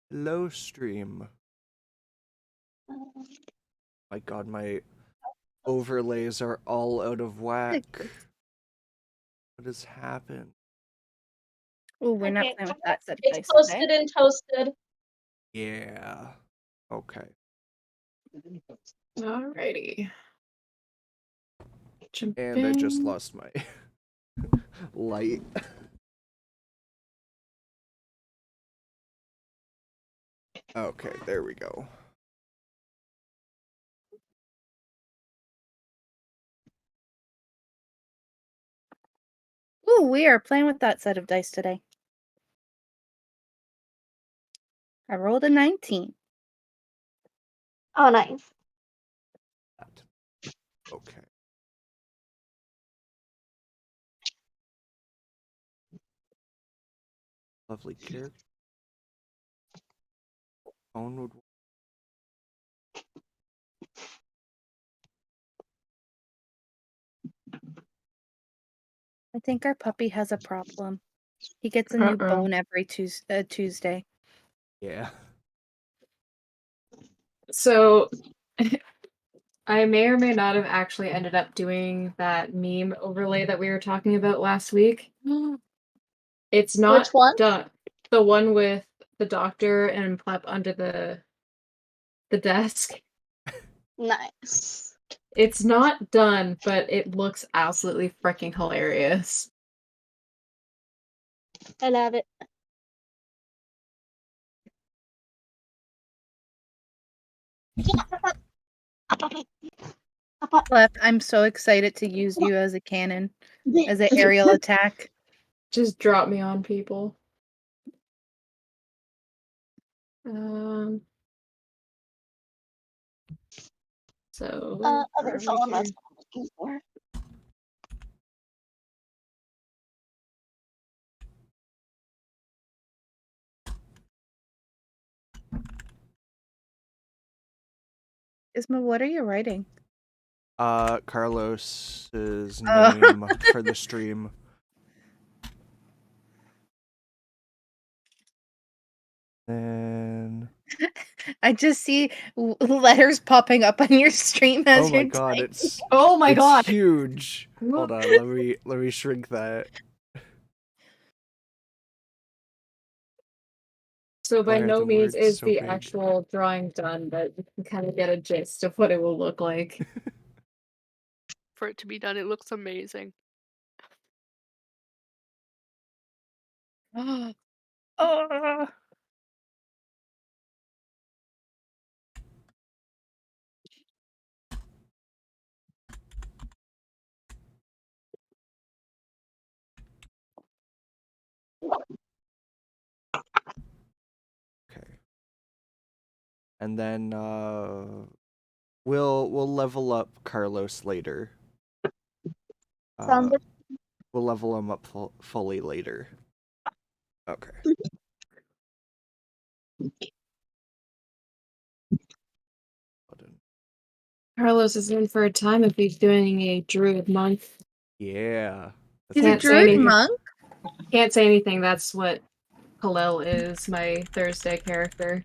Hello, stream. My god, my overlays are all out of whack. What has happened? Oh, we're not Okay, playing with that set of it's dice toasted today. and toasted. Yeah. Okay. Alrighty. And I just lost my light. Okay, there we go. Ooh, we are playing with that set of dice today. I rolled a 19. Oh, nice. Okay. Lovely character. Phone would. I think our puppy has a problem. He gets a new bone every Tuesday. Yeah. So, I may or may not have actually ended up doing that meme overlay that we were talking about last week. It's not Which one? done. The one with the doctor and Plep under the desk. Nice. It's not done, but it looks absolutely freaking hilarious. I love it. Flip, I'm so excited to use you as a cannon, as an aerial attack. Just drop me on people. So Other phone that's what I'm looking for. Isma, what are you writing? Carlos's name for the stream. And I just see letters popping up on your stream as oh my you're god, typing. it's huge. Hold on, let me shrink that. So by no means is so the big? actual drawing done, but you can kind of get a gist of what it will look like. For it to be done, it looks amazing. Oh. Okay. And then we'll level up Carlos later. Sounds good. We'll level him up fully later. Okay. Carlos is in for a time if he's doing a druid month. Yeah. He's a druid monk? Can't say anything. That's what Hillel is, my Thursday character.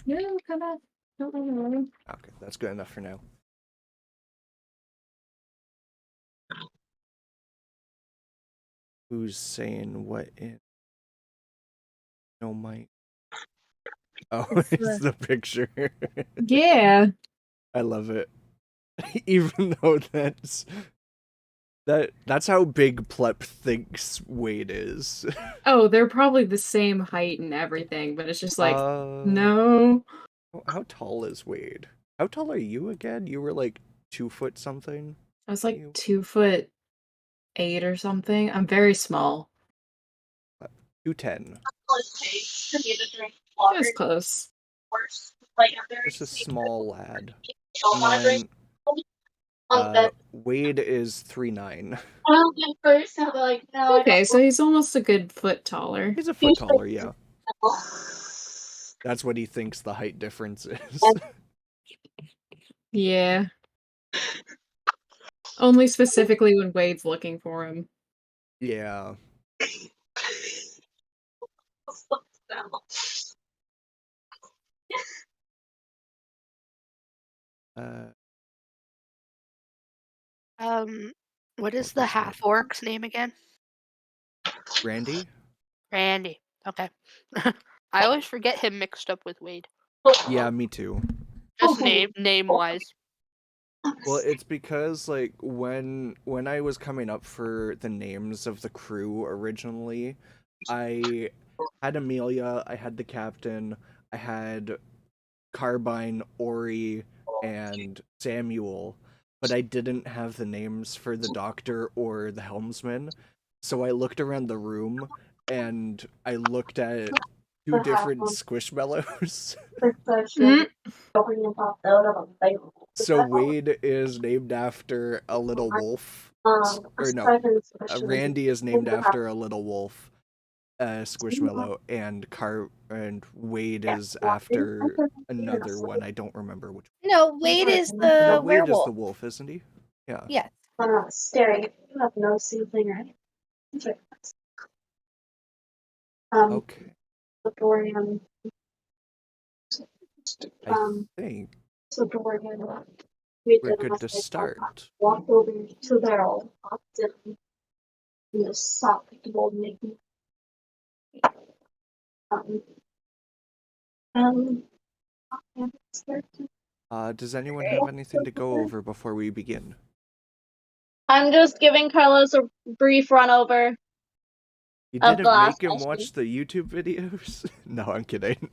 No, come on. Okay, that's good enough for now. Who's saying what in? No mic. Oh, it's the picture. Yeah. I love it. Even though that's how big Plep thinks Wade is. Oh, they're probably the same height and everything, but it's just like, no. How tall is Wade? How tall are you again? You were like 2 foot something? I was like 2'8" or something. I'm very small. 2'10". It was close. Just a small lad. And then, Wade is 3'9". Okay, so he's almost a good foot taller. He's a foot taller, yeah. That's what he thinks the height difference is. Yeah. Only specifically when Wade's looking for him. Yeah. Uh, What is what the was that? half orc's name again? Randy? Randy. Okay. I always forget him mixed up with Wade. Yeah, me too. Just name wise. Well, it's because like when I was coming up for the names of the crew originally, I had Amelia, I had the captain, I had Carbine, Ori, and Samuel, but I didn't have the names for the doctor or the helmsman. So I looked around the room and I looked at two different Squishmallows. Mm. So Wade is named after a little wolf, or no, Randy is named after a little wolf, Squishmallow, and Wade is after another one. I don't remember which. No, Wade is No, the Wade is werewolf. the wolf, isn't he? Yeah. Yes. I'm not staring. You have no ceiling or anything. Okay. The Dorian. I think So Dorian. We we're did good to start. walked over to their old opposite and just saw the old making. Um, um, Does anyone have anything to go over before we begin? I'm just giving Carlos a brief run over You of the didn't last make him session. watch the YouTube videos? No, I'm kidding.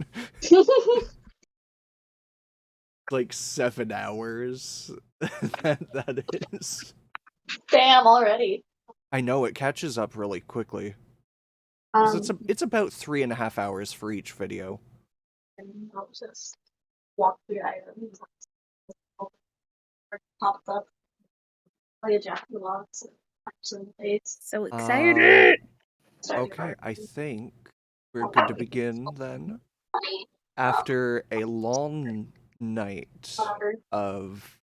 Like 7 hours. that is. Damn, already. I know it catches up really quickly. 'Cause it's about 3.5 hours for each video. And I'll just walk through items. Popped up. Play a Jack in the Box. Actually, face. So excited. Okay, I think we're good to begin then. After a long night of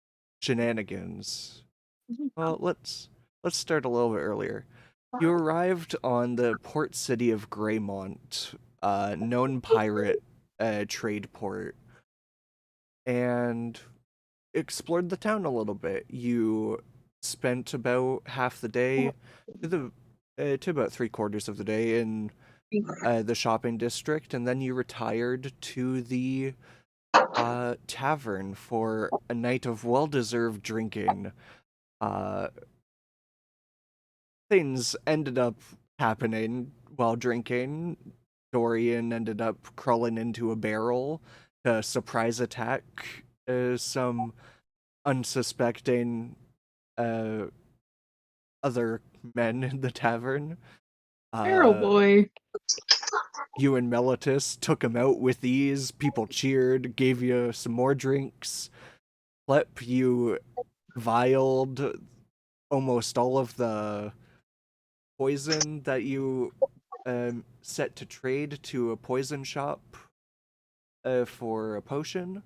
shenanigans. Well, let's start a little bit earlier. You arrived on the port city of Greymont, known pirate trade port, and explored the town a little bit. You spent about half the day to about 3/4 of the day in the shopping district, and then you retired to the tavern for a night of well-deserved drinking. Uh, Things ended up happening while drinking. Dorian ended up crawling into a barrel to surprise attack some unsuspecting uh, other men in the tavern. Arrow boy. You and Melitus took him out with ease. People cheered, gave you some more drinks. Plep, you vialed almost all of the poison that you set to trade to a poison shop for a potion.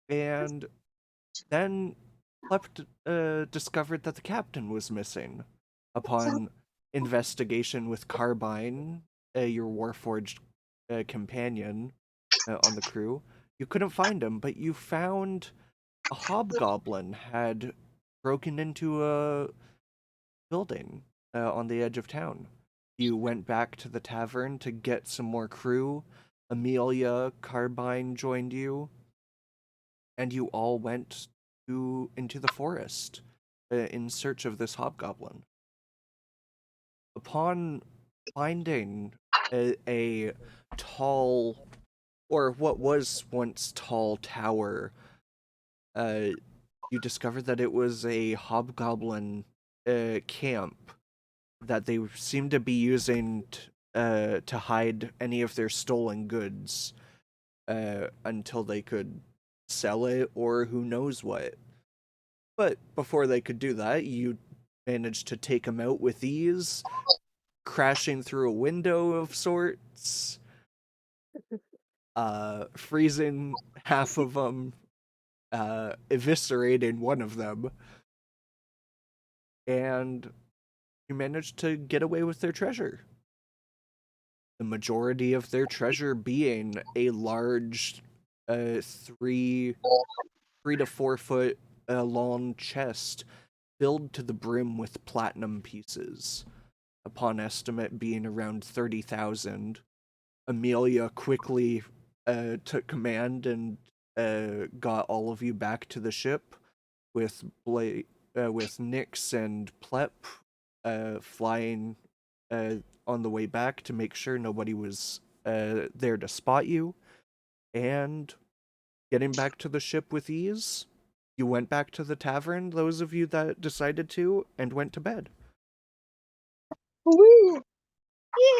And then Plep discovered that the captain was missing. Upon investigation with Carbine, your Warforged companion on the crew, you couldn't find him, but you found a hobgoblin had broken into a building on the edge of town. You went back to the tavern to get some more crew. Amelia, Carbine joined you, and you all went into the forest in search of this hobgoblin. Upon finding a tall, or what was once tall tower, you discovered that it was a hobgoblin camp that they seemed to be using to hide any of their stolen goods until they could sell it or who knows what. But before they could do that, you managed to take them out with ease, crashing through a window of sorts, freezing half of them, eviscerating one of them, and you managed to get away with their treasure. The majority of their treasure being a large 3 3 to 4 foot long chest filled to the brim with platinum pieces. Upon estimate being around 30,000, Amelia quickly took command and got all of you back to the ship with with Nyx and Plep flying on the way back to make sure nobody was there to spot you, and getting back to the ship with ease. You went back to the tavern, those of you that decided to, and went to bed. Woo!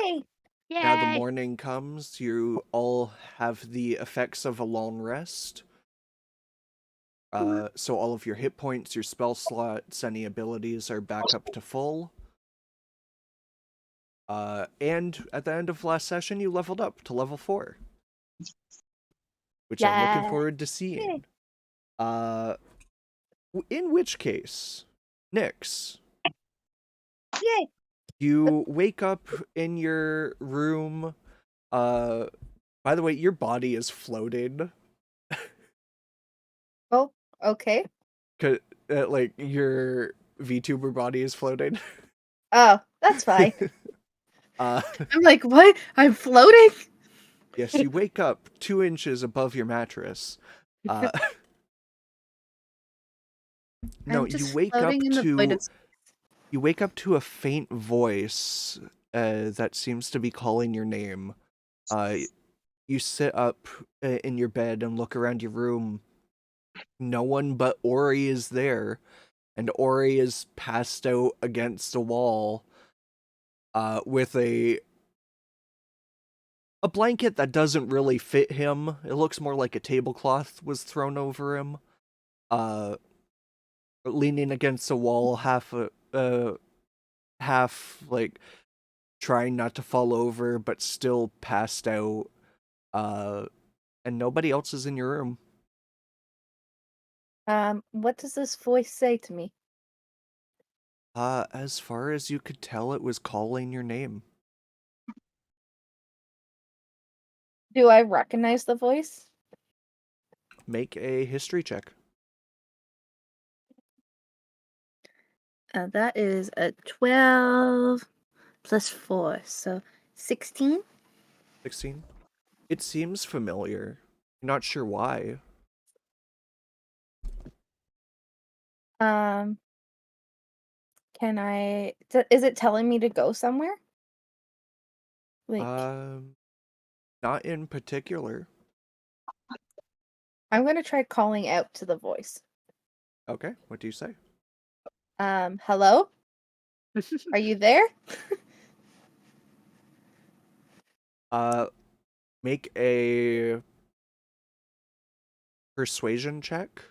Yay! Now the Yay! morning comes, you all have the effects of a long rest. So all of your hit points, your spell slots, any abilities are back up to full. And at the end of last session, you leveled up to level 4. Which I'm looking Yeah. forward to seeing. In which case, Nyx, Yay! you wake up in your room. By the way, your body is floating. Oh, okay. Like your VTuber body is floating. Oh, that's fine. uh, I'm like, what? I'm floating? yes, you wake up 2 inches above your mattress. No, I'm you just wake up floating in the void of you wake up to a faint voice that seems to be calling your name. You sit up in your bed and look around your room. No one but Ori is there, and Ori is passed out against the wall with a blanket that doesn't really fit him. It looks more like a tablecloth was thrown over him. Leaning against the wall, half like trying not to fall over, but still passed out. And nobody else is in your room. What does this voice say to me? As far as you could tell, it was calling your name. Do I recognize the voice? Make a history check. That is a 12 plus 4, so 16. 16. It seems familiar. Not sure why. Can I? Is it telling me to go somewhere? Like, Not in particular. I'm gonna try calling out to the voice. Okay, what do you say? Hello? Are you there? Make a persuasion check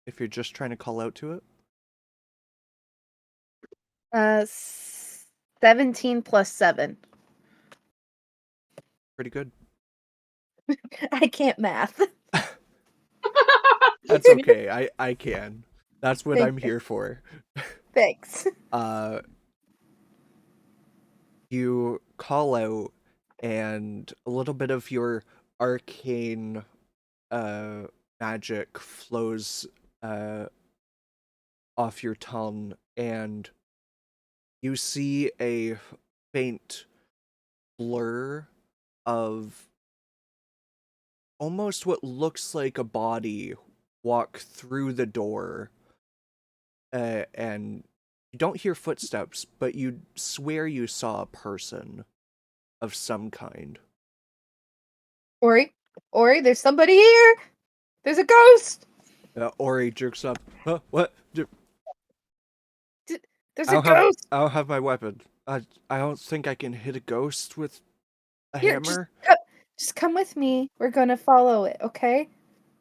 if you're just trying to call out to it. 17 plus 7. Pretty good. I can't math. That's okay. I can. That's what Thank I'm you. here for. Thanks. You call out, and a little bit of your arcane magic flows off your tongue, and you see a faint blur of almost what looks like a body walk through the door, and you don't hear footsteps, but you swear you saw a person of some kind. Ori, there's somebody here. There's a ghost. Ori jerks up. Huh? What? There's a ghost. I don't have my weapon. I don't think I can hit a ghost with a Here, hammer. just come with me. We're gonna follow it, okay?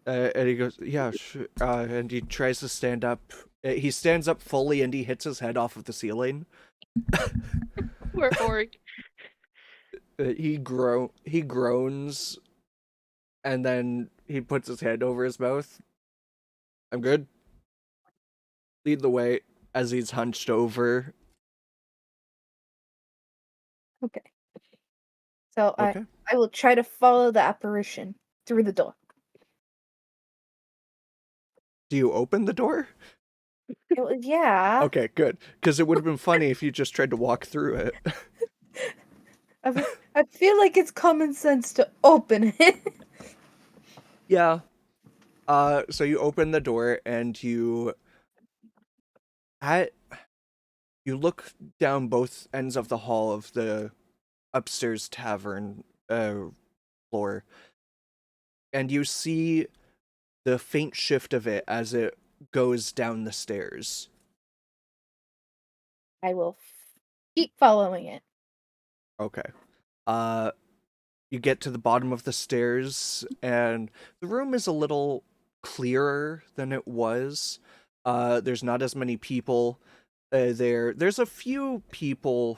And he goes, yeah, sure. And he tries to stand up. He stands up fully and he hits his head off of the ceiling. Poor Ori. He groans, and then he puts his hand over his mouth. I'm good. Lead the way as he's hunched over. Okay. So Okay. I will try to follow the apparition through the door. Do you open the door? Yeah. Okay, good. Because it would have been funny if you just tried to walk through it. I feel like it's common sense to open it. Yeah. So you open the door and you look down both ends of the hall of the upstairs tavern floor, and you see the faint shift of it as it goes down the stairs. I will keep following it. Okay. You get to the bottom of the stairs, and the room is a little clearer than it was. There's not as many people there. There's a few people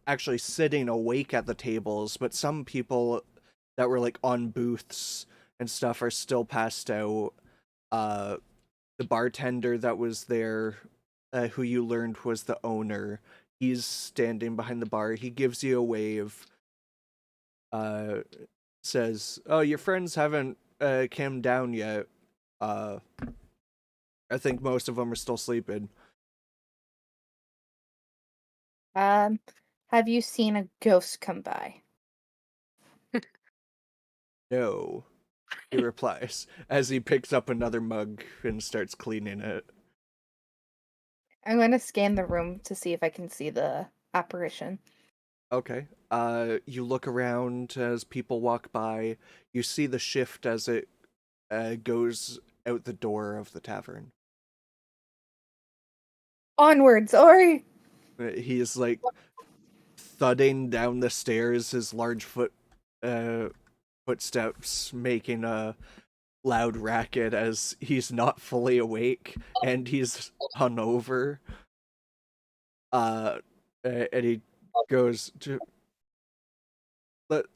actually sitting awake at the tables, but some people that were like on booths and stuff are still passed out. The bartender that was there, who you learned was the owner, he's standing behind the bar. He gives you a wave. Says, "Oh, your friends haven't came down yet. I think most of them are still sleeping." Have you seen a ghost come by? No, he replies as he picks up another mug and starts cleaning it. I'm going to scan the room to see if I can see the apparition. Okay. You look around as people walk by. You see the shift as it goes out the door of the tavern. Onwards, Ori! He's like thudding down the stairs, his large footsteps making a loud racket as he's not fully awake and he's hungover. And he goes to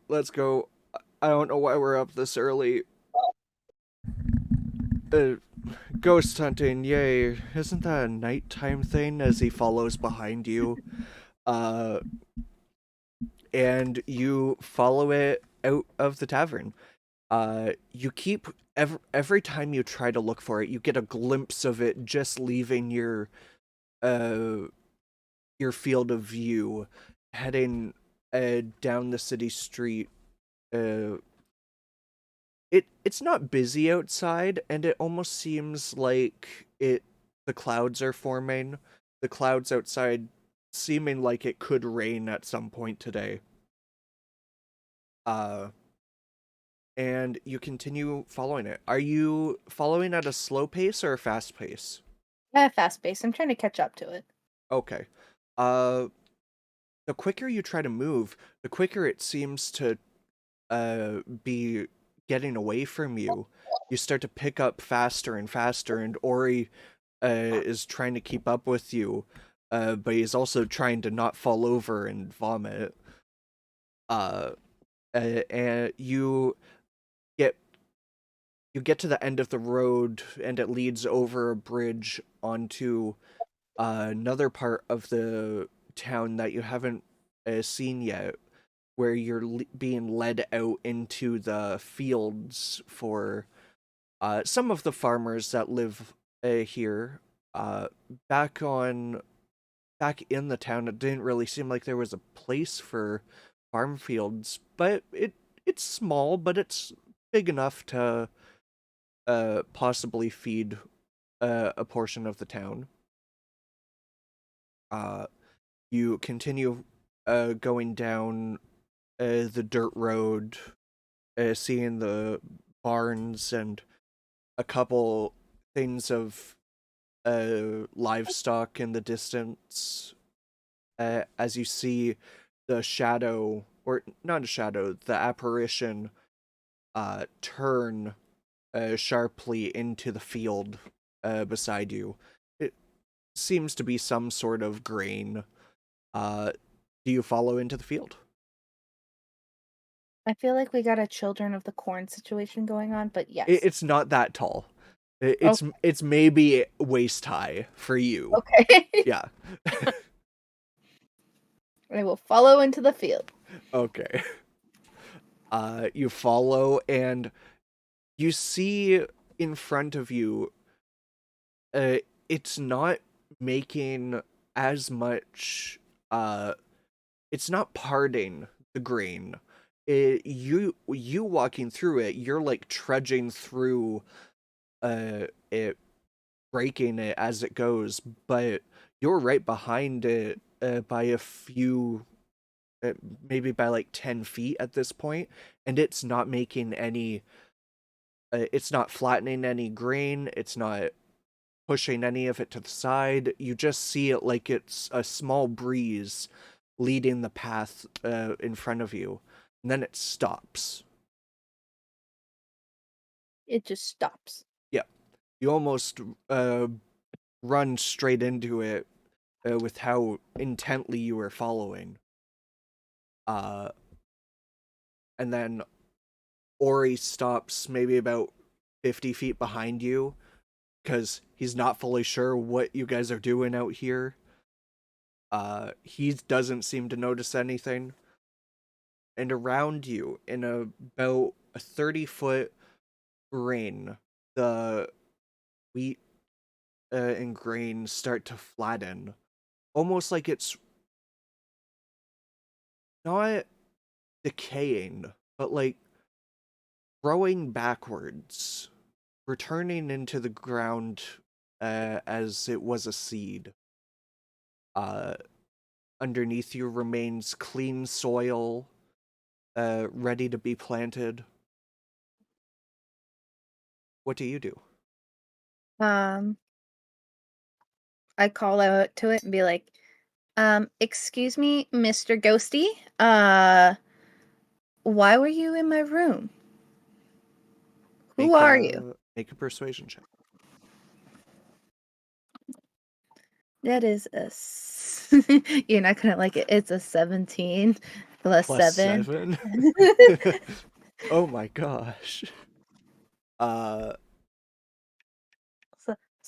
let's go. I don't know why we're up this early. Ghost hunting, yay. Isn't that a nighttime thing? As he follows behind you. And you follow it out of the tavern. You keep every time you try to look for it, you get a glimpse of it just leaving your field of view, heading down the city street. It's not busy outside, and it almost seems like the clouds are forming. The clouds outside seeming like it could rain at some point today. And you continue following it. Are you following at a slow pace or a fast pace? Fast pace. I'm trying to catch up to it. Okay. The quicker you try to move, the quicker it seems to be getting away from you. You start to pick up faster and faster, and Ori is trying to keep up with you, but he's also trying to not fall over and vomit. And you get to the end of the road, and it leads over a bridge onto another part of the town that you haven't seen yet, where you're being led out into the fields for some of the farmers that live here. Back in the town, it didn't really seem like there was a place for farm fields, but it's small, but it's big enough to possibly feed a portion of the town. You continue going down the dirt road, seeing the barns and a couple things of livestock in the distance. As you see the shadow, or not a shadow, the apparition turn sharply into the field beside you. It seems to be some sort of grain. Do you follow into the field? I feel like we got a Children of the Corn situation going on, but yes. It's not that tall. It's maybe waist high for you. Okay. Yeah. I will follow into the field. Okay. You follow and you see in front of you, it's not making as much, it's not parting the grain. You walking through it, you're like trudging through it, breaking it as it goes, but you're right behind it by a few, maybe by like 10 feet at this point, and it's not making any, it's not flattening any grain, it's not pushing any of it to the side. You just see it like it's a small breeze leading the path in front of you, and then it stops. It just stops. Yeah, you almost run straight into it with how intently you were following. And then Ori stops maybe about 50 feet behind you because he's not fully sure what you guys are doing out here. He doesn't seem to notice anything. And around you, in about a 30-foot ring, the wheat and grain start to flatten. Almost like it's not decaying, but like growing backwards, returning into the ground as it was a seed. Underneath you remains clean soil, ready to be planted. What do you do? I call out to it and be like, excuse me, Mr. Ghosty, why were you in my room? Who are you? Make a persuasion check. That is you're not gonna like it. It's a 17 plus Plus 7. 7? Oh my gosh. So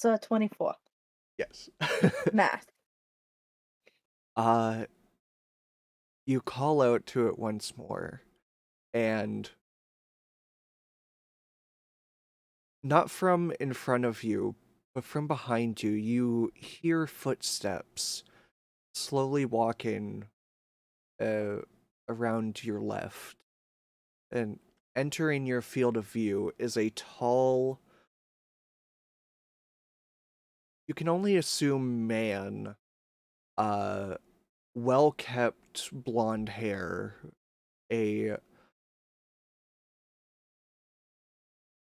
a 24. Yes. Math. You call out to it once more, and not from in front of you, but from behind you, you hear footsteps slowly walking around your left. And entering your field of view is a tall, you can only assume man, well-kept blonde hair, a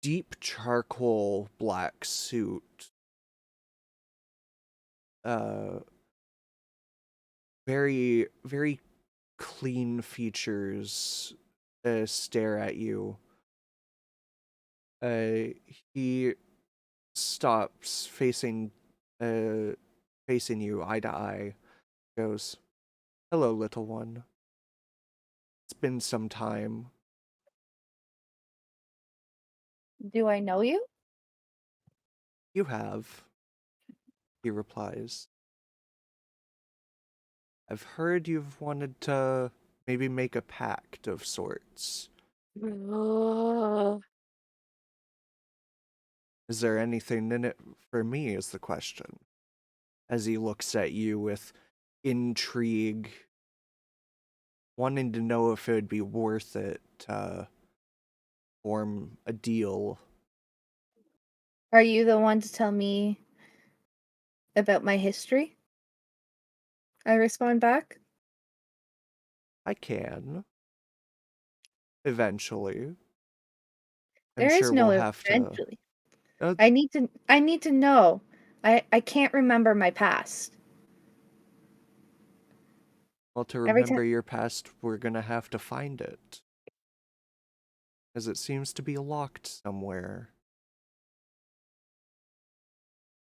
deep charcoal black suit, very, very clean features stare at you. He stops facing you eye to eye, goes, "Hello, little one. It's been some time." Do I know you? "You have," he replies. "I've heard you've wanted to maybe make a pact of sorts. Is there anything in it for me?" is the question, as he looks at you with intrigue, wanting to know if it would be worth it to form a deal. Are you the one to tell me about my history? I respond back. I can. Eventually. I'm There is sure no we'll have to. eventually. Uh, I need to know. I can't remember my past. well, to Every time remember your past, we're gonna have to find it. As it seems to be locked somewhere.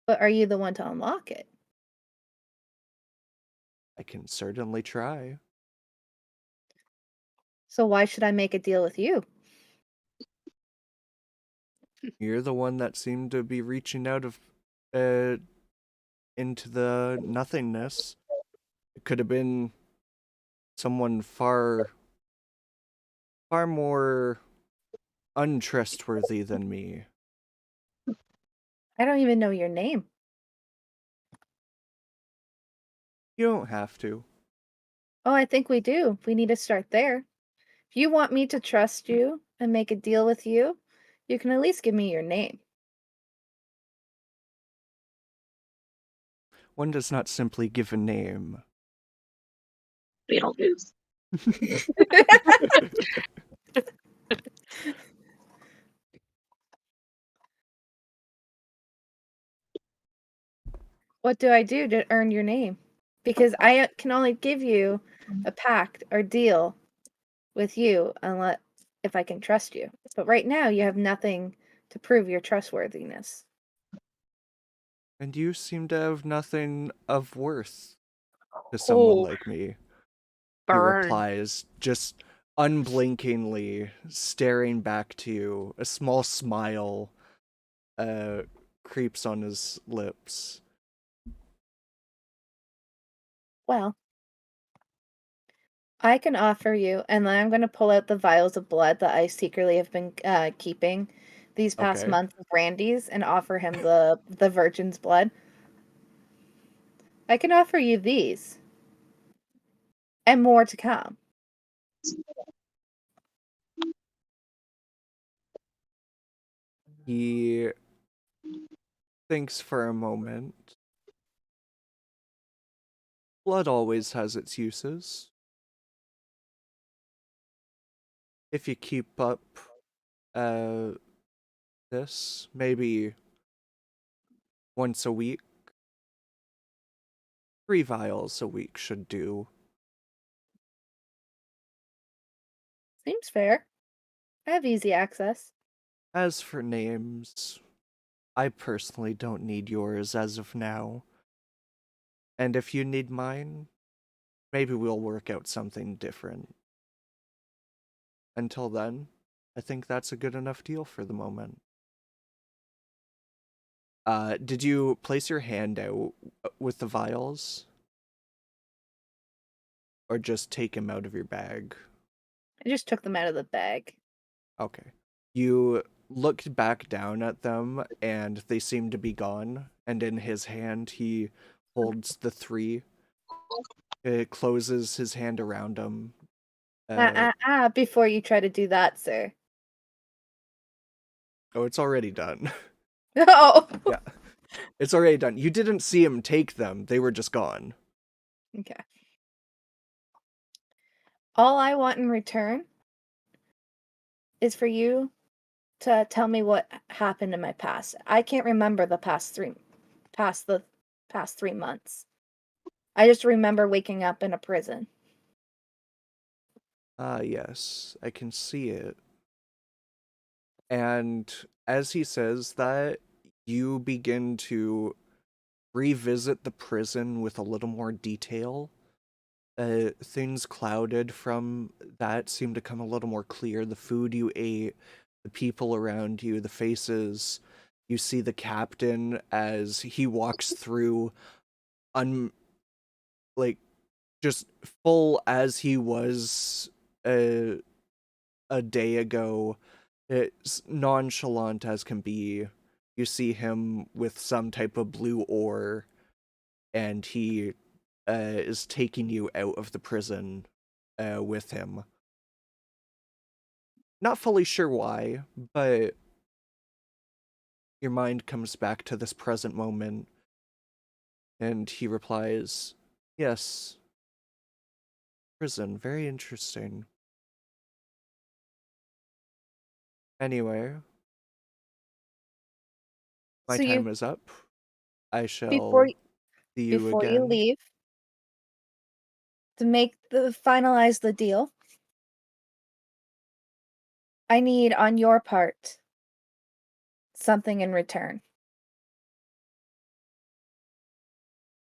But are you the one to unlock it? I can certainly try. So why should I make a deal with you? You're the one that seemed to be reaching out of into the nothingness. It could have been someone far more untrustworthy than me. I don't even know your name. You don't have to. Oh, I think we do. We need to start there. If you want me to trust you and make a deal with you, you can at least give me your name. One does not simply give a name. Beetlejuice. What do I do to earn your name? Because I can only give you a pact or deal with you unless if I can trust you. But right now you have nothing to prove your trustworthiness. And you seem to have nothing of worth to someone Oh, like me. He burn. replies, just unblinkingly staring back to you. A small smile creeps on his lips. Well, I can offer you, and then I'm going to pull out the vials of blood that I secretly have been keeping these past Okay. months of Randy's and offer him the virgin's blood. I can offer you these and more to come. He thinks for a moment. Blood always has its uses. If you keep up uh, this, maybe once a week, 3 vials a week should do. Seems fair. I have easy access. As for names, I personally don't need yours as of now. And if you need mine, maybe we'll work out something different. Until then, I think that's a good enough deal for the moment. Did you place your hand out with the vials? Or just take them out of your bag? I just took them out of the bag. Okay. You looked back down at them, and they seem to be gone. And in his hand, he holds the 3. It closes his hand around them. Before you try to do that, sir. Oh, it's already done. No. Yeah. It's already done. You didn't see him take them. They were just gone. Okay. All I want in return is for you to tell me what happened in my past. I can't remember the past 3 months. I just remember waking up in a prison. Ah, yes. I can see it. And as he says that, you begin to revisit the prison with a little more detail. Things clouded from that seem to come a little more clear. The food you ate, the people around you, the faces. You see the captain as he walks through, like, just full as he was a day ago. It's nonchalant as can be. You see him with some type of blue ore, and he is taking you out of the prison with him. Not fully sure why, but your mind comes back to this present moment, and he replies, "Yes, prison, very interesting. Anyway, my So you time is up. I before shall see you before you again." leave to finalize the deal, I need on your part something in return.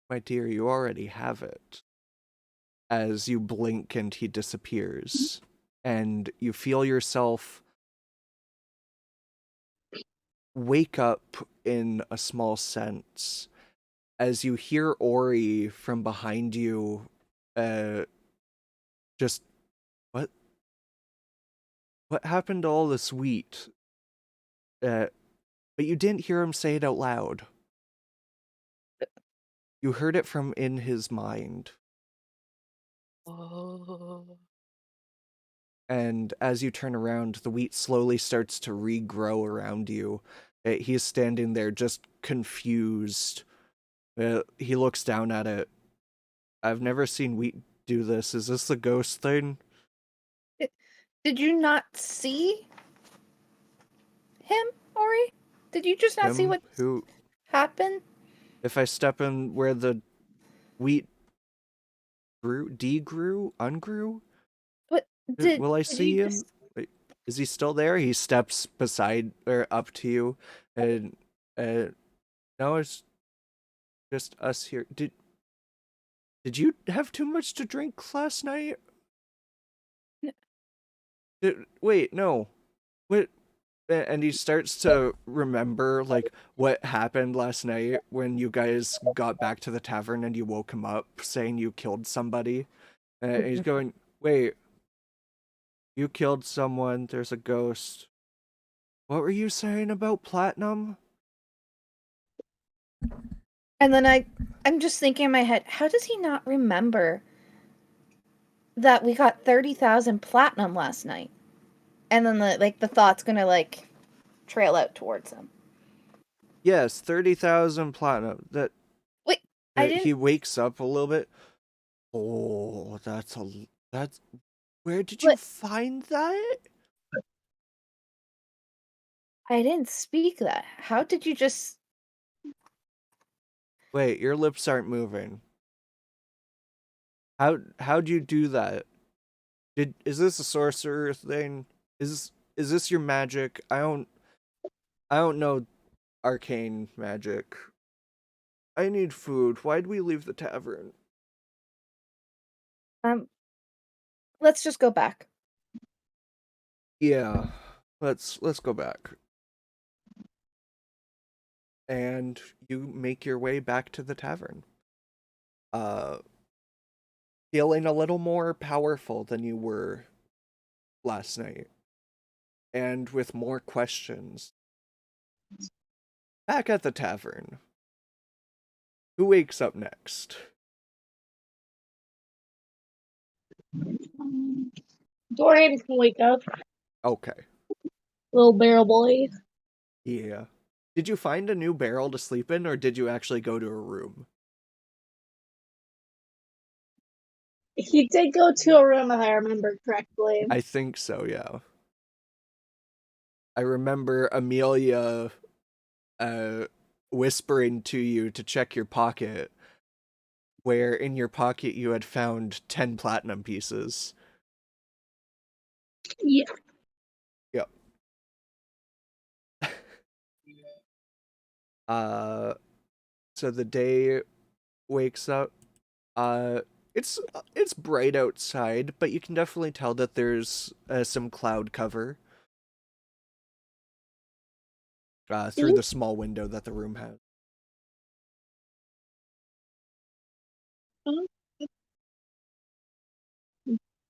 My dear, you already have it. As you blink and he disappears, and you feel yourself wake up in a small sense as you hear Ori from behind you, just, what happened to all this wheat? But but you didn't hear him say it out loud. You heard it from in his mind. Oh. And as you turn around, the wheat slowly starts to regrow around you. He's standing there just confused. He looks down at it. I've never seen wheat do this. Is this the ghost thing? Did you not see him, Ori? Did you just not see Him? what Who? happened? If I step in where the wheat ungrew? Will I see you him? just Wait, is he still there? He steps beside or up to you, and no, it's just us here. Did you have too much to drink last night? Wait, no. What? And he starts to remember like what happened last night when you guys got back to the tavern and you woke him up saying you killed somebody. And he's going, wait, you killed someone, there's a ghost. What were you saying about platinum? And then I'm just thinking in my head, how does he not remember that we got 30,000 platinum last night? And then the thought's gonna trail out towards him. Yes, 30,000 platinum. Wait, I didn't. He wakes up a little bit. Oh, that's where did you But find that? I didn't speak that. How did you just? Wait, your lips aren't moving. How'd you do that? Is this a sorcerer thing? Is this your magic? I don't know arcane magic. I need food. Why'd we leave the tavern? Let's just go back. Yeah. Let's go back. And you make your way back to the tavern. Feeling a little more powerful than you were last night. And with more questions. Back at the tavern. Who wakes up next? Dorian can wake up. Okay. Little barrel boy. Yeah. Did you find a new barrel to sleep in, or did you actually go to a room? He did go to a room, if I remember correctly. I think so, yeah. I remember Amelia whispering to you to check your pocket, where in your pocket you had found 10 platinum pieces. Yeah. Yep. So the day wakes up. It's bright outside, but you can definitely tell that there's some cloud cover through the small window that the room has.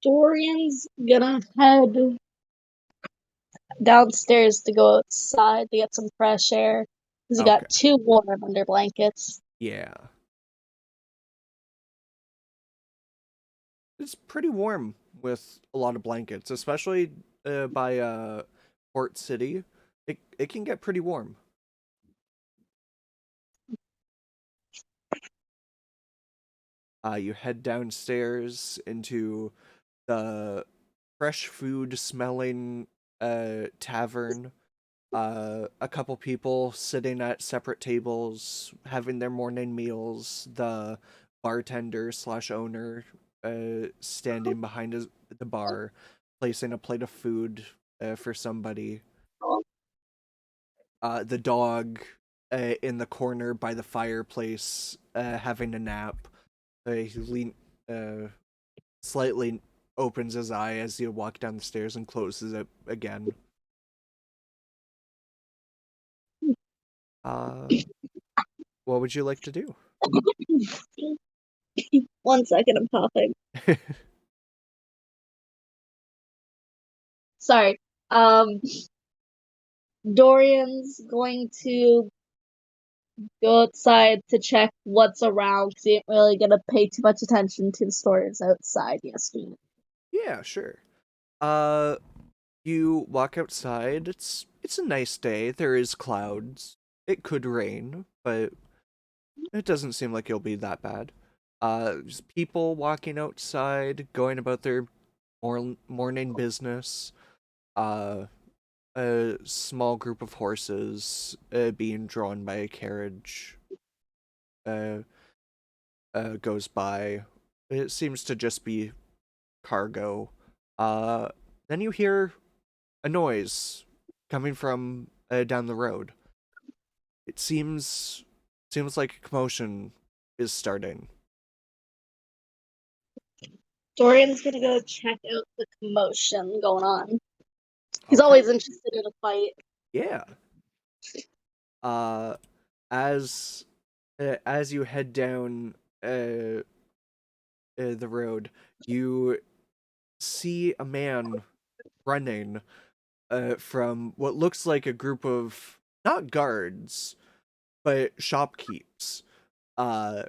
Dorian's gonna head downstairs to go outside to get some fresh air. Because he got 2 warm under blankets. Yeah. It's pretty warm with a lot of blankets, especially by Port City. It can get pretty warm. You head downstairs into the fresh food smelling tavern. A couple people sitting at separate tables having their morning meals. The bartender / owner standing behind the bar, placing a plate of food for somebody. The dog in the corner by the fireplace having a nap. He slightly opens his eye as you walk down the stairs and closes it again. What would you like to do? 1 second, I'm coughing. Sorry. Dorian's going to go outside to check what's around because he ain't really gonna pay too much attention to the stores outside yesterday. Yeah, sure. You walk outside. It's a nice day. There is clouds. It could rain, but it doesn't seem like it'll be that bad. Just people walking outside, going about their morning business. Uh, a small group of horses being drawn by a carriage uh, goes by. It seems to just be cargo. Then you hear a noise coming from down the road. It seems like a commotion is starting. Dorian's gonna go check out the commotion going on. He's Okay. always interested in a fight. Yeah. Uh, as you head down the road, you see a man running from what looks like a group of not guards but shopkeepers. Uh,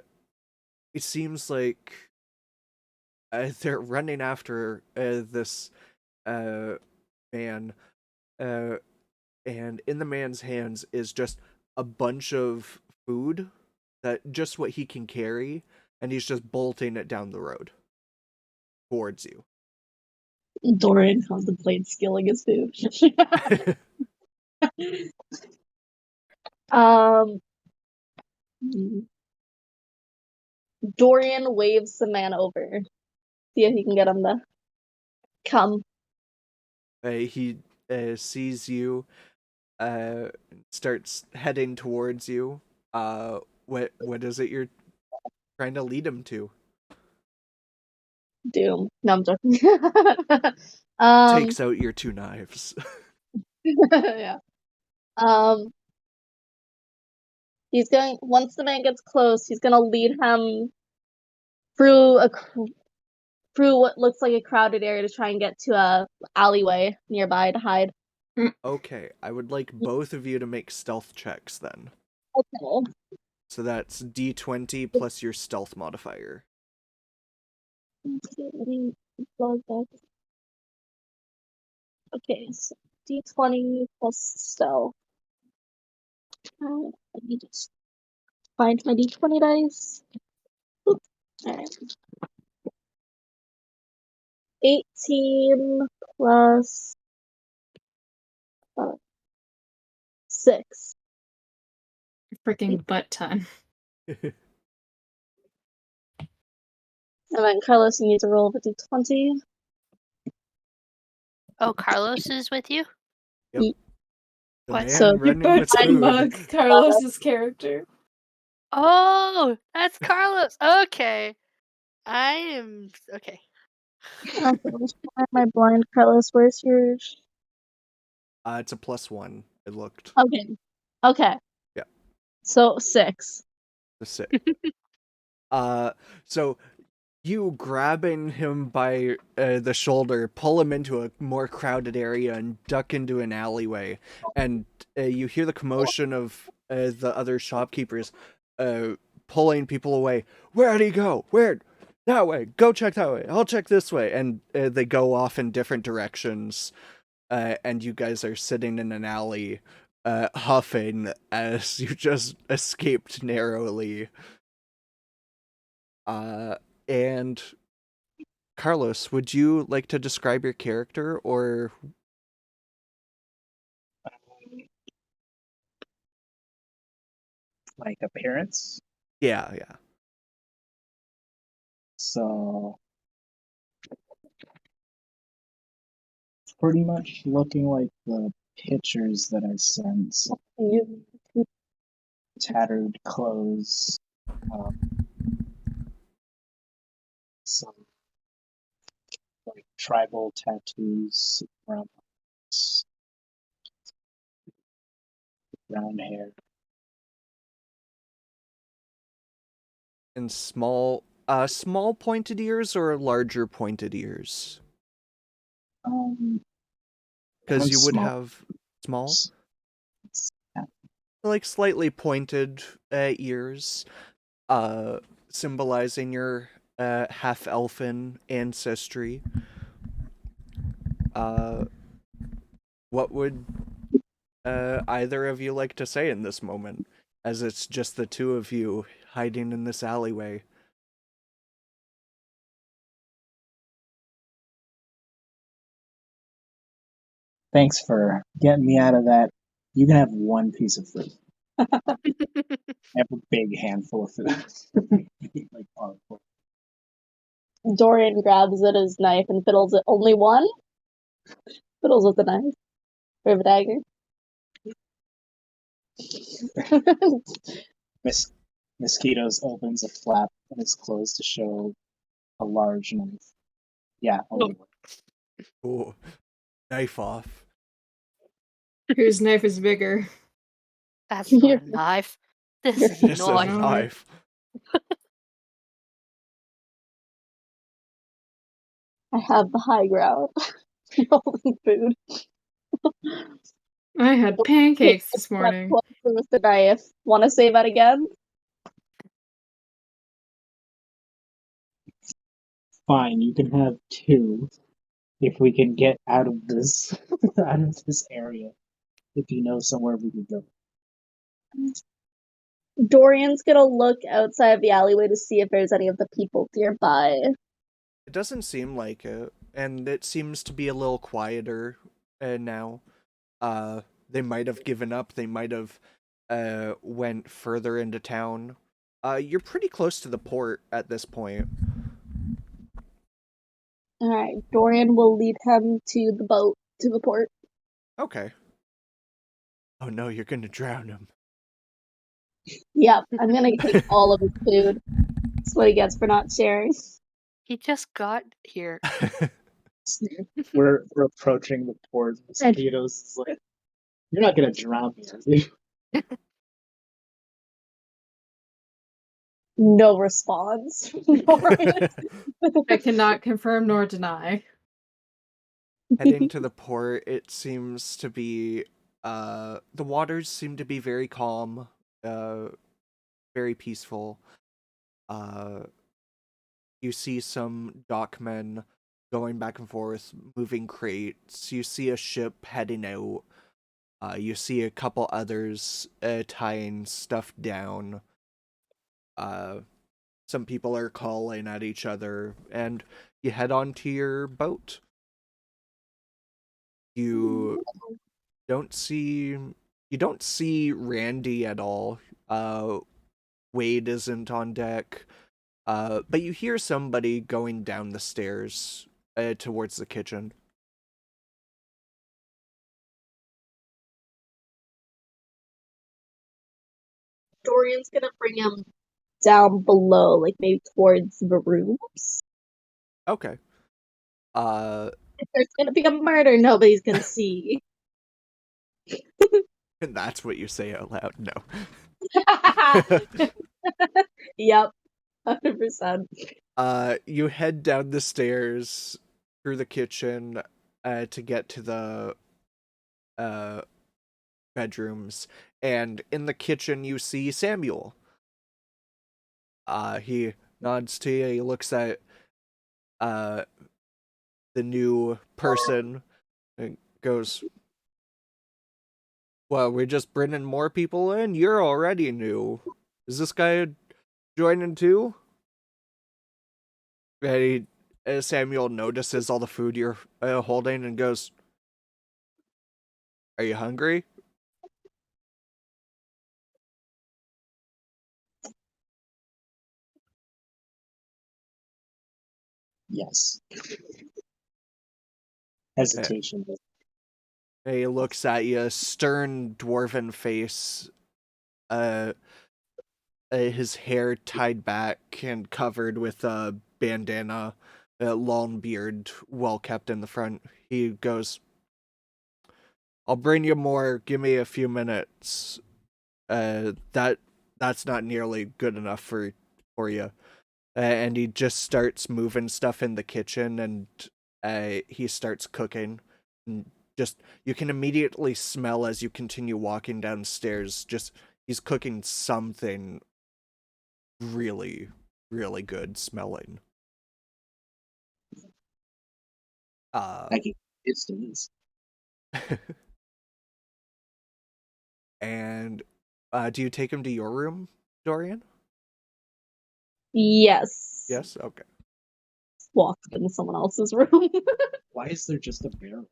it seems like they're running after this man, uh, and in the man's hands is just a bunch of food that just what he can carry, and he's just bolting it down the road towards you. Dorian contemplates skilling his food. um, Dorian waves the man over. See if he can get him to come. He sees you, starts heading towards you. What is it you're trying to lead him to? Doom. No, I'm joking. Takes out your 2 knives. Yeah. He's going. Once the man gets close, he's gonna lead him through through what looks like a crowded area to try and get to a alleyway nearby to hide. Okay, I would like both of you to make stealth checks then. Okay. So that's D20 plus your stealth modifier. Let me close that. Okay, so D20 plus stealth. Let me just find my D20 dice. Oop. Alright. 18 plus 6. Freaking butt ton. And then Carlos, you need to roll the D20. Oh, Carlos is with you? Yep. Ye- The What? man So- Your running butt with ton food. mug, Carlos's character. Oh, that's Carlos. Okay. I am okay. Okay, let's find my blind Carlos. Where's yours? It's a +1. It looked. Okay. Okay. Yeah. So 6. The 6. So you grabbing him by the shoulder, pull him into a more crowded area and duck into an alleyway, and you hear the commotion of the other shopkeepers pulling people away. Where'd he go? Where? That way. Go check that way. I'll check this way. And they go off in different directions, and you guys are sitting in an alley huffing as you just escaped narrowly. And Carlos, would you like to describe your character, or like appearance? yeah. So pretty much looking like the pictures that I sent. You Tattered clothes, some like tribal tattoos around my face, brown hair. And small pointed ears or larger pointed ears? Um, Because have you would small have small. like slightly pointed ears, symbolizing your half elfin ancestry. What would either of you like to say in this moment, as it's just the two of you hiding in this alleyway? Thanks for getting me out of that. You can have one piece of fruit. I have a big handful of food. Like, oh, Dorian grabs at his knife and fiddles it. Only one? Fiddles with the knife. Or the dagger. Miskitos opens a flap in his clothes to show a large knife. Yeah, only one. Ooh, knife off. Whose knife is bigger? That's not a knife. This is a This is a knife. knife. I have the high ground. Holding food. I had pancakes this morning. With the knife. Want to say that again? Fine, you can have two if we can get out of this out of this area. If you know somewhere we can go. Dorian's gonna look outside of the alleyway to see if there's any of the people nearby. It doesn't seem like it, and it seems to be a little quieter now. They might have given up. They might have went further into town. You're pretty close to the port at this point. Alright, Dorian will lead him to the boat, to the port. Okay. Oh no, you're gonna drown him. Yep, I'm gonna take all of his food. That's what he gets for not sharing. He just got here. We're approaching the port. Mosquitoes is like, you're not gonna drown me, are you? No response. Dorian. I cannot confirm nor deny. Heading to the port, it seems to be the waters seem to be very calm, very peaceful. You see some dockmen going back and forth, moving crates. You see a ship heading out. You see a couple others tying stuff down. Some people are calling at each other, and you head on to your boat. You don't see Randy at all. Wade isn't on deck. But you hear somebody going down the stairs towards the kitchen. Dorian's gonna bring him down below, like maybe towards the rooms. Okay. If there's gonna be a murder, nobody's gonna see. And that's what you say out loud. No. Yep, 100%. You head down the stairs through the kitchen to get to the bedrooms, and in the kitchen you see Samuel. He nods to you. He looks at the new person and goes, "Well, we're just bringing more people in. You're already new. Is this guy joining too?" And Samuel notices all the food you're holding and goes, "Are you hungry?" Yes. Hesitation. And he looks at you, stern dwarven face, his hair tied back and covered with a bandana, long beard, well kept in the front. He goes, "I'll bring you more. Give me a few minutes. That's not nearly good enough for you." And he just starts moving stuff in the kitchen, and he starts cooking. And Just you can immediately smell as you continue walking downstairs. Just he's cooking something really, really good smelling. I can distance. And do you take him to your room, Dorian? Yes. Yes. Okay. Walked into someone else's room. Why is there just a barrel?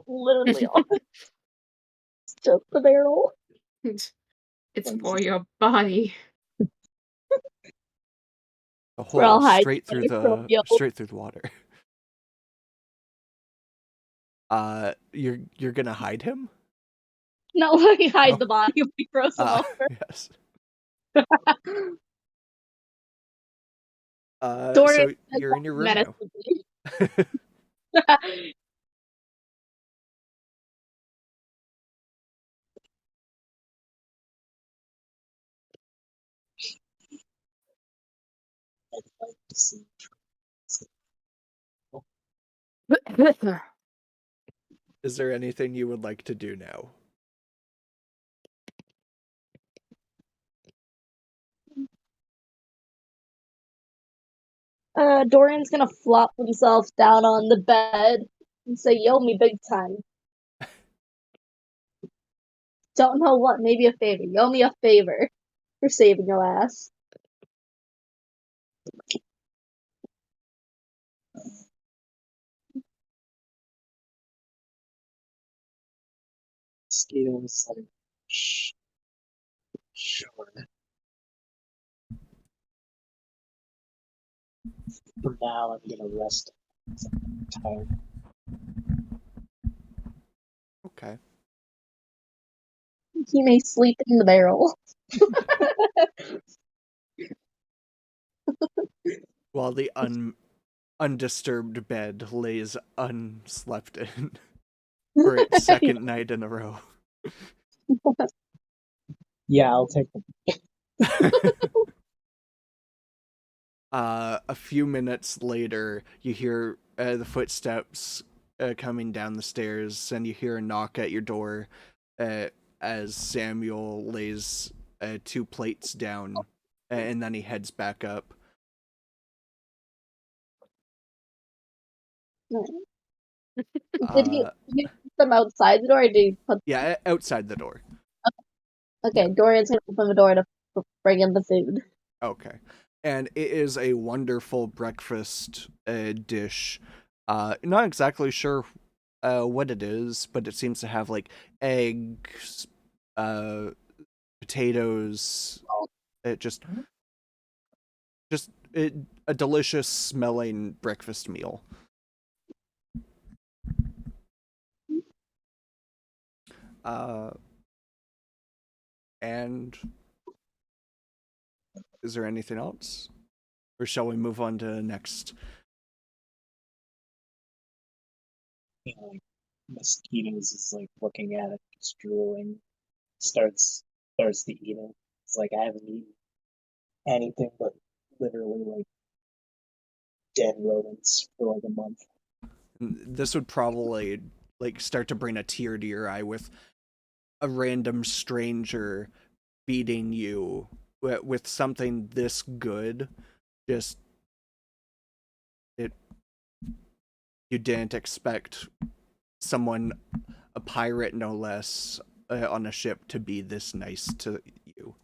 Literally all. It's just the barrel. It's for your body. A Where I'll hole hide straight through from the you. water. You're gonna hide him? No, we hide Oh. the body if we throw some over. Yes. Dorian So you're in your room now. menacingly. I'd like to see. Is there anything you would like to do now? Dorian's gonna flop himself down on the bed and say, "Yo, me big time." Don't know what, maybe a favor. Yo me a favor for saving your ass. Miskitos like, sure. For now, I'm gonna rest. I'm tired. Okay. He may sleep in the barrel. While the undisturbed bed lays unslept in for its second night in a row. Yeah, I'll take them. A few minutes later, you hear the footsteps coming down the stairs, and you hear a knock at your door as Samuel lays 2 plates down, and then he heads back up. Did he put them outside the door, or did he put... Yeah, outside the door. Okay, Dorian's gonna open the door to bring in the food. Okay. And it is a wonderful breakfast dish. Not exactly sure what it is, but it seems to have like eggs, potatoes, just a delicious smelling breakfast meal. And is there anything else? Or shall we move on to next? You know, like, Miskitos is like looking at it, just drooling. Starts to eat it. It's like I haven't eaten anything but literally like dead rodents for like a month. This would probably like start to bring a tear to your eye with a random stranger feeding you with something this good. Just you didn't expect someone, a pirate no less, on a ship to be this nice to you.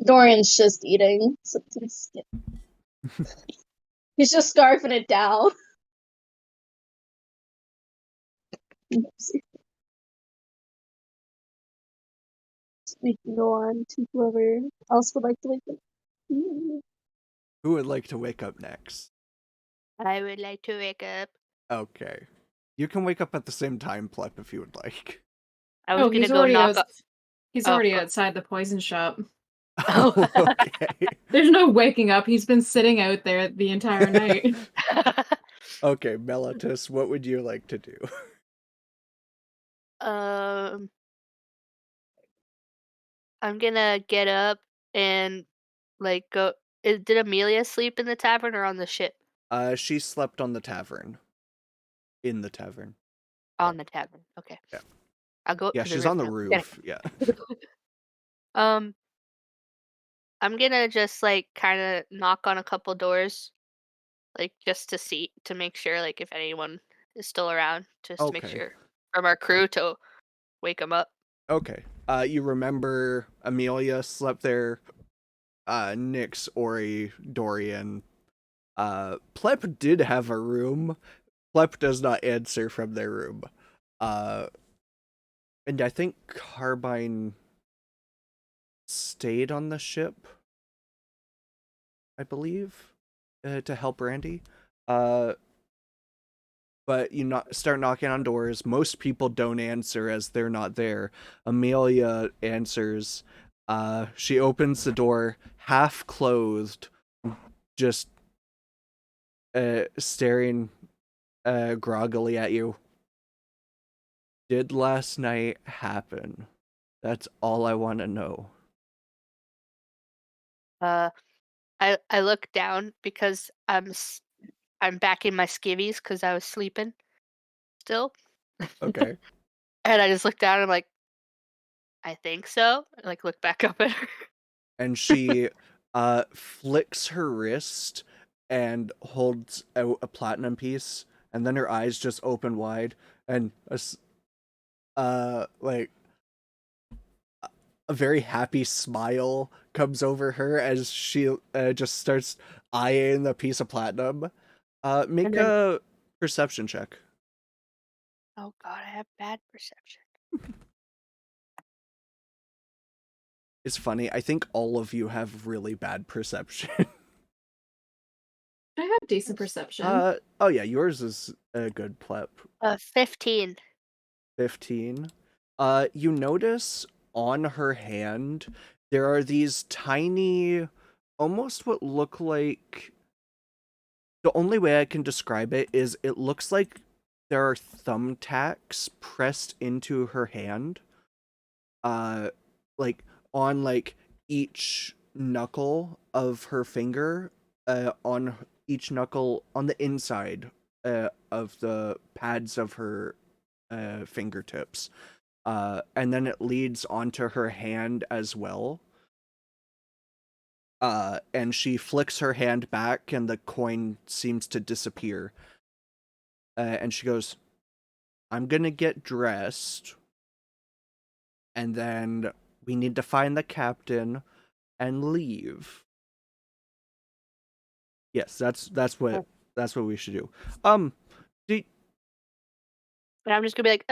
Dorian's just eating. He's just scarfing it down. We can go on to whoever else would like to wake up. Who would like to wake up next? I would like to wake up. Okay. You can wake up at the same time, Plep, if you would like. I was gonna go knock up. He's Oh, already go- outside the poison shop. Oh. Okay. There's no waking up. He's been sitting out there the entire night. Okay, Melitus, what would you like to do? I'm gonna get up and like go. Did Amelia sleep in the tavern or on the ship? She slept on the tavern. In the tavern. On the tavern. Okay. Yeah. I'll go up Yeah, to the she's roof on the now. roof. Yeah. Um, I'm gonna just like kind of knock on a couple doors, like just to make sure, like if anyone is still around, just to make Okay. sure from our crew to wake them up. Okay. You remember Amelia slept there. Nyx, Ori, Dorian. Plep did have a room. Plep does not answer from their room. And I think Carbine stayed on the ship, I believe, to help Randy. But you start knocking on doors. Most people don't answer as they're not there. Amelia answers. She opens the door, half clothed, just staring groggily at you. Did last night happen? That's all I want to know. I look down because I'm back in my skivvies because I was sleeping still, Okay. and I just look down and I'm like, I think so. And, like look back up at her. And she flicks her wrist and holds out a platinum piece, and then her eyes just open wide, and like a very happy smile comes over her as she just starts eyeing the piece of platinum. Make And then, a perception check. oh god, I have bad perception. It's funny. I think all of you have really bad perception. I have decent perception. Oh yeah, yours is a good plep. 15. 15. You notice on her hand there are these tiny, almost what look like. The only way I can describe it is it looks like there are thumbtacks pressed into her hand. Like on like each knuckle of her finger, on each knuckle on the inside of the pads of her fingertips. And then it leads onto her hand as well. And she flicks her hand back and the coin seems to disappear. And she goes, I'm gonna get dressed. And then we need to find the captain and leave. Yes, that's what we should do. And I'm just gonna be like,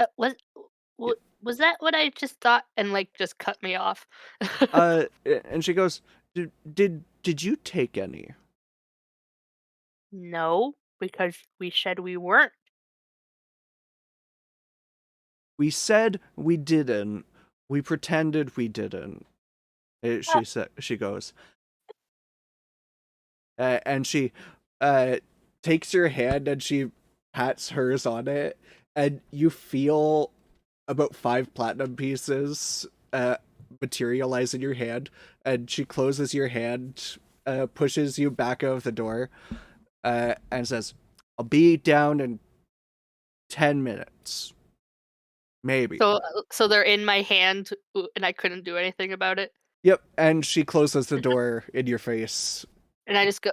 was that what I just thought? And like just cut me off. And she goes, did you take any? No, because we said we weren't. We said we didn't. We pretended we didn't. She goes, and she takes your hand and she pats hers on it, and you feel about 5 platinum pieces materialize in your hand, and she closes your hand, pushes you back out of the door, and says, I'll be down in 10 minutes. Maybe. So they're in my hand, and I couldn't do anything about it. Yep, and she closes the door in your face. And I just go,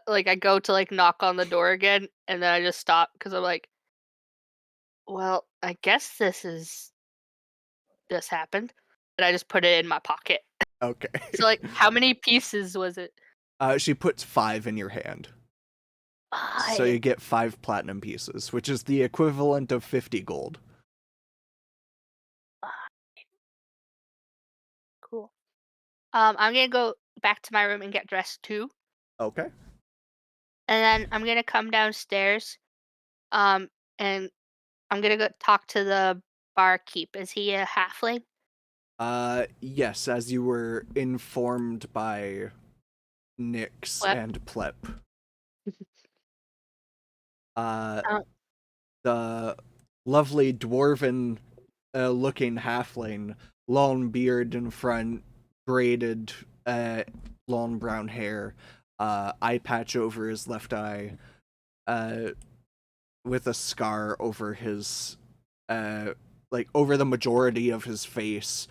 like I go to like knock on the door again, and then I just stop because I'm like, well, I guess this happened, and I just put it in my pocket. Okay. So like, how many pieces was it? She puts 5 in your hand. So you get 5 platinum pieces, which is the equivalent of 50 gold. Cool. I'm gonna go back to my room and get dressed too. Okay. And then I'm gonna come downstairs, and I'm gonna go talk to the barkeep. Is he a halfling? Yes, as you were informed by Nyx Plep. and Plep. Oh. The lovely dwarven looking halfling, long beard in front, braided long brown hair, eye patch over his left eye, with a scar over his, like over the majority of his face,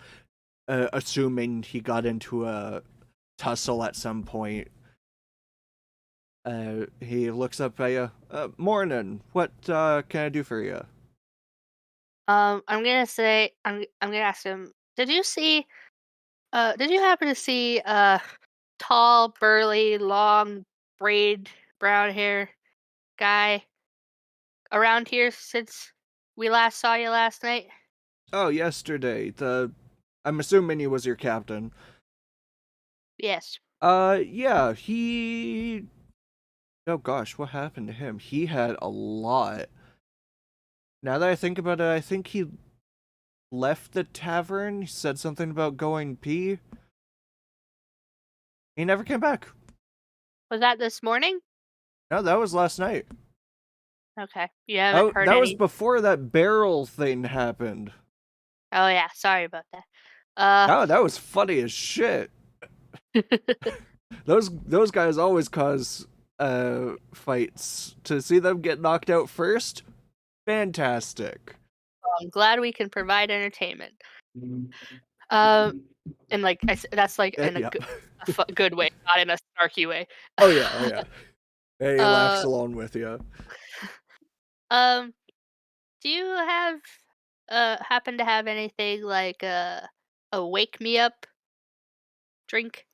assuming he got into a tussle at some point. He looks up at you. Morning. What can I do for you? I'm gonna ask him. Did you happen to see a tall, burly, long, brown hair guy around here since we last saw you last night? Oh, yesterday. I'm assuming he was your captain. Yes. Yeah, oh gosh, what happened to him? He had a lot. Now that I think about it, I think he left the tavern. He said something about going pee. He never came back. Was that this morning? No, that was last night. Okay. You haven't heard That was any. before that barrel thing happened. Oh yeah, sorry about that. Oh, that was funny as shit. Those guys always cause fights. To see them get knocked out first, fantastic. I'm glad we can provide entertainment. And like that's like in a Yeah. good way, not in a snarky way. Oh yeah. Hey, he laughs Uh, along with you. Do you happen to have anything like a wake me up drink?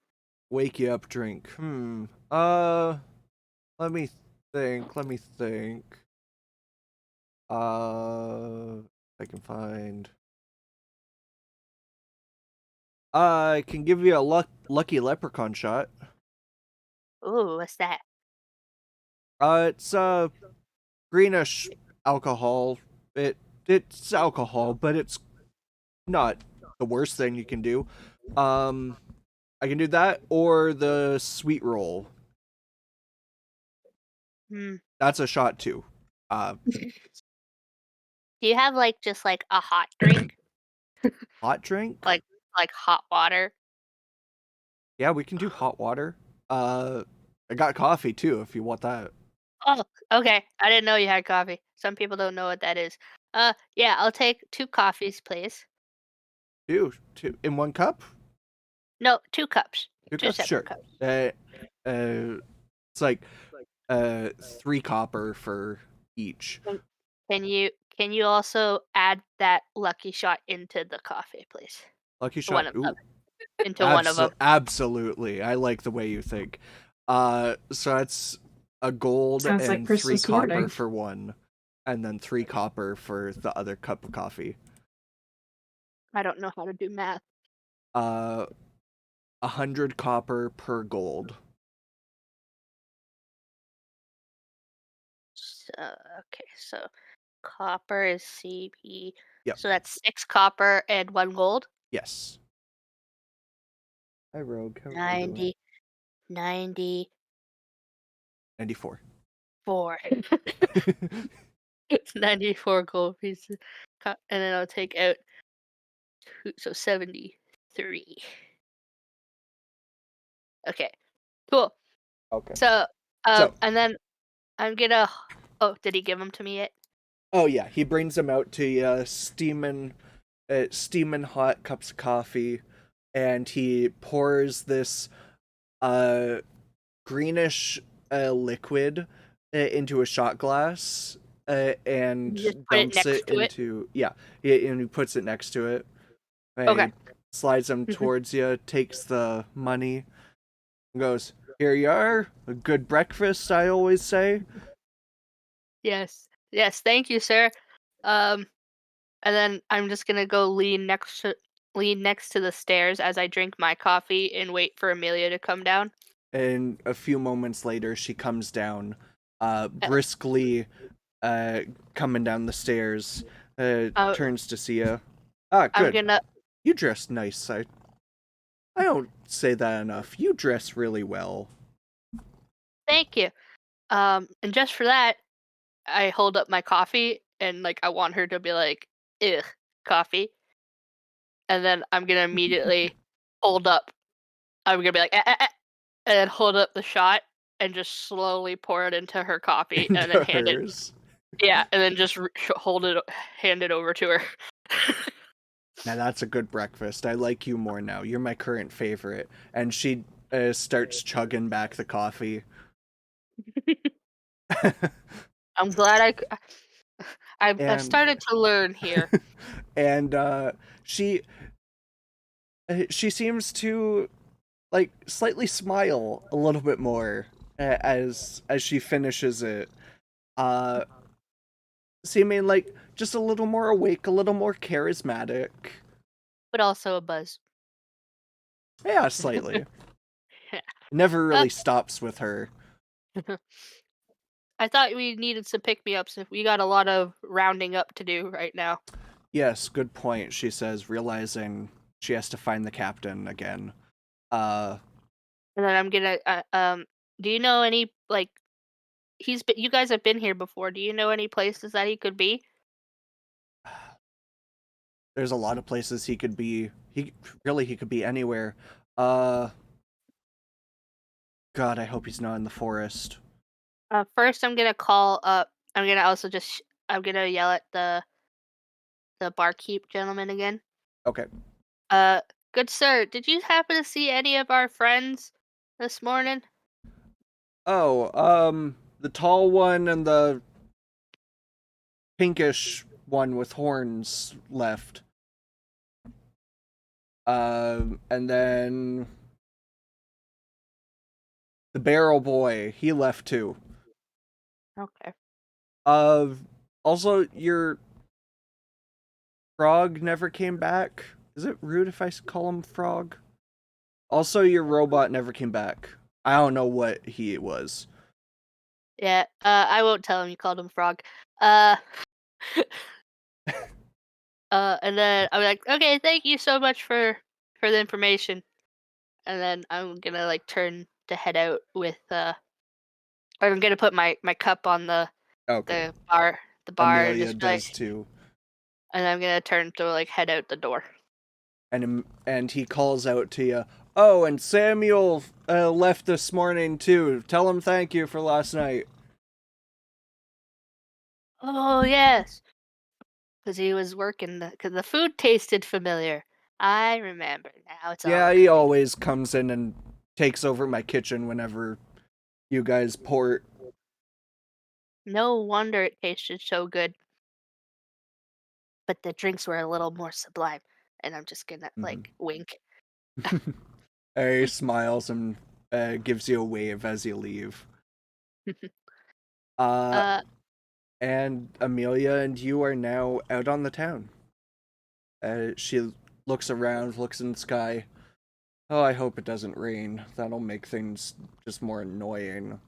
Wake you up drink. Let me think. I can find. I can give you a lucky leprechaun shot. Ooh, what's that? It's greenish alcohol. It's alcohol, but it's not the worst thing you can do. I can do that or the sweet roll. That's a shot too. Do you have like just like a hot drink? Hot drink? like hot water? Yeah, we can do hot water. I got coffee too if you want that. Oh, okay. I didn't know you had coffee. Some people don't know what that is. Yeah, I'll take 2 coffees, please. Two in one cup? No, 2 cups. 2 2 cups? separate Sure. cups. It's like 3 copper for each. Can you also add that lucky shot into the coffee, please? Lucky shot. One of Ooh. them. Into one of them. Absolutely. I like the way you think. So that's a gold Sounds like and 3 Christmas copper morning. for one, and then 3 copper for the other cup of coffee. I don't know how to do math. 100 copper per gold. Okay, so copper is CP. Yep. So that's 6 copper and 1 gold. Yes. Hi, Rogue. How are you 90, 90, 94. 4. 94 gold pieces. And then I'll take out 2, so 73. Okay, cool. Okay. So, So- and then I'm gonna. Oh, did he give them to me yet? Oh yeah, he brings them out to you, steaming hot cups of coffee, and he pours this greenish liquid into a shot glass, and You just put it dumps next to it? into and he puts it next to it. And Okay. he slides them towards you, takes the money, and goes, "Here you are, a good breakfast, I always say." Yes. Thank you, sir. And then I'm just gonna go lean next to the stairs as I drink my coffee and wait for Amelia to come down. And a few moments later, she comes down, briskly, coming down the stairs. Turns to see you. Ah, good. You dress nice. I don't say that enough. You dress really well. Thank you. And just for that, I hold up my coffee and like I want her to be like, "Ugh, coffee." And then I'm gonna immediately hold up. I'm gonna be like, and then hold up the shot and just slowly pour it into her coffee, and then Into hand it. hers. Yeah, and then just hand it over to her. Now that's a good breakfast. I like you more now. You're my current favorite. And she starts chugging back the coffee. I'm glad I've And started to learn here. and she seems to like slightly smile a little bit more as she finishes it. Uh, seeming like just a little more awake, a little more charismatic. But also a buzz. Yeah, slightly. Yeah. Never really stops with her. I thought we needed some pick-me-ups. If we got a lot of rounding up to do right now. Yes, good point, she says, realizing she has to find the captain again. And then I'm gonna do you know any like you guys have been here before. Do you know any places that he could be? There's a lot of places he could be. He could be anywhere. God, I hope he's not in the forest. First I'm gonna call up. I'm gonna also I'm gonna yell at the barkeep gentleman again. Okay. Good sir, did you happen to see any of our friends this morning? Oh, the tall one and the pinkish one with horns left. And then the barrel boy, he left too. Okay. Also your frog never came back. Is it rude if I call him frog? Also, your robot never came back. I don't know what he was. Yeah, I won't tell him you called him frog. And then I'm like, okay, thank you so much for the information. And then I'm gonna like turn to head out with I'm gonna put my cup on the Okay. bar and Amelia just be like, does too. and I'm gonna turn to like head out the door. And he calls out to you. Oh, and Samuel left this morning too. Tell him thank you for last night. Oh yes, because he was working. Because the food tasted familiar. I remember now. It's all Yeah, he good. always comes in and takes over my kitchen whenever you guys port. No wonder it tasted so good. But the drinks were a little more sublime. And I'm just gonna like wink. He smiles and gives you a wave as you leave. And Amelia and you are now out on the town. She looks around, looks in the sky. Oh, I hope it doesn't rain. That'll make things just more annoying.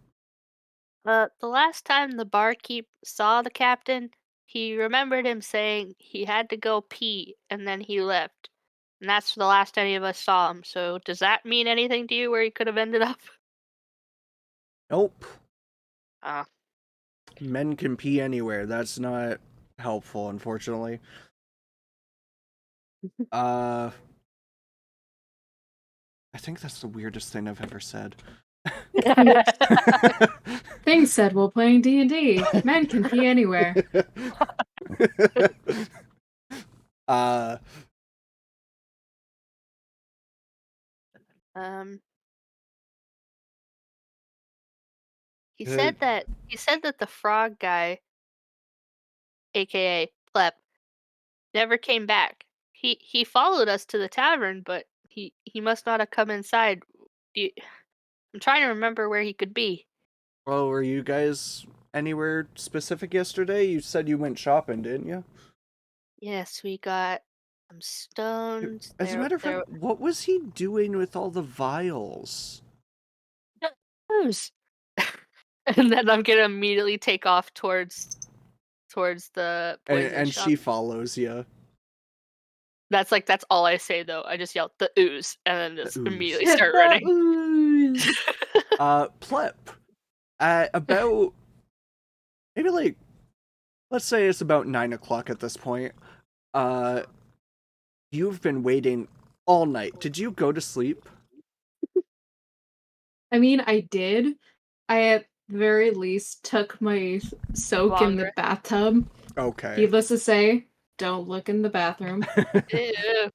The last time the barkeep saw the captain, he remembered him saying he had to go pee, and then he left. And that's the last any of us saw him. So does that mean anything to you where he could have ended up? Nope. Uh, Men can pee anywhere. That's not helpful, unfortunately. I think that's the weirdest thing I've ever said. Things said while playing D&D. Men can pee anywhere. he said that the frog guy, aka Plep, never came back. He followed us to the tavern, but he must not have come inside. I'm trying to remember where he could be. Well, were you guys anywhere specific yesterday? You said you went shopping, didn't you? Yes, we got some stones. As a matter of fact, what was he doing with all the vials? Who's? And then I'm gonna immediately take off towards the poison And shop. she follows you. That's all I say though. I just yell the ooze and then just ooze. immediately start running. Plep. At about maybe like, let's say it's about 9 o'clock at this point. You've been waiting all night. Did you go to sleep? I mean, I did. I at very least took my soak in the Longer. bathtub. Okay. Needless to say, don't look in the bathroom. Ew.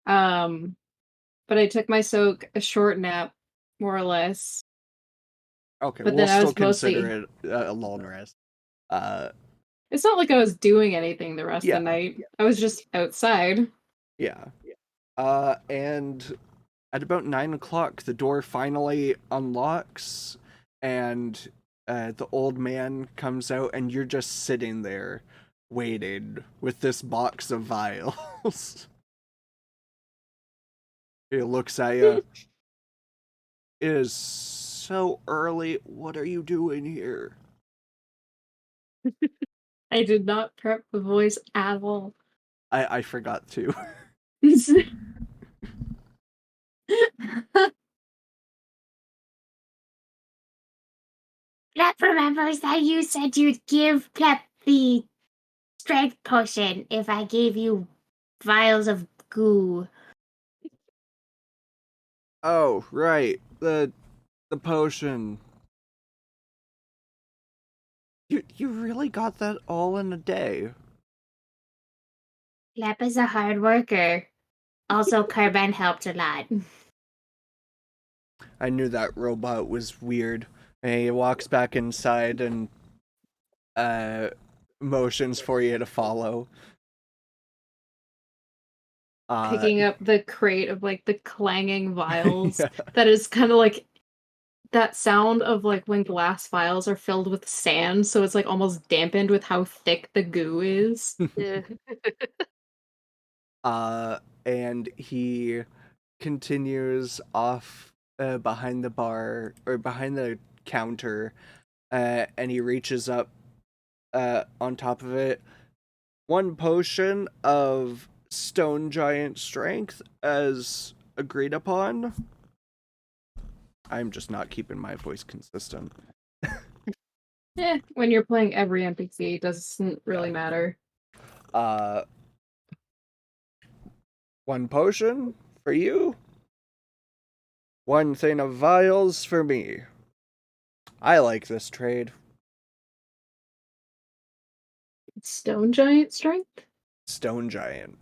But I took my soak, a short nap, more or less. Okay, But we'll then I still was mostly. consider it a long rest. It's not like I was doing anything the rest Yeah. of the night. I was just outside. Yeah. And at about 9 o'clock, the door finally unlocks, and the old man comes out, and you're just sitting there waiting with this box of vials. He looks at you. It is so early. What are you doing here? I did not prep the voice at all. I forgot to. Plep remembers that you said you'd give Plep the strength potion if I gave you vials of goo. Oh, right. The potion. You really got that all in a day. Plep is a hard worker. Also, Carbon helped a lot. I knew that robot was weird. And he walks back inside and motions for you to follow. Picking up the crate of like the clanging vials. Yeah. That is kind of like that sound of like when glass vials are filled with sand, so it's like almost dampened with how thick the goo is. Ew. And he continues off behind the bar or behind the counter, and he reaches up on top of it. One potion of stone giant strength as agreed upon. I'm just not keeping my voice consistent. When you're playing every NPC, it doesn't really matter. One potion for you. One thing of vials for me. I like this trade. Stone giant strength? Stone giant.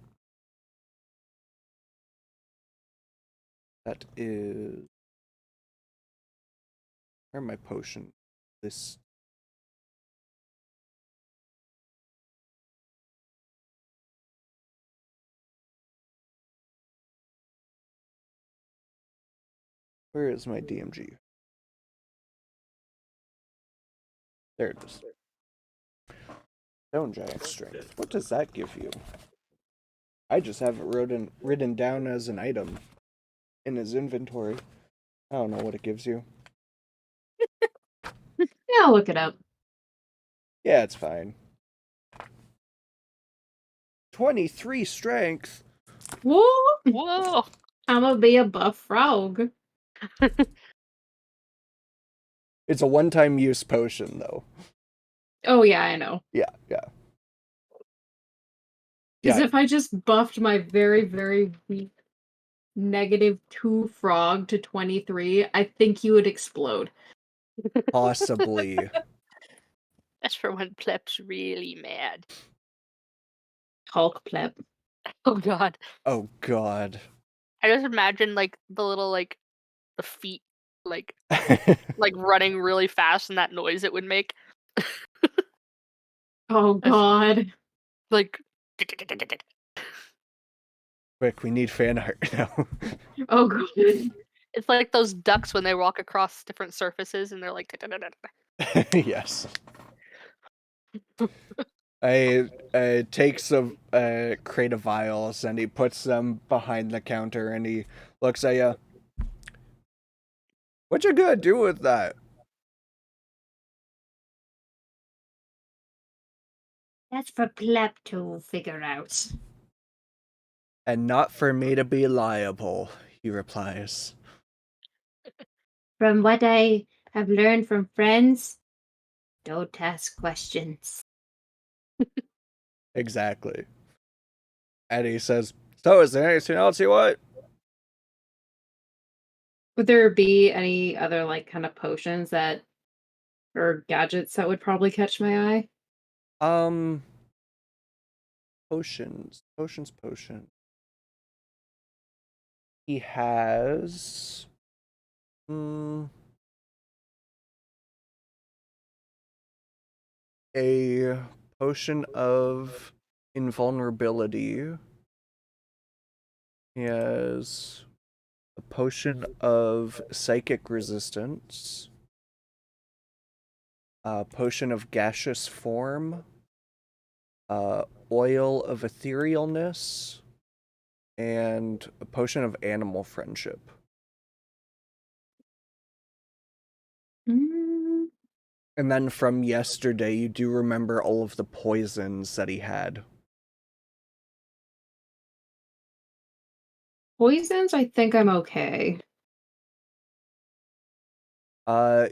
That is. Where my potion? This. Where is my DMG? There it is. Stone giant strength. What does that give you? I just have it written down as an item in his inventory. I don't know what it gives you. Yeah, I'll look it up. Yeah, it's fine. 23 strength. Whoa! Whoa. I'm gonna be a buff frog. It's a one-time use potion, though. Oh yeah, I know. Yeah. Because Yeah. if I just buffed my very, very weak -2 frog to 23, I think you would explode. Possibly. That's for when Plep's really mad. Hulk pleb. Oh god. Oh god. I just imagine like the little like the feet like running really fast and that noise it would make. Oh god. Like Quick, we need fan art now. Oh god. it's like those ducks when they walk across different surfaces and they're like Yes. I takes a crate of vials and he puts them behind the counter and he looks at you. What you gonna do with that? That's for Plep to figure out. And not for me to be liable, he replies. From what I have learned from friends, don't ask questions. Exactly. And he says, so is there anything else you want? Would there be any other like kind of potions that or gadgets that would probably catch my eye? Potions. He has a potion of invulnerability. He has a potion of psychic resistance. A potion of gaseous form. Oil of etherealness. And a potion of animal friendship. Mm, And then from yesterday, you do remember all of the poisons that he had. poisons, I think I'm okay.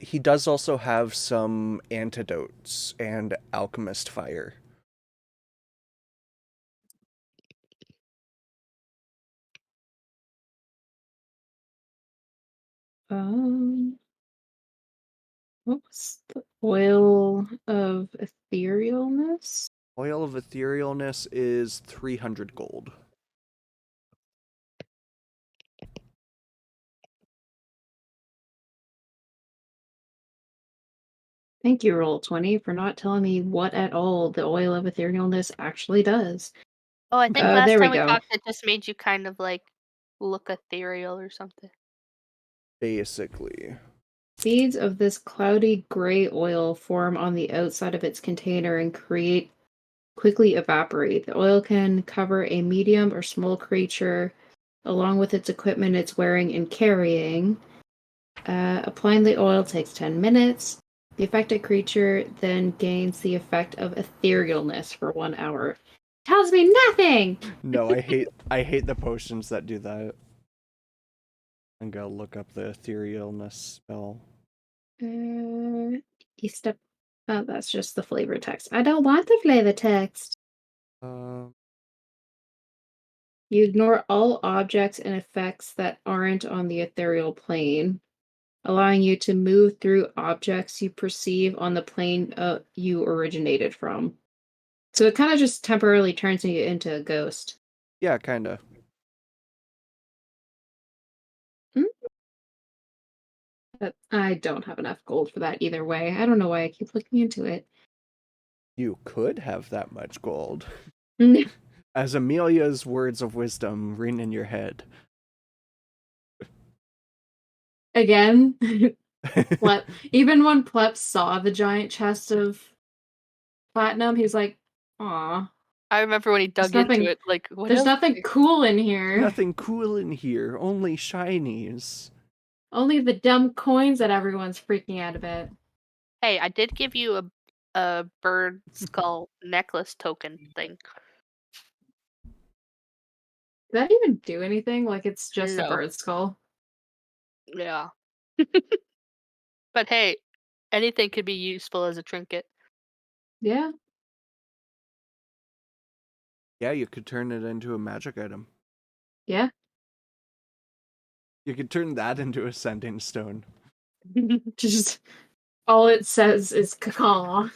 He does also have some antidotes and alchemist fire. What was the oil of etherealness? Oil of etherealness is 300 gold. Thank you, Roll20, for not telling me what at all the oil of etherealness actually does. Oh, I think last there we time we go. talked, it just made you kind of like look ethereal or something. Basically. Seeds of this cloudy gray oil form on the outside of its container and quickly evaporate. The oil can cover a medium or small creature along with its equipment it's wearing and carrying. Applying the oil takes 10 minutes. The affected creature then gains the effect of etherealness for 1 hour. Tells me nothing! No, I hate the potions that do that. I'm gonna look up the etherealness spell. You step. Oh, that's just the flavor text. I don't want the flavor text. You ignore all objects and effects that aren't on the ethereal plane, allowing you to move through objects you perceive on the plane you originated from. So it kind of just temporarily turns you into a ghost. Yeah, kinda. But I don't have enough gold for that either way. I don't know why I keep looking into it. You could have that much gold. As Amelia's words of wisdom ring in your head. Again, even when Plep saw the giant chest of platinum, he's like, "Aw." I remember when he dug into it, like, what There's else? nothing cool in here. Nothing cool in here, only shinies. Only the dumb coins that everyone's freaking out about. Hey, I did give you a bird skull necklace token thing. Did that even do anything? Like it's just a No. bird skull? Yeah. But hey, anything could be useful as a trinket. Yeah. Yeah, you could turn it into a magic item. Yeah. You could turn that into a sending stone. Just all it says is caw.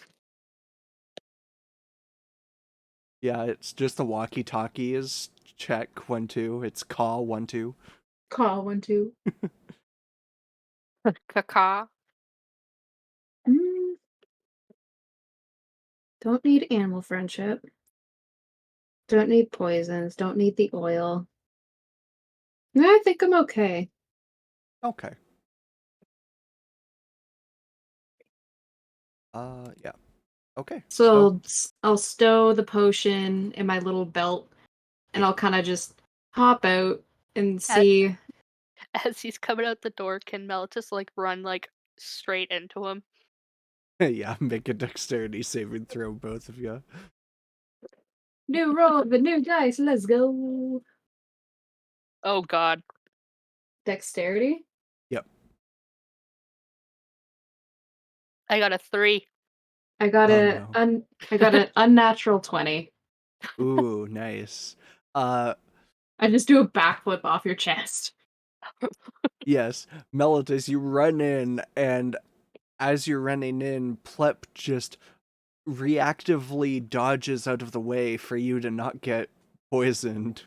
Yeah, it's just the walkie-talkies. Check 1 2. It's call 1 2. Caw 1 2. Caca. Don't need animal friendship. Don't need poisons. Don't need the oil. Yeah, I think I'm okay. Okay. Yeah. Okay. So I'll stow the potion in my little belt, and I'll kind of just hop out and see. As he's coming out the door, can Meltus like run like straight into him? Yeah, make a dexterity saving throw, both of you. New roll, the new dice. Let's go. Oh god. Dexterity. Yep. I got a 3. I got no. I got an unnatural 20. Ooh, nice. I just do a backflip off your chest. Yes, Melodius, you run in, and as you're running in, Plep just reactively dodges out of the way for you to not get poisoned.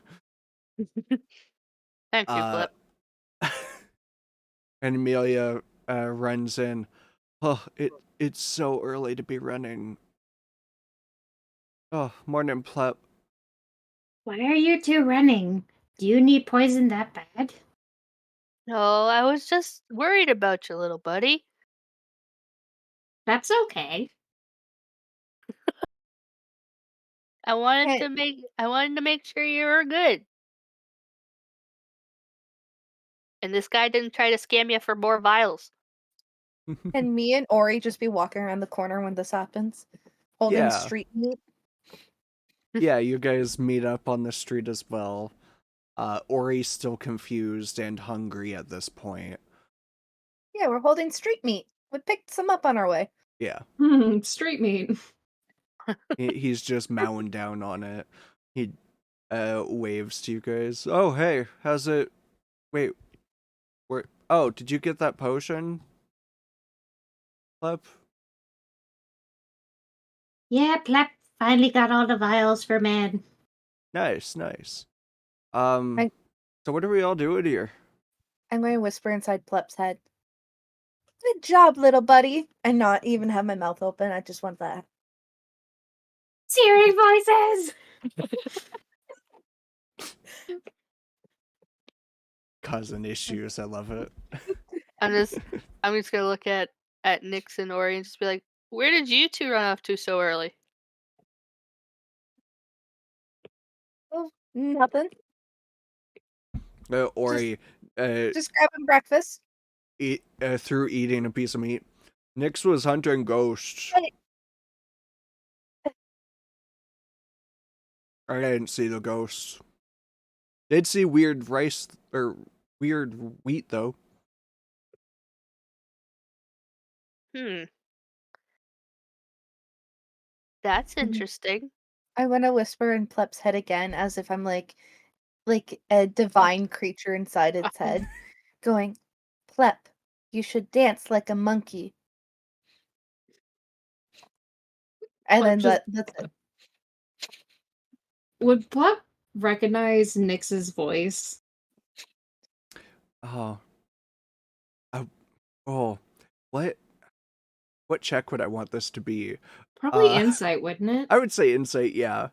Thank you, Uh, Flip. and Amelia runs in. Oh, it's so early to be running. Oh, morning, Plep. Why are you two running? Do you need poison that bad? No, I was just worried about you, little buddy. That's okay. I wanted Hey. to make sure you were good. And this guy didn't try to scam you for more vials. Can me and Ori just be walking around the corner when this happens? Holding Yeah. street meat? Yeah, you guys meet up on the street as well. Ori's still confused and hungry at this point. Yeah, we're holding street meat. We picked some up on our way. Yeah, Street meat. he's just mowing down on it. He waves to you guys. Oh, hey, how's it? Wait, where? Oh, did you get that potion, Plep? Yeah, Plep finally got all the vials for man. Nice, nice. I- So what are we all doing here? I'm going to whisper inside Plep's head. Good job, little buddy. And not even have my mouth open. I just want that. Siri voices! Cousin issues, I love it. I'm just gonna look at Nix and Ori and just be like, where did you two run off to so early? Oh, nothing. Ori, Just grabbing breakfast. through eating a piece of meat. Nix was hunting ghosts. Hey. I didn't see the ghosts. Did see weird rice or weird wheat though. That's Mhm. interesting. I want to whisper in Plep's head again as if I'm like a divine creature inside its head. Going, Plep, you should dance like a monkey. And Plep then just- that's it. Would Plep recognize Nyx's voice? Oh. Oh. What check would I want this to be? Probably insight, wouldn't it? I would say insight, yeah.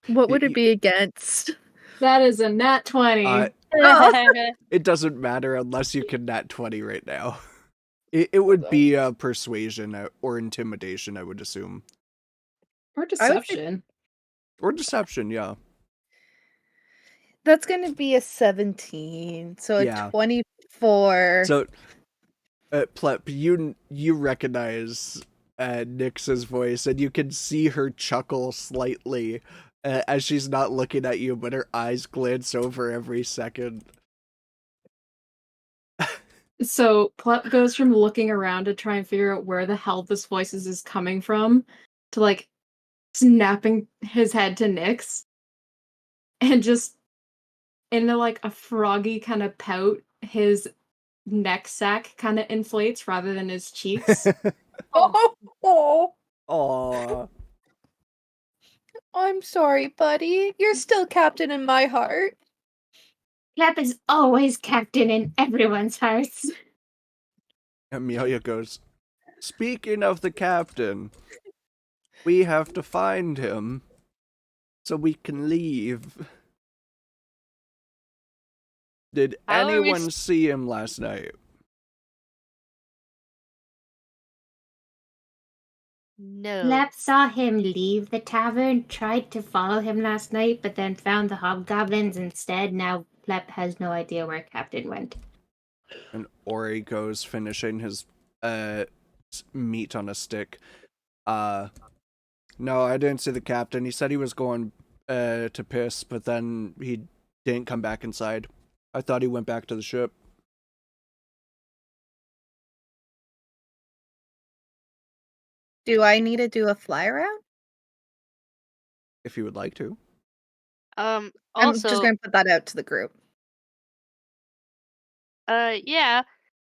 What would it be against? That is a nat 20. It doesn't matter unless you can nat 20 right now. It would be persuasion or intimidation, I would assume. Or deception. Or deception, yeah. That's going to be a 17. So Yeah. a 24. So, Plep, you recognize Nyx's voice, and you can see her chuckle slightly as she's not looking at you, but her eyes glance over every second. So Plep goes from looking around to try and figure out where the hell this voice is coming from to like snapping his head to Nyx and just into like a froggy kind of pout, his neck sack kind of inflates rather than his cheeks. Oh, Aww. I'm sorry, buddy. You're still captain in my heart. Plep is always captain in everyone's hearts. Amelia goes, speaking of the captain, we have to find him so we can leave. Did How are we anyone see him last night? No. Plep saw him leave the tavern, tried to follow him last night, but then found the hobgoblins instead. Now Plep has no idea where Captain went. And Ori goes finishing his meat on a stick. No, I didn't see the captain. He said he was going to piss, but then he didn't come back inside. I thought he went back to the ship. Do I need to do a fly around? If you would like to. I'm Also, just going to put that out to the group. Yeah.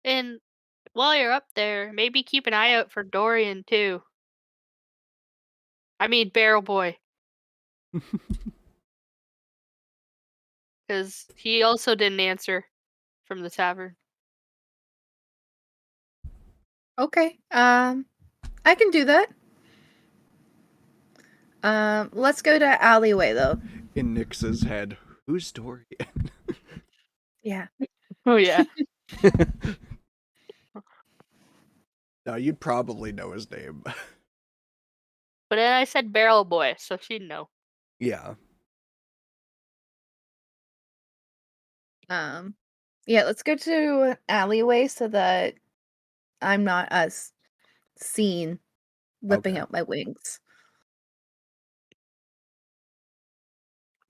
And while you're up there, maybe keep an eye out for Dorian too. I mean, Barrel Boy, because he also didn't answer from the tavern. Okay. I can do that. Let's go to alleyway though. In Nix's head, who's Dorian? Yeah. Oh yeah. No, you'd probably know his name. But then I said Barrel Boy, so she'd know. Yeah. Yeah, let's go to alleyway so that I'm not as seen whipping Okay. out my wings.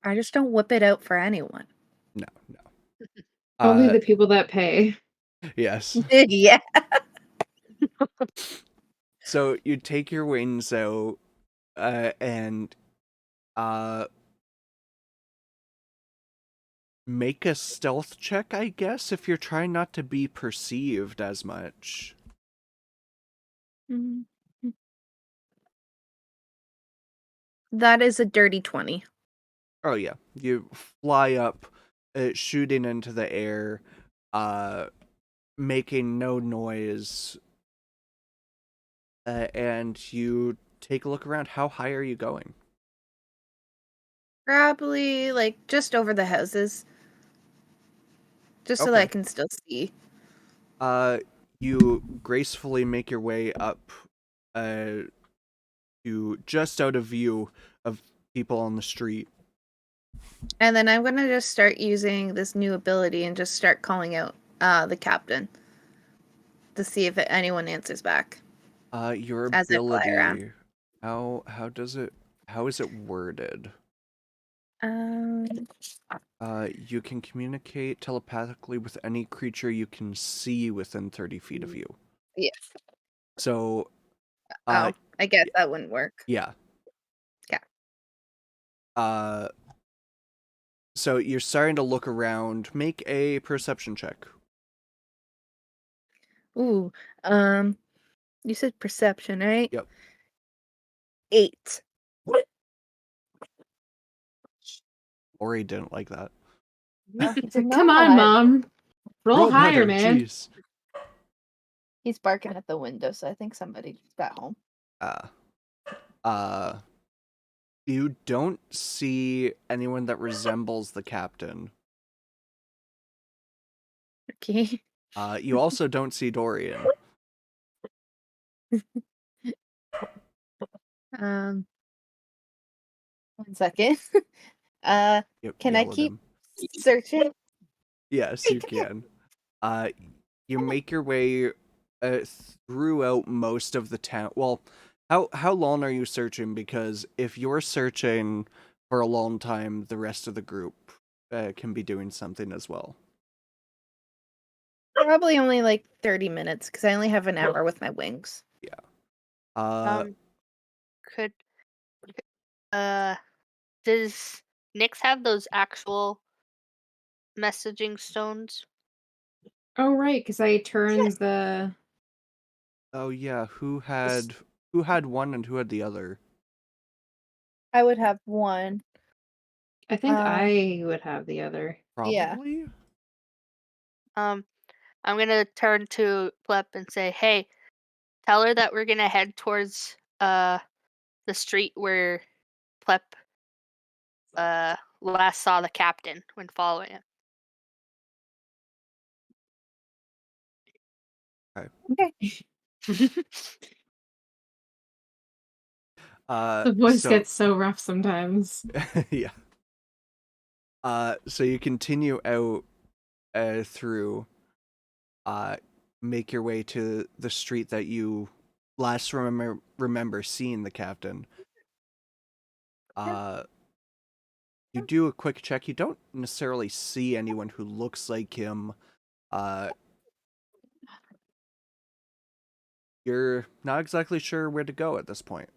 I just don't whip it out for anyone. No. Only the people that pay. Yes. Yeah. So you take your wings out, and make a stealth check, I guess, if you're trying not to be perceived as much. That is a dirty 20. Oh yeah, you fly up, shooting into the air, making no noise, and you take a look around. How high are you going? Probably like just over the houses. Just so that I can still see. You gracefully make your way up, to just out of view of people on the street. And then I'm gonna just start using this new ability and just start calling out the captain to see if anyone answers back. Your As I fly around. ability, how is it worded? You can communicate telepathically with any creature you can see within 30 feet of you. Yes. So, I guess that wouldn't work. yeah. Yeah. So you're starting to look around. Make a perception check. Ooh. You said perception, right? Yep. 8. Ori didn't like that. Come on, Mom. Roll higher, better, man. jeez. He's barking at the window, so I think somebody just got home. You don't see anyone that resembles the captain. Okay. You also don't see Dorian. One second. Can I keep searching? Yes, you can. You make your way throughout most of the town. Well, how long are you searching? Because if you're searching for a long time, the rest of the group can be doing something as well. Probably only like 30 minutes because I only have an hour with my wings. Yeah. Does Nyx have those actual messaging stones? Oh, right, because I turned the... Oh yeah, who had one and who had the other? I would have one. I think I would have the other. Probably? Yeah. I'm gonna turn to Plep and say, "Hey, tell her that we're gonna head towards the street where Plep last saw the captain when following him." Okay. The voice gets so rough sometimes. Yeah. So you continue out through, make your way to the street that you last remember seeing the captain. You do a quick check. You don't necessarily see anyone who looks like him. You're not exactly sure where to go at this point.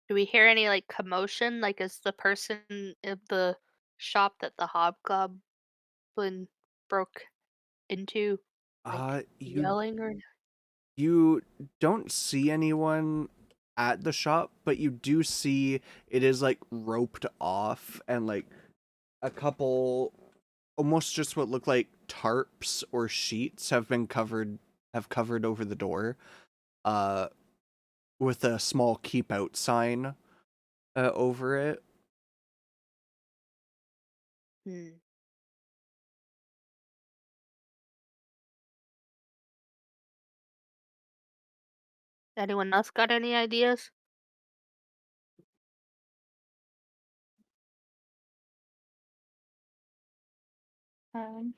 Do we hear any like commotion? Like, is the person at the shop that the hobgoblin broke into like You yelling or? you don't see anyone at the shop, but you do see it is like roped off, and like a couple almost just what look like tarps or sheets have covered over the door, uh with a small keep out sign over it. Hmm. Anyone else got any ideas? Um,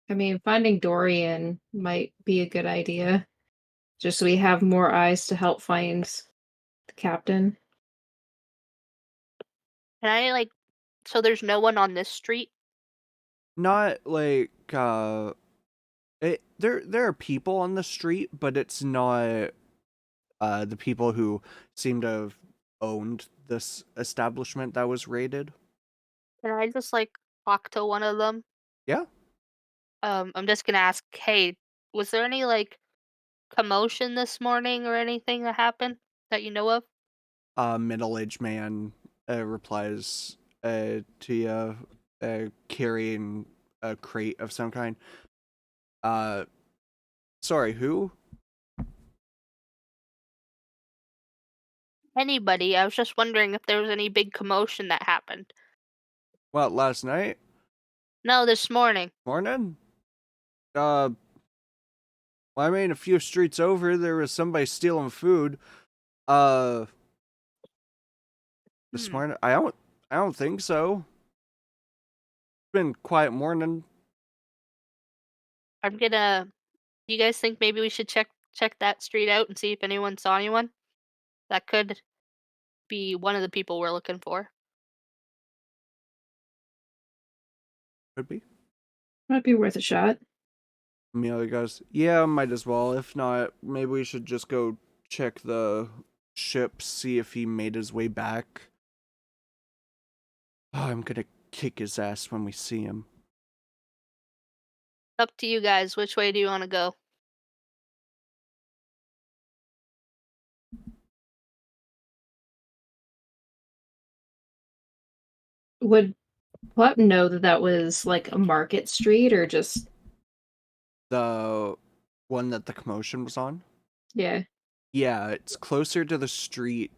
I mean, finding Dorian might be a good idea. Just so we have more eyes to help find the captain. Can I like? So there's no one on this street. Not like there are people on the street, but it's not the people who seem to have owned this establishment that was raided. Can I just like talk to one of them? Yeah. I'm just gonna ask, hey, was there any like commotion this morning or anything that happened that you know of? A middle-aged man replies to you, carrying a crate of some kind. Uh, Sorry, who? Anybody? I was just wondering if there was any big commotion that happened. What, last night? No, this morning. Morning? Well, I mean, a few streets over, there was somebody stealing food. This Hmm. morning? I don't think so. It's been quiet morning. I'm gonna. You guys think maybe we should check that street out and see if anyone saw anyone? That could be one of the people we're looking for. Could be. Might be worth a shot. Amelia goes, yeah, might as well. If not, maybe we should just go check the ship, see if he made his way back. Oh, I'm gonna kick his ass when we see him. Up to you guys. Which way do you want to go? Would Plep know that that was like a market street or just. The one that the commotion was on? Yeah. Yeah, it's closer to the street,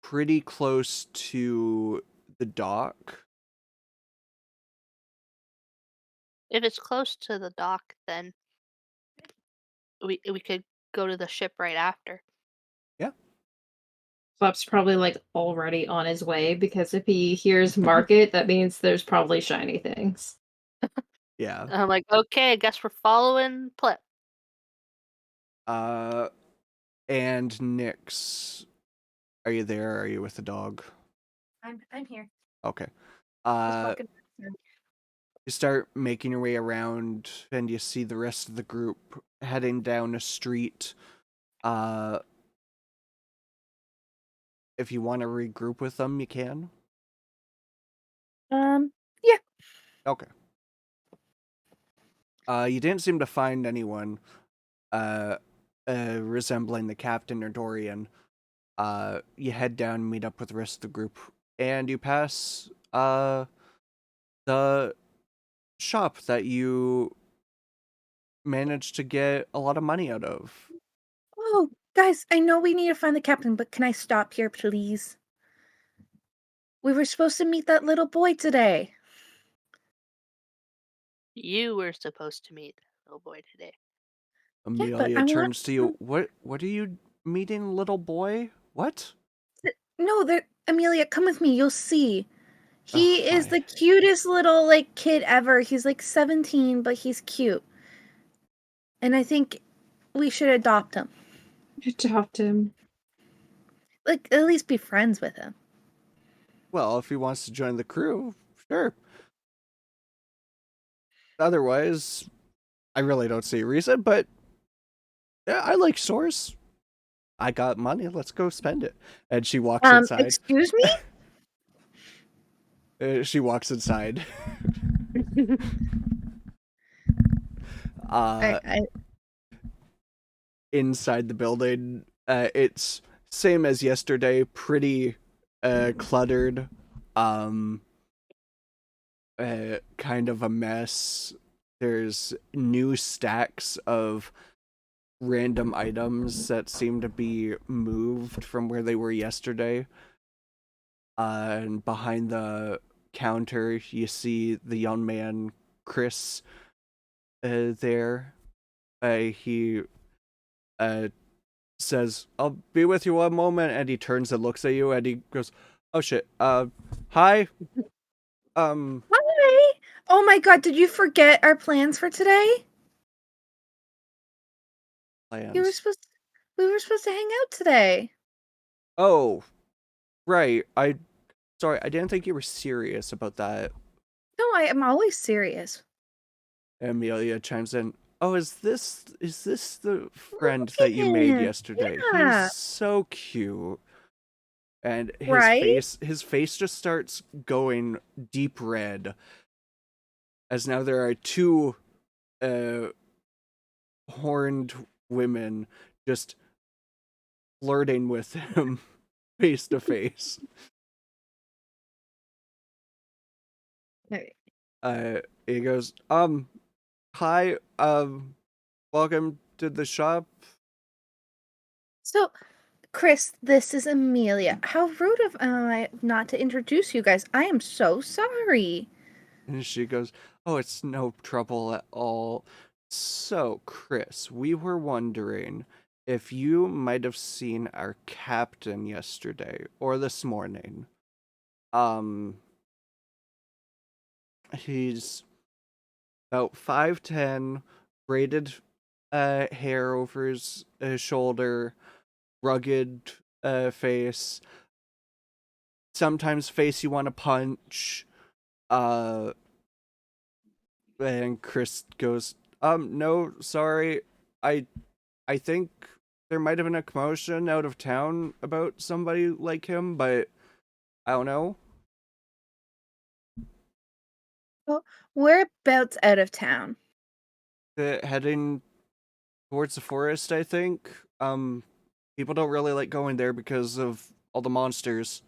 pretty close to the dock. If it's close to the dock, then we could go to the ship right after. Yeah. Plep's probably like already on his way because if he hears market, that means there's probably shiny things. Yeah. I'm like, okay, I guess we're following Plip. And Nyx, are you there? Or are you with the dog? I'm here. Okay. Just walking back through. You start making your way around, and you see the rest of the group heading down a street. If you want to regroup with them, you can. Yeah. Okay. You didn't seem to find anyone resembling the captain or Dorian. You head down and meet up with the rest of the group, and you pass the shop that you managed to get a lot of money out of. Oh, guys, I know we need to find the captain, but can I stop here, please? We were supposed to meet that little boy today. You were supposed to meet the little boy today. Yeah, but Amelia I want turns to you. What are you meeting, little boy? What? No, Amelia, come with me. You'll see. He is Fine. the cutest little like kid ever. He's like 17, but he's cute. And I think we should adopt him. Adopt him. Like at least be friends with him. Well, if he wants to join the crew, sure. Otherwise, I really don't see a reason, but Yeah, I like stores. I got money. Let's go spend it. And she walks inside. Excuse me? She walks inside. I Inside the building, it's same as yesterday. Pretty cluttered. Kind of a mess. There's new stacks of random items that seem to be moved from where they were yesterday. And behind the counter, you see the young man, Chris, there. He says, "I'll be with you one moment," and he turns and looks at you, and he goes, "Oh shit, hi? Hi! Oh my god, did you forget our plans for today? Plans. We were supposed to hang out today. Oh, right. Sorry, I didn't think you were serious about that." No, I am always serious. Amelia chimes in. "Oh, is this the friend Look that at you made him. yesterday? Yeah. He's so cute." And Right? his face just starts going deep red, as now there are two horned women just flirting with him face to face. He goes, hi, welcome to the shop." So, Chris, this is Amelia. How rude of I not to introduce you guys. I am so sorry. And she goes, "Oh, it's no trouble at all. So, Chris, we were wondering if you might have seen our captain yesterday or this morning. He's about 5'10", braided hair over his shoulder, rugged face, sometimes face you want to punch." And Chris goes, "No, sorry. I think there might have been a commotion out of town about somebody like him, but I don't know." Well, whereabouts out of town? Heading towards the forest, I think. People don't really like going there because of all the monsters.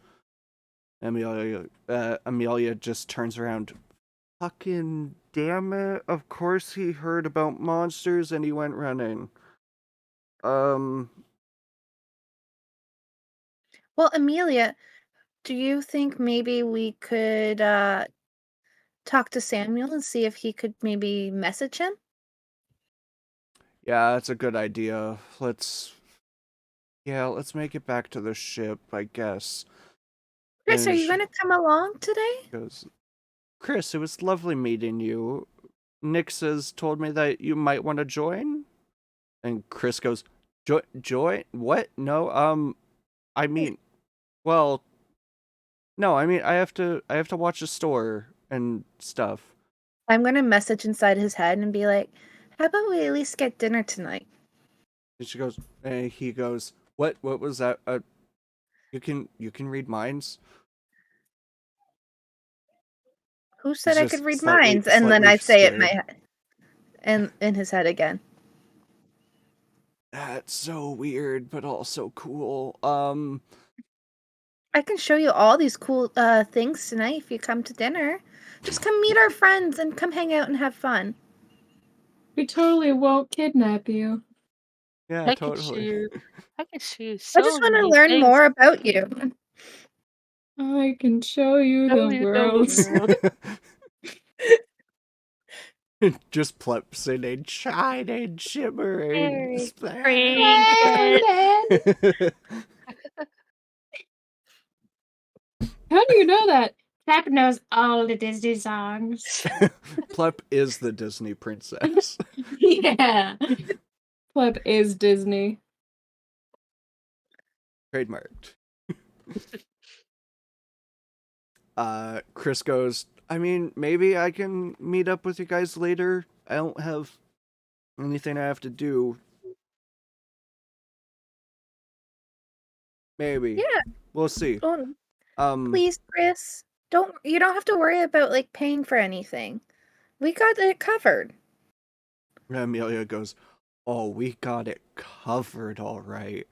Amelia just turns around. "Fucking damn it. Of course he heard about monsters and he went running." Well, Amelia, do you think maybe we could talk to Samuel and see if he could maybe message him? Yeah, that's a good idea. Let's make it back to the ship, I guess. Chris, are And you she going to come along today? goes, "Chris, it was lovely meeting you. Nix has told me that you might want to join." And Chris goes, Join? What? No, I mean, well, no, I mean, I have to watch the store and stuff." I'm going to message inside his head and be like, how about we at least get dinner tonight? And he goes, What was that? You can read minds?" Who said He's I could just read minds? And then slightly I say it in my scared. head. And in his head again. That's so weird, but also cool. I can show you all these cool things tonight if you come to dinner. Just come meet our friends and come hang out and have fun. We totally won't kidnap you. Yeah, I totally. can show you I so just want to many learn things. more about you. I can show you Show the you the world. world. Just plep singing, shining, shimmering, Very splendid. How do you know that? Pep knows all the Disney songs. Plep is the Disney princess. Yeah. Pleb is Disney. Trademarked. Chris goes, I mean, maybe I can meet up with you guys later. I don't have anything I have to do. Maybe. Yeah. We'll see. Please, Chris. You don't have to worry about like paying for anything. We got it covered. Amelia goes, "Oh, we got it covered, all right."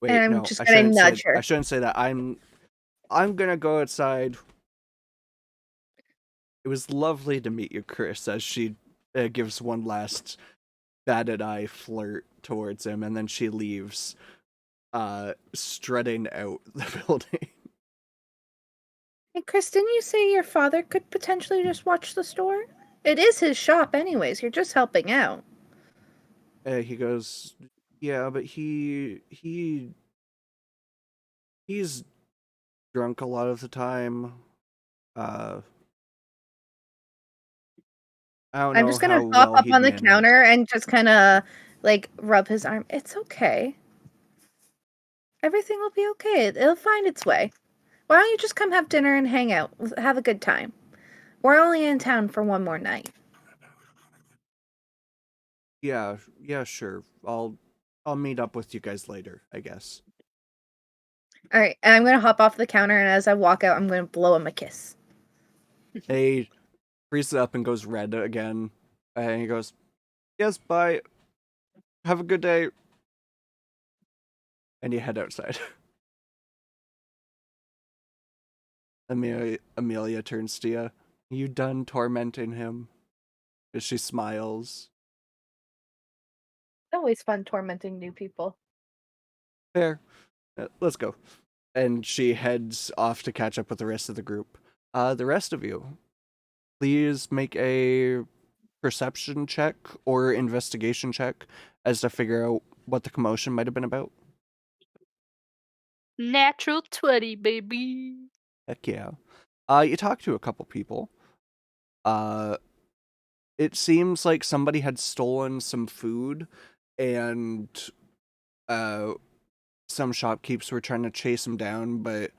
Wait, And I'm no, just I gonna shouldn't say. nudge her. I shouldn't say that. I'm gonna go outside. It was lovely to meet you, Chris. As she gives one last batted eye flirt towards him, and then she leaves, strutting out the building. Hey, Chris, didn't you say your father could potentially just watch the store? It is his shop, anyways. You're just helping out. He goes, "Yeah, but he's drunk a lot of the time. Uh, I don't I'm know just gonna how hop well up he'd on the manage." counter and just kind of like rub his arm. It's okay. Everything will be okay. It'll find its way. Why don't you just come have dinner and hang out? Have a good time. We're only in town for one more night. Yeah, sure. I'll meet up with you guys later, I guess. All right, and I'm gonna hop off the counter, and as I walk out, I'm gonna blow him a kiss. He freezes up and goes red again, and he goes, "Yes, bye. Have a good day." And you head outside. Amelia turns to you. You done tormenting him? As she smiles. It's always fun tormenting new people. Fair. Let's go. And she heads off to catch up with the rest of the group. The rest of you, please make a perception check or investigation check as to figure out what the commotion might have been about. Natural 20, baby. Heck yeah. You talk to a couple people. It seems like somebody had stolen some food, and some shopkeepers were trying to chase them down, but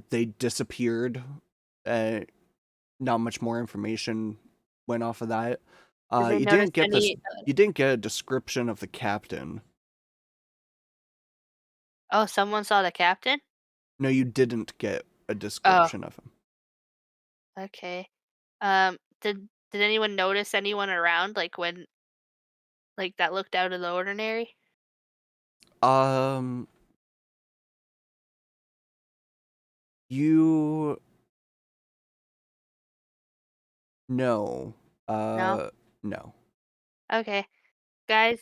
they disappeared. Not much more information went off of that. Did they You notice didn't get this. any? You didn't get a description of the captain. Oh, someone saw the captain? No, you didn't get a Oh, description of him. okay. Did anyone notice anyone around, like when, like that looked out of the ordinary? Um, you no, No. no. Okay, guys.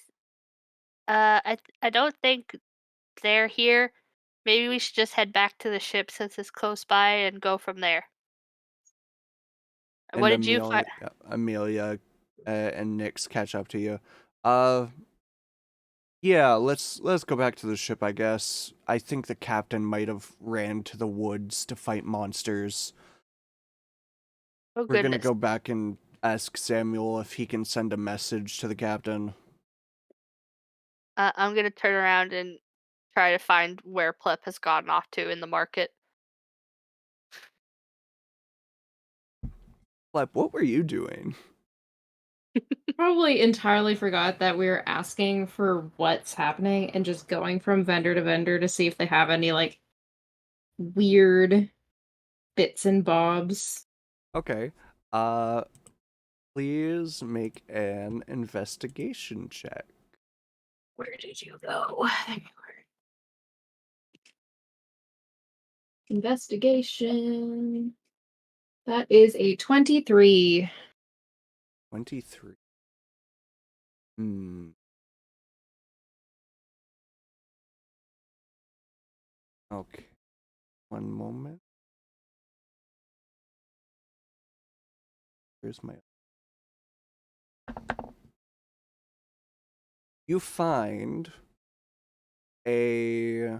I don't think they're here. Maybe we should just head back to the ship since it's close by and go from there. What And did you find? Amelia, and Nyx catch up to you. Uh, yeah, let's go back to the ship, I guess. I think the captain might have ran to the woods to fight monsters. Oh We're gonna goodness. go back and ask Samuel if he can send a message to the captain. I'm gonna turn around and try to find where Plep has gotten off to in the market. Flep, what were you doing? Probably entirely forgot that we were asking for what's happening and just going from vendor to vendor to see if they have any like weird bits and bobs. Okay. Please make an investigation check. Where did you go? There you were. Investigation. That is a 23. 23. Hmm. Okay. One moment. Here's my. You find a.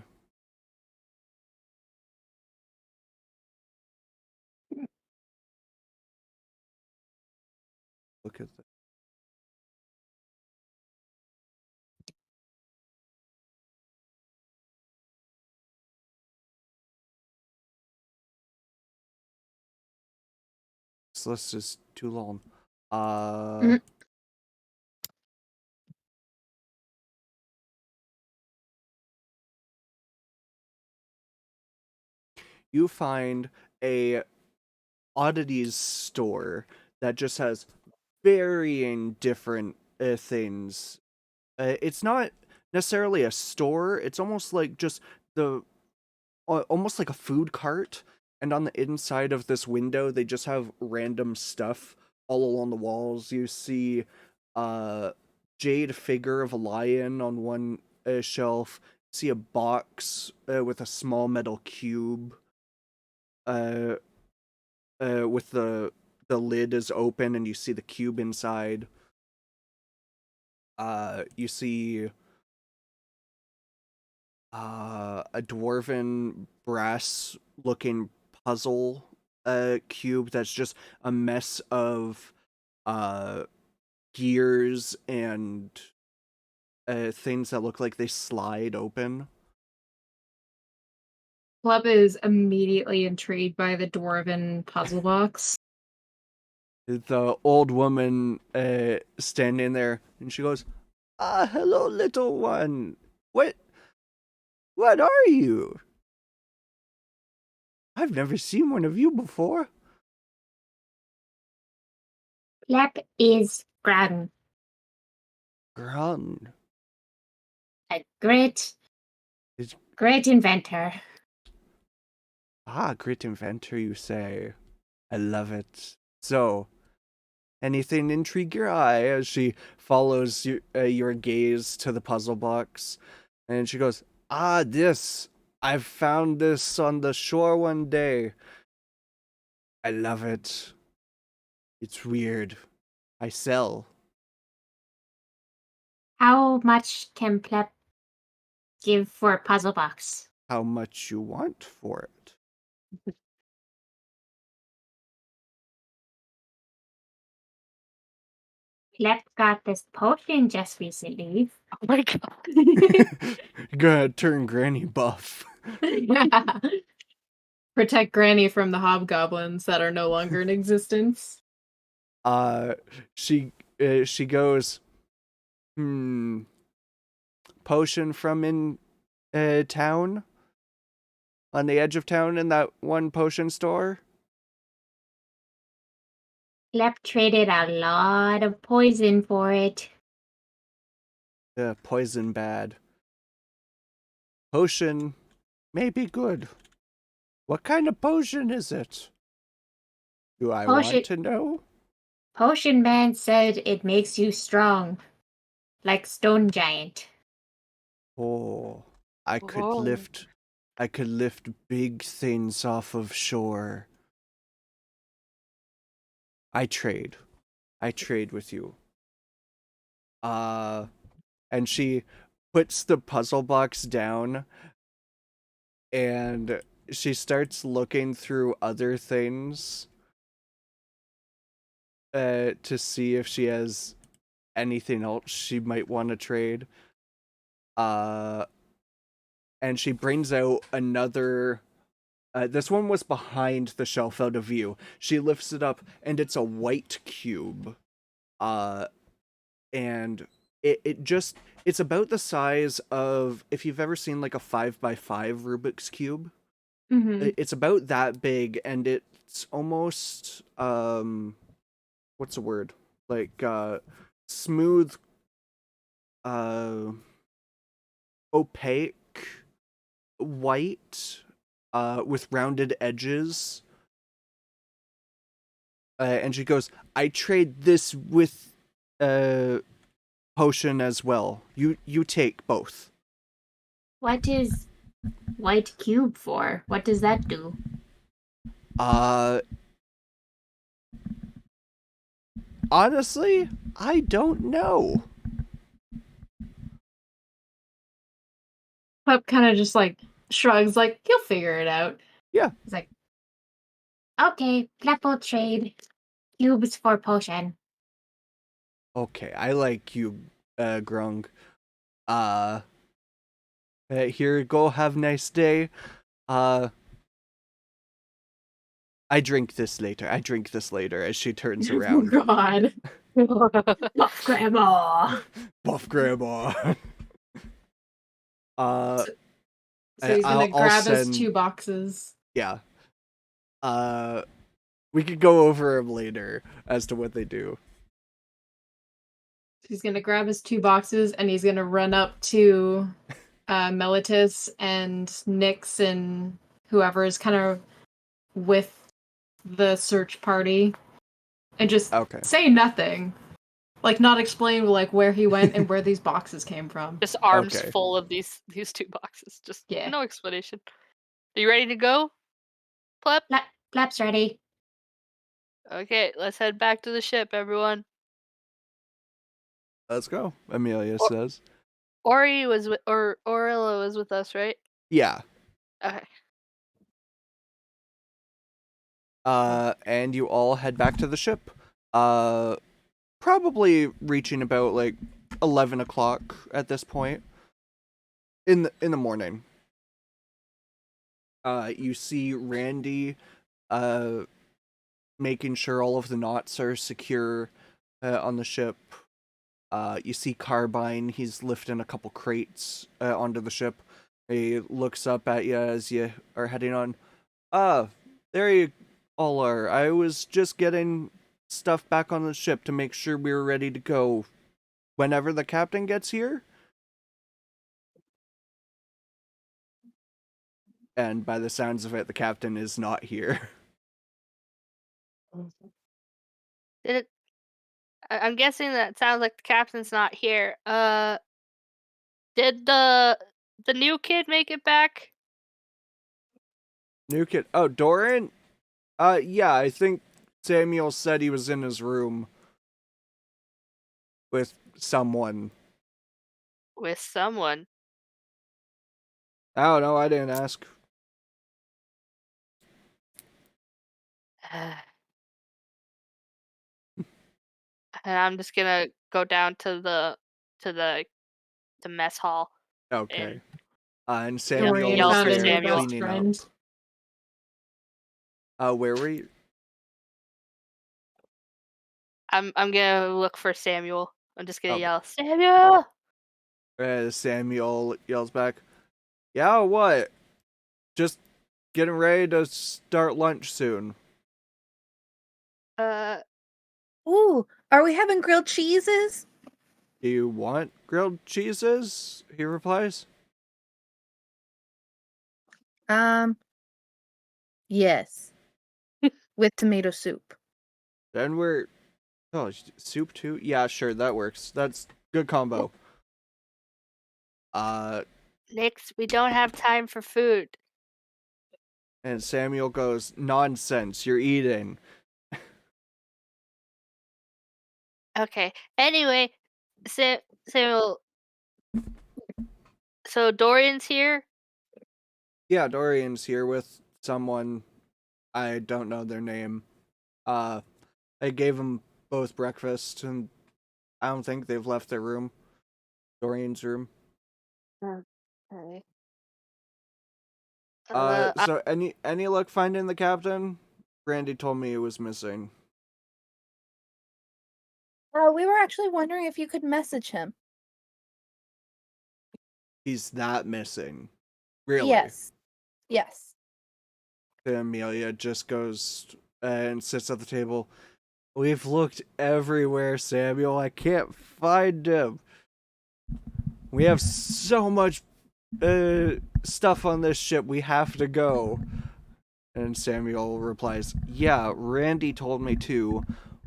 Look at this. This list is too long. Mhm. you find a oddities store that just has varying different things. It's not necessarily a store. It's almost like just almost like a food cart. And on the inside of this window, they just have random stuff all along the walls. You see a jade figure of a lion on one shelf. See a box with a small metal cube. With the lid is open and you see the cube inside. You see a dwarven brass looking puzzle cube that's just a mess of gears and things that look like they slide open. Club is immediately intrigued by the dwarven puzzle box. The old woman standing there, and she goes, hello, little one. What are you? I've never seen one of you before. Plep is Grun, Grun. a great inventor. Great inventor, you say. I love it. So, anything intrigue your eye as she follows your gaze to the puzzle box? And she goes, this. I found this on the shore one day. I love it. It's weird. I sell. How much can Plep give for a puzzle box? How much you want for it? Plep got this potion just recently. Oh my god. Gonna turn Granny buff. Protect Granny from the hobgoblins that are no longer in existence. She goes, potion from in town? On the edge of town in that one potion store? Plep traded a lot of poison for it. Poison bad. Potion may be good. What kind of potion is it? Do I want to know? Potion Man said it makes you strong, like Stone Giant. Oh, I could Whoa. lift big things off of shore. I trade with you. And she puts the puzzle box down and she starts looking through other things to see if she has anything else she might want to trade. And she brings out another. This one was behind the shelf out of view. She lifts it up, and it's a white cube. And it's about the size of, if you've ever seen like a 5x5 Rubik's Cube. Mm-hmm. It's about that big, and it's almost, what's the word? Like, smooth, opaque, white, with rounded edges. And she goes, I trade this with potion as well. You take both. What is white cube for? What does that do? Honestly, I don't know. Pup kind of just like shrugs, like he'll figure it out. Yeah. He's like, Okay, Plep will trade cubes for potion. Okay, I like you, Grung. Here you go, have a nice day. I drink this later as she turns oh around. God, Buff Grandma. Buff Grandma. So he's gonna grab his 2 boxes Yeah. We could go over them later as to what they do. He's gonna grab his 2 boxes and he's gonna run up to Melitus and Nyx and whoever is kind of with the search party and just Okay. say nothing. Like, not explain like where he went and where these boxes came from. Just arms Okay. full of these 2 boxes. Just Yeah. no explanation. Are you ready to go, Pleb? Plep's ready. Okay, let's head back to the ship, everyone. Let's go, Amelia Or- says. Ori was with, or Orilla was with us, right? Yeah. Okay. And you all head back to the ship. Probably reaching about like 11 o'clock at this point in the morning. You see Randy making sure all of the knots are secure on the ship. You see Carbine, he's lifting a couple crates onto the ship. He looks up at you as you are heading on. There you all are. I was just getting stuff back on the ship to make sure we were ready to go whenever the captain gets here. And by the sounds of it, the captain is not here. Did it? I'm guessing that sounds like the captain's not here. Did the new kid make it back? New kid. Oh, Doran? Yeah, I think Samuel said he was in his room with someone. With someone. I don't know, I didn't ask. And I'm just gonna go down to the mess hall. Okay. And Dorian Samuel is found found a there new Samuel. best cleaning friend. up. Where were you? I'm gonna look for Samuel. I'm just gonna Okay. yell, Samuel! Samuel yells back, "Yeah, what? Just getting ready to start lunch soon." Ooh, are we having grilled cheeses? "Do you want grilled cheeses?" he replies. Yes. With tomato soup. Then we're... Oh, soup too? Yeah, sure, that works. That's good combo. Nix, we don't have time for food. And Samuel goes, "Nonsense, you're eating." Okay. Anyway, Samuel. So Dorian's here. Yeah, Dorian's here with someone. I don't know their name. I gave them both breakfast, and I don't think they've left their room. Dorian's room. Okay. So any luck finding the captain? Randy told me he was missing. We were actually wondering if you could message him. He's that missing. Really? Yes. Yes. Then Amelia just goes and sits at the table. "We've looked everywhere, Samuel. I can't find him. We have so much stuff on this ship. We have to go." And Samuel replies, "Yeah, Randy told me too.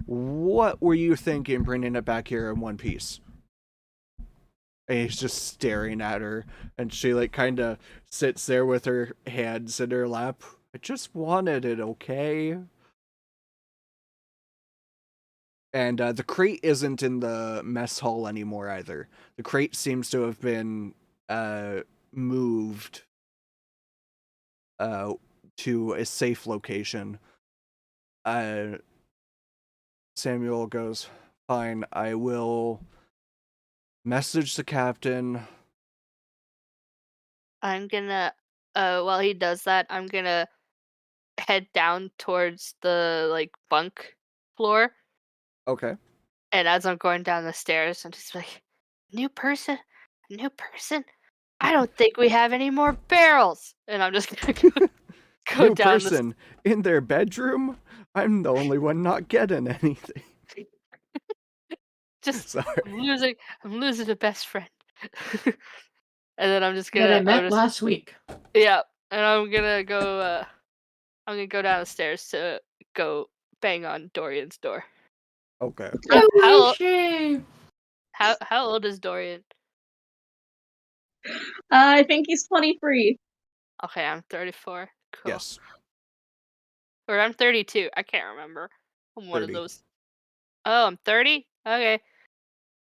What were you thinking bringing it back here in one piece?" And he's just staring at her, and she like kind of sits there with her hands in her lap. "I just wanted it, okay?" And the crate isn't in the mess hall anymore either. The crate seems to have been moved to a safe location. Samuel goes, "Fine, I will message the captain." I'm gonna. While he does that, I'm gonna head down towards the bunk floor. Okay. And as I'm going down the stairs, I'm just like, new person, new person. I don't think we have any more barrels. And I'm just gonna go. go New down person in their bedroom. I'm the only one not getting anything. Just Sorry. I'm losing a best friend. And then I'm just That I gonna met last week. yeah, and I'm gonna go down the stairs to go bang on Dorian's door. Okay. How old is Dorian? I think he's 23. Okay, I'm 34. Cool. Yes. Or I'm 32. I can't remember. I'm one 30. of those. Oh, I'm 30? Okay.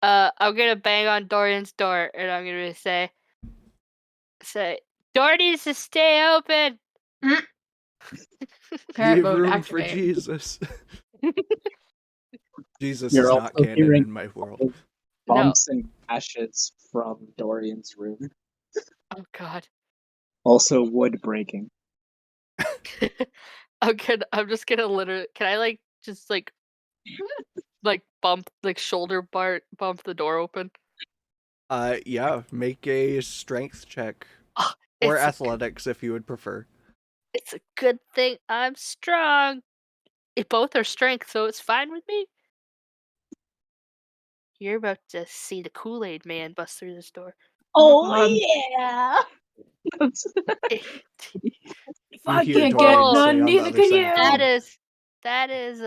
I'm gonna bang on Dorian's door and I'm gonna say, door needs to stay open. Parent Leave mode room activate. for Jesus. Jesus You're is also not canon hearing in my world. bumps and crashes from Dorian's room. Oh God. Also, wood breaking. I'm just gonna literally. Can I just bump shoulder bump the door open? Yeah. Make a strength check Oh, or it's a athletics if you would prefer. It's a good thing I'm strong. Both are strength, so it's fine with me. You're about to see the Kool-Aid man bust through this door. Oh yeah. If I hear can't get Dorian say none, on the neither other can side of the you. door. That is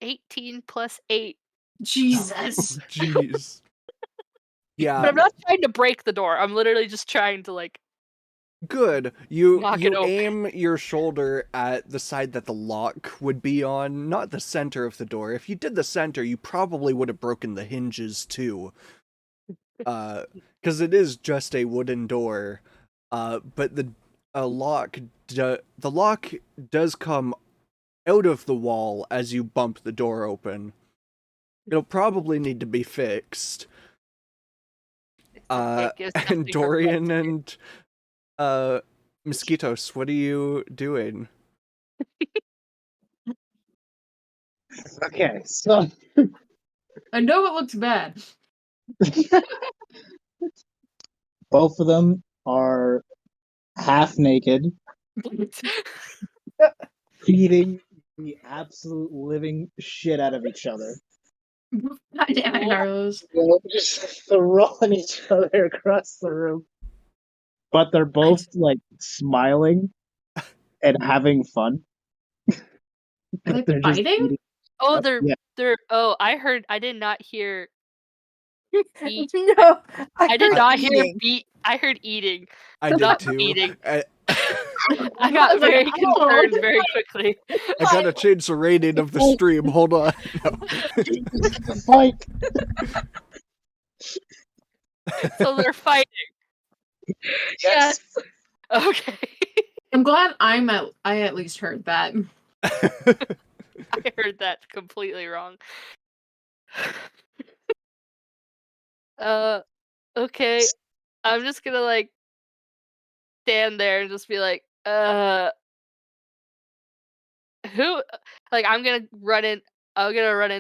18 plus 8. Jesus. Jeez. But Yeah. I'm not trying to break the door. I'm literally just trying to Good. You knock it open. aim your shoulder at the side that the lock would be on, not the center of the door. If you did the center, you probably would have broken the hinges too. Because it is just a wooden door. But the lock does come out of the wall as you bump the door open. It'll probably need to be fixed. It gives And something Dorian and Miskitos, what are you doing? Okay, so I know it looks bad. both of them are half naked, beating the absolute living shit out of each other. God damn it, Carlos. Just throwing each other across the room. But they're both smiling and having fun. Are they They're just fighting? eating. Oh, Yeah. I did not hear eat. No, I did heard not hear eating. beat. I heard eating. I did Not too. eating. I I got was like, very oh, concerned very quickly. gotta change the rating of the stream. Hold on. No. Fight. So they're fighting. Yes. Okay. I'm glad I at least heard that. I heard that completely wrong. Okay. I'm just gonna stand there and just be who I'm gonna run in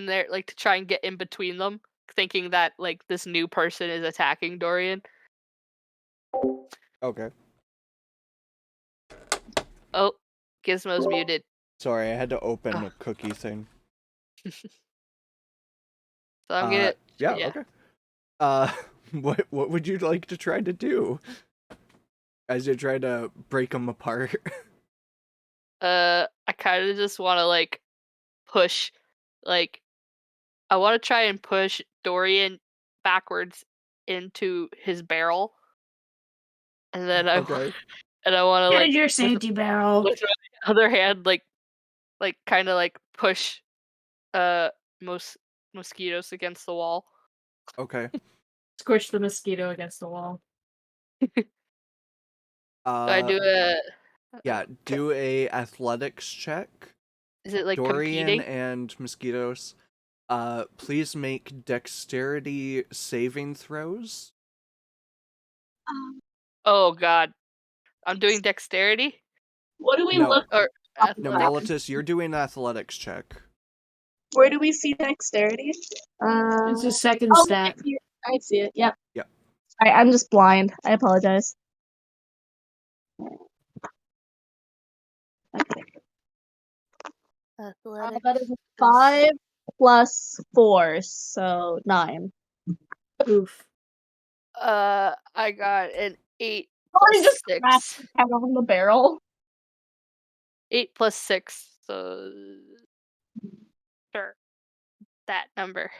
there to try and get in between them, thinking that this new person is attacking Dorian. Okay. Oh, Gizmo's muted. Sorry, I had to open a cookie thing. So I'm gonna Yeah, okay. What would you like to try to do as you try to break them apart? I kind of just want to push, I want to try and push Dorian backwards into his barrel, and then I Okay. want Get to in your safety barrel. with my other hand kind of push mosquitoes against the wall. Okay. Squish the mosquito against the wall. So I do Yeah, do a athletics check. Is it Dorian competing? and Miskitos, please make dexterity saving throws. Oh God, I'm doing dexterity What do we No. look? or No, athletics. Melitus, you're doing an athletics check. Where do we see dexterity? It's a second Oh, stat. I see it. Yep. Yep. Alright, I'm just blind. I apologize. Athletics. That is a 5 plus 4, so 9. Oof. I got an 8 Somebody plus just 6. cracked his head on the barrel. 8 plus 6, so sure. That number.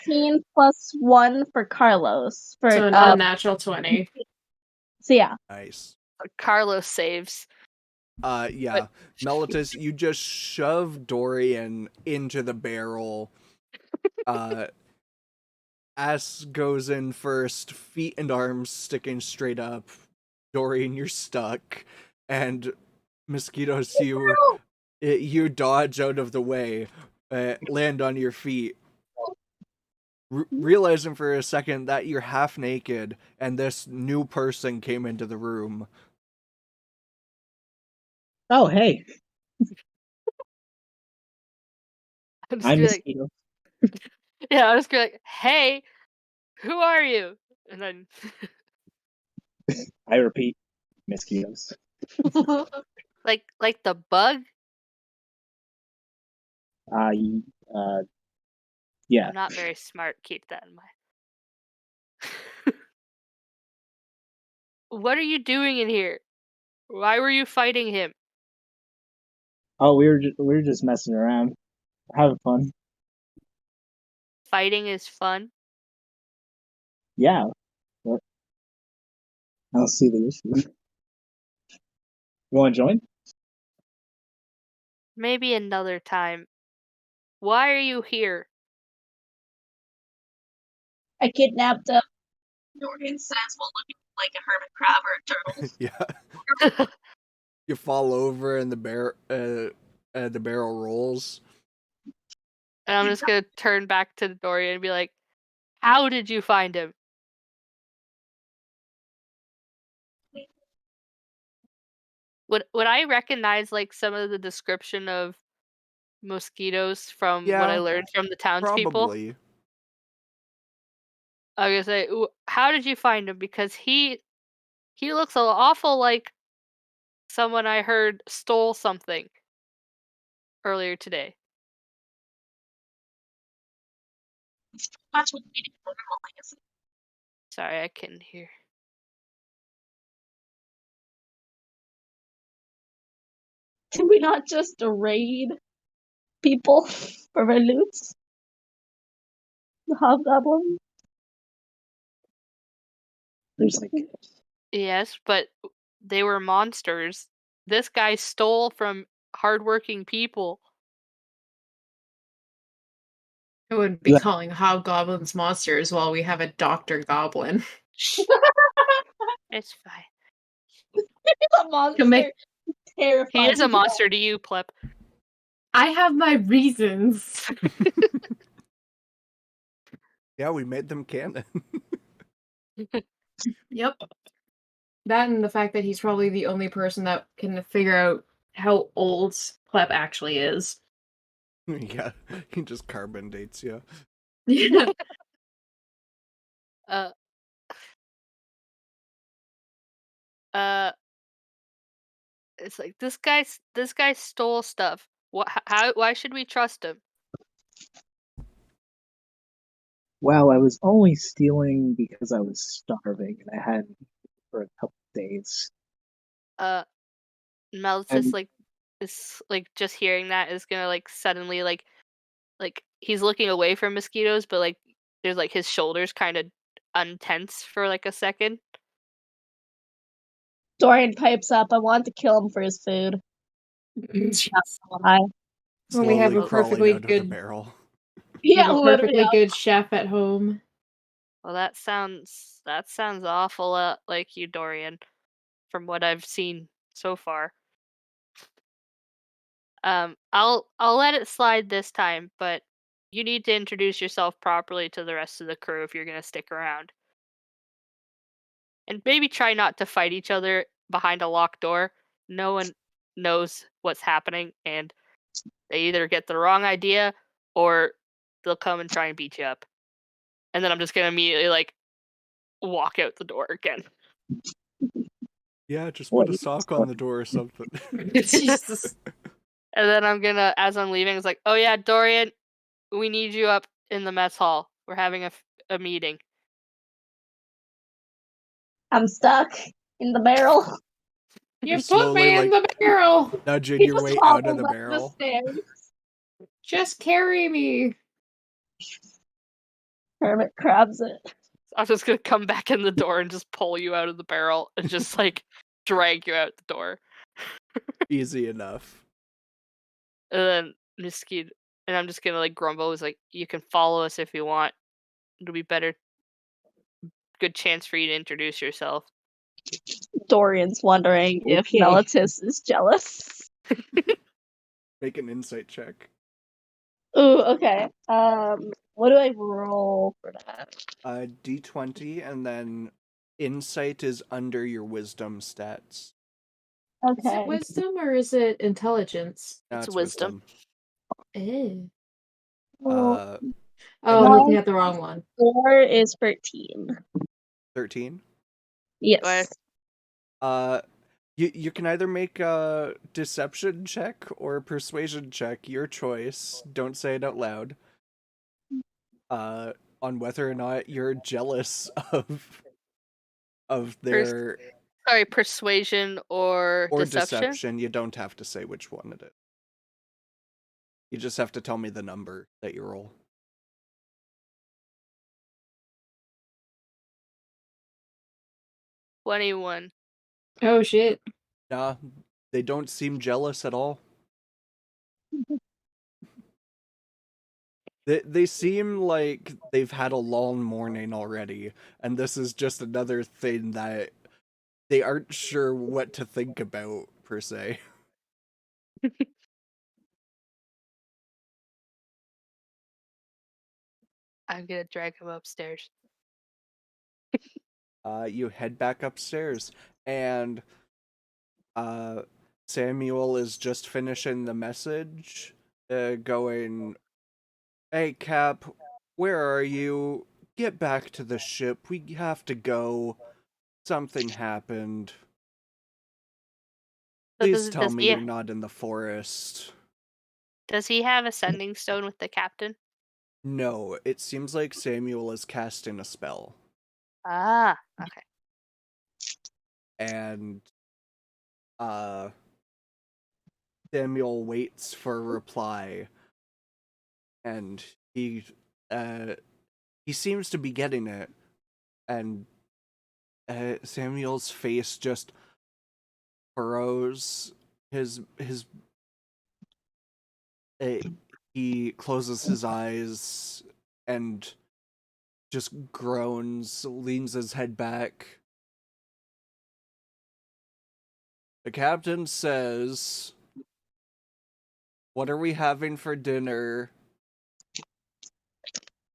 19 plus 1 for Carlos. For So an unnatural 20. So yeah. Nice. Carlos saves. Yeah. Miskitos, you just shove Dorian into the barrel. Ass goes in first, feet and arms sticking straight up. Dorian, you're stuck. And Miskitos, you dodge out of the way, land on your feet. Realizing for a second that you're half naked and this new person came into the room. Oh, hey, I'm just I'm gonna be like, Mosquito. yeah, I'm just gonna be like, hey, who are you? And then I repeat, Mosquitoes. like the bug. Yeah. I'm not very smart. Keep that in mind. What are you doing in here? Why were you fighting him? Oh, we were just messing around, having fun. Fighting is fun. Yeah. What? I don't see the issue. You want to join? Maybe another time. Why are you here? I kidnapped Dorian says while looking like a hermit crab or a turtle. Yeah. You fall over and the barrel rolls. And I'm just gonna turn back to Dorian and be like, how did you find him? Would I recognize like some of the description of mosquitoes from what I Yeah, learned from the townspeople? probably. I was gonna say, how did you find him? Because he looks awful like someone I heard stole something earlier today. That's what we did. Sorry, I couldn't hear. Can we not just raid people for their loot? The hobgoblin? There's like Yes, but they were monsters. This guy stole from hardworking people. I wouldn't be Yeah. calling hobgoblins monsters while we have a Dr. Goblin. Shh. It's fine. He's a monster. make- Terrifying. He is a monster to you, Plep. I have my reasons. Yeah, we made them canon. Yep. That and the fact that he's probably the only person that can figure out how old Plep actually is. Yeah, he just carbon dates you. Yeah. Uh, uh, it's like this guy stole stuff. Why should we trust him? Well, I was only stealing because I was starving and I hadn't eaten for a couple days. Mel's And just like is like just hearing that is gonna like suddenly like he's looking away from mosquitoes, but like there's like his shoulders kind of untense for like a second. Dorian pipes up. I want to kill him for his food. That's why. When we have Slowly a crawling perfectly out of the good, barrel. we Yeah, have a literally. perfectly good chef at home. Well, that sounds awful like you, Dorian, from what I've seen so far. I'll let it slide this time, but you need to introduce yourself properly to the rest of the crew if you're gonna stick around. And maybe try not to fight each other behind a locked door. No one knows what's happening, and they either get the wrong idea or they'll come and try and beat you up. And then I'm just gonna immediately like walk out the door again. Yeah, just What put a you sock just- on the door or something. Jesus. And then I'm gonna, as I'm leaving, it's like, oh yeah, Dorian, we need you up in the mess hall. We're having a meeting. I'm stuck in the barrel. You put slowly, me in the barrel. nudging He your just way out of hobbles the up barrel. stairs. Just carry me. Hermit crabs it. I'm just gonna come back in the door and just pull you out of the barrel and just like drag you out the door. Easy enough. And then Miskito, and I'm just gonna like grumble. Is like, you can follow us if you want. It'll be better. Good chance for you to introduce yourself. Dorian's wondering if Okay. Melitus is jealous. Make an insight check. Ooh, okay. What do I roll for that? D20, and then insight is under your wisdom stats. Is it Okay. wisdom or is it intelligence? No, It's it's wisdom. Ew. Uh, Oh, I'm looking at the wrong one. 4 is 13. 13. Yes. You can either make a deception check or a persuasion check, your choice. Don't say it out loud. On whether or not you're jealous of their Sorry, persuasion or deception? You don't have to say which one it is. You just have to tell me the number that you roll. $21. Oh shit. Nah, they don't seem jealous at all. They seem like they've had a long morning already, and this is just another thing that they aren't sure what to think about, per se. I'm gonna drag him upstairs. You head back upstairs, and Samuel is just finishing the message, going, "Hey, Cap, where are you? Get back to the ship. We have to go. Something happened. So Please tell me you're not in the forest." Does he have a sending stone with the captain? No, it seems like Samuel is casting a spell. Ah, okay. And Samuel waits for a reply, and he seems to be getting it, and Samuel's face just furrows. He closes his eyes and just groans, leans his head back. The captain says, "What are we having for dinner?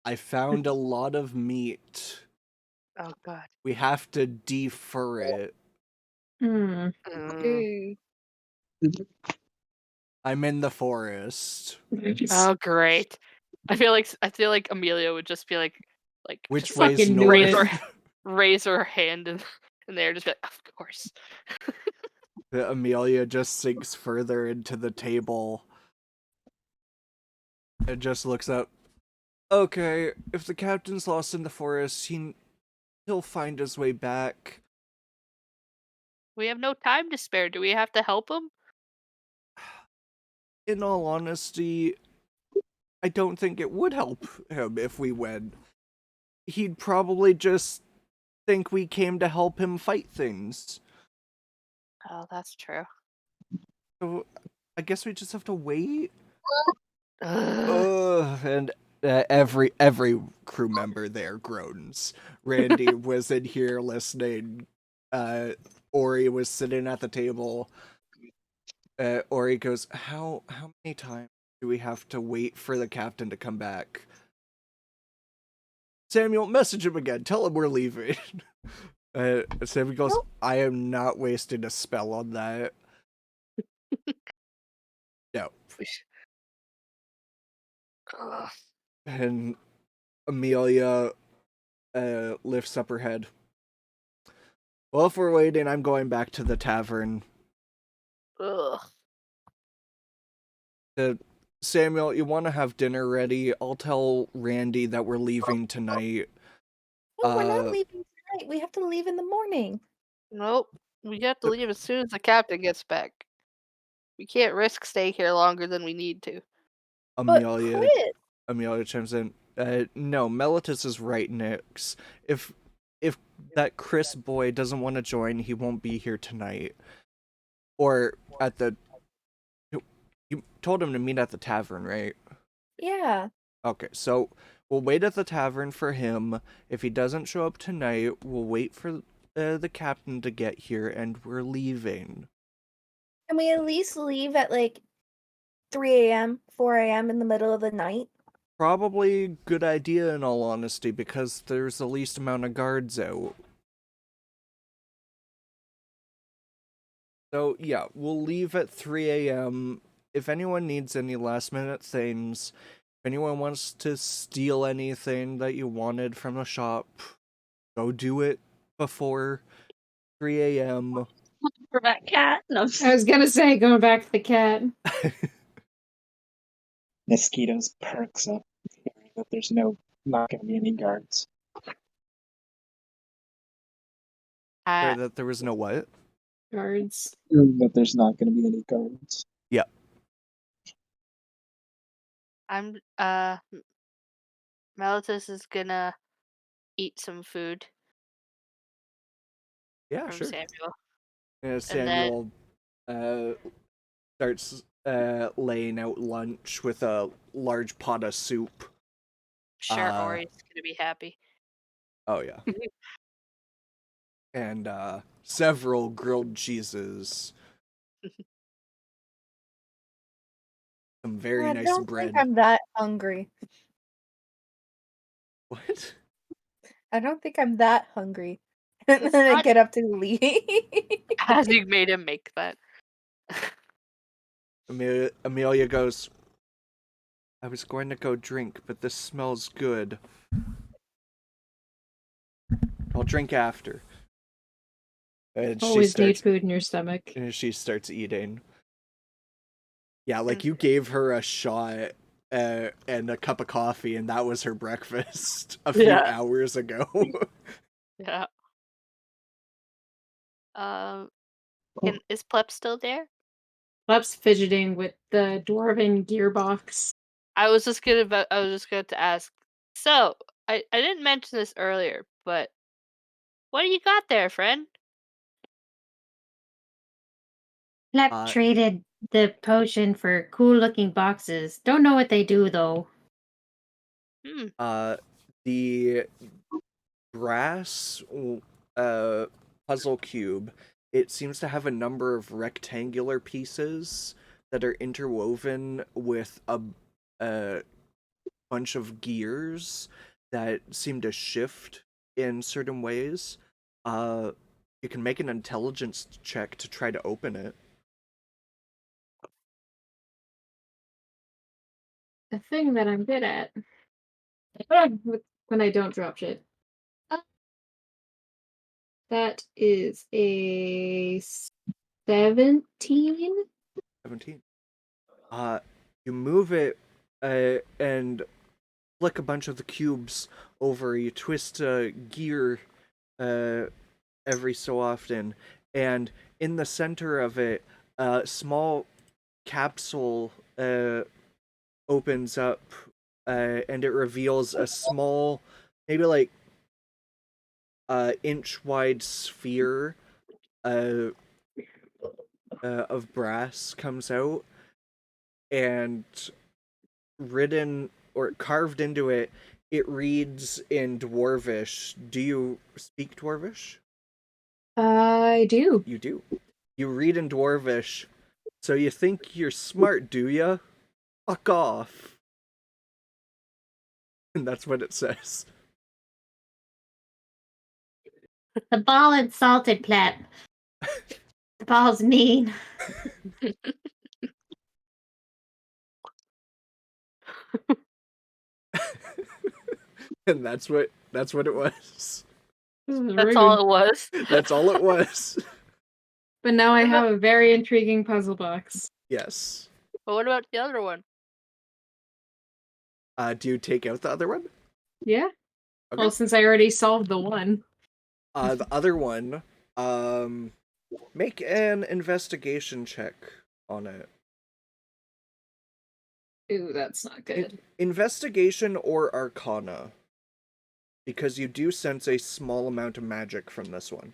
I found a lot of meat. Oh god. We have to defer it. Hmm. Mm. I'm in the forest." Oh great. I feel like Amelia would just be like Which just way's fucking do north? it. raise her hand in there, just be like, of course. Amelia just sinks further into the table and just looks up. "Okay, if the captain's lost in the forest, he'll find his way back." We have no time to spare. Do we have to help him? In all honesty, I don't think it would help him if we went. He'd probably just think we came to help him fight things. Oh, that's true. So I guess we just have to wait. Ugh. And every crew member there groans. Randy was in here listening. Ori was sitting at the table. Ori goes, How many times do we have to wait for the captain to come back?" "Samuel, message him again. Tell him we're leaving." Samuel goes, "I am not wasting a spell on that." No. Ugh. And Amelia lifts up her head. "Well, if we're waiting, I'm going back to the tavern." Ugh. Samuel, you want to have dinner ready? I'll tell Randy that we're leaving tonight. No, we're not leaving tonight. We have to leave in the morning. Nope. We have to leave as soon as the captain gets back. We can't risk staying here longer than we need to. But Amelia Chris, chimes in. No, Melitus is right, Nix. If that Chris boy doesn't want to join, he won't be here tonight. Or at the... You told him to meet at the tavern, right? yeah. Okay, so we'll wait at the tavern for him. If he doesn't show up tonight, we'll wait for the captain to get here, and we're leaving. Can we at least leave at like 3 a.m., 4 a.m. in the middle of the night? Probably a good idea, in all honesty, because there's the least amount of guards out. So, yeah, we'll leave at 3 a.m. If anyone needs any last-minute things, if anyone wants to steal anything that you wanted from the shop, go do it before 3 a.m. For that cat. No. I was gonna say, going back to the cat. Miskitos perks up, hearing that there's not going to be any guards. Sorry, that there was no what? Guards. That there's not going to be any guards. I'm Melitus is gonna eat some food Yeah, from sure. Samuel. And Samuel starts laying out lunch with a large pot of soup. Sure, Ori's gonna be happy. Oh, yeah. And several grilled cheeses. Some very nice I don't bread. think I'm that hungry. What? I don't think I'm that hungry. And then I not- get up to leave. As you made him make that. Amelia goes, I was going to go drink, but this smells good. I'll drink after. And Always need food in your stomach. And she starts eating. Yeah, like you gave her a shot and a cup of coffee, and that was her breakfast a few hours ago. Yeah. Is Plep still there? Plep's fidgeting with the dwarven gearbox. I was just going to ask. So, I didn't mention this earlier, but what do you got there, friend? Plep traded the potion for cool-looking boxes. Don't know what they do, though. The brass puzzle cube, it seems to have a number of rectangular pieces that are interwoven with a bunch of gears that seem to shift in certain ways. You can make an intelligence check to try to open it. The thing that I'm good at. When I don't drop shit. That is a 17. 17. You move it and flick a bunch of the cubes over. You twist a gear every so often, and in the center of it, a small capsule opens up, and it reveals a small, maybe like inch wide sphere of brass comes out, and written or carved into it, it reads in Dwarvish. Do you speak Dwarvish? I do. You do. You read in Dwarvish. So you think you're smart, do ya? Fuck off. And that's what it says. The ball insulted Plep. The ball's mean. And that's what it was. That's all it was. That's all it was. But now I have a very intriguing puzzle box. Yes. But what about the other one? Do you take out the other one? Yeah. Okay. Well, since I already solved the one. The other one, make an investigation check on it. Ooh, that's not good. Investigation or Arcana. Because you do sense a small amount of magic from this one.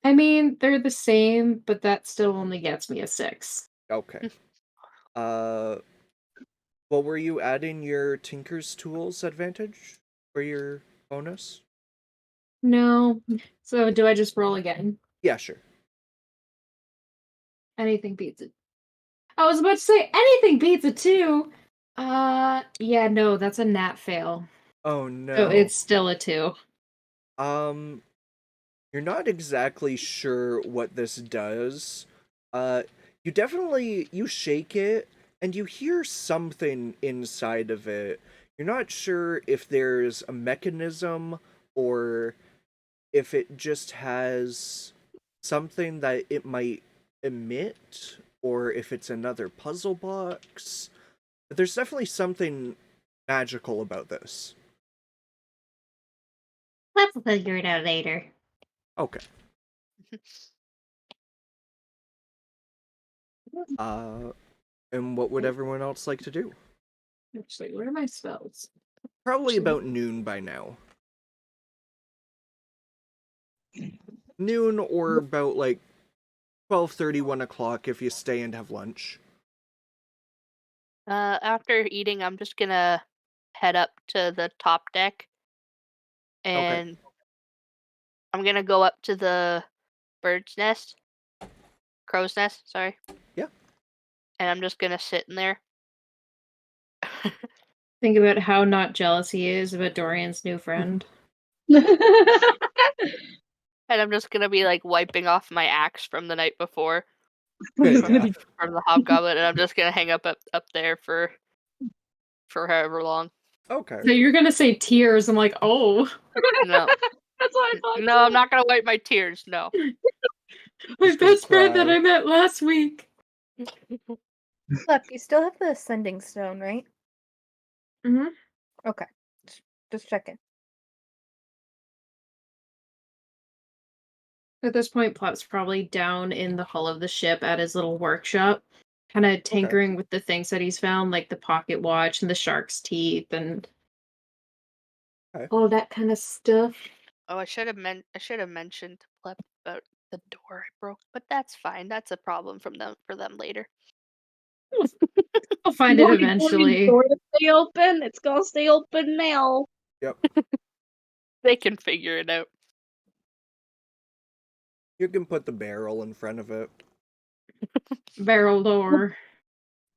I mean, they're the same, but that still only gets me a 6. Okay. Well, were you adding your Tinker's Tools advantage for your bonus? No. So do I just roll again? Yeah, sure. Anything beats it. I was about to say anything beats a 2. Yeah, no, that's a nat fail. Oh So no. it's still a 2. You're not exactly sure what this does. You shake it and you hear something inside of it. You're not sure if there's a mechanism or if it just has something that it might emit or if it's another puzzle box. But there's definitely something magical about this. Let's figure it out later. Okay. And what would everyone else like to do? Actually, where are my spells? Probably about noon by now. Noon or about like 12:30, 1 o'clock if you stay and have lunch. After eating, I'm just gonna head up to the top deck, and I'm gonna go up to the crow's nest, sorry. Yeah. And I'm just gonna sit in there. Think about how not jealous he is about Dorian's new friend. And I'm just gonna be like wiping off my axe from the night before Yeah. from the hobgoblin, and I'm just gonna hang up there for however long. Okay. So you're gonna say tears. I'm like, oh. No, That's what I thought. no, I'm not gonna wipe my tears. No. My Just gonna best friend that cry. I met last week. Look, you still have the ascending stone, right? Mm-hmm. Okay. Just checking. At this point, Plop's probably down in the hull of the ship at his little workshop, kind of tinkering with the things that he's found, like the pocket watch and the shark's teeth and all that kind of stuff. Oh, I should have mentioned to Plep about the door I broke, but that's fine. That's a problem for them later. I'll find You it want the eventually. door to stay open? It's gonna stay open now. Yep. They can figure it out. You can put the barrel in front of it. Barrel door.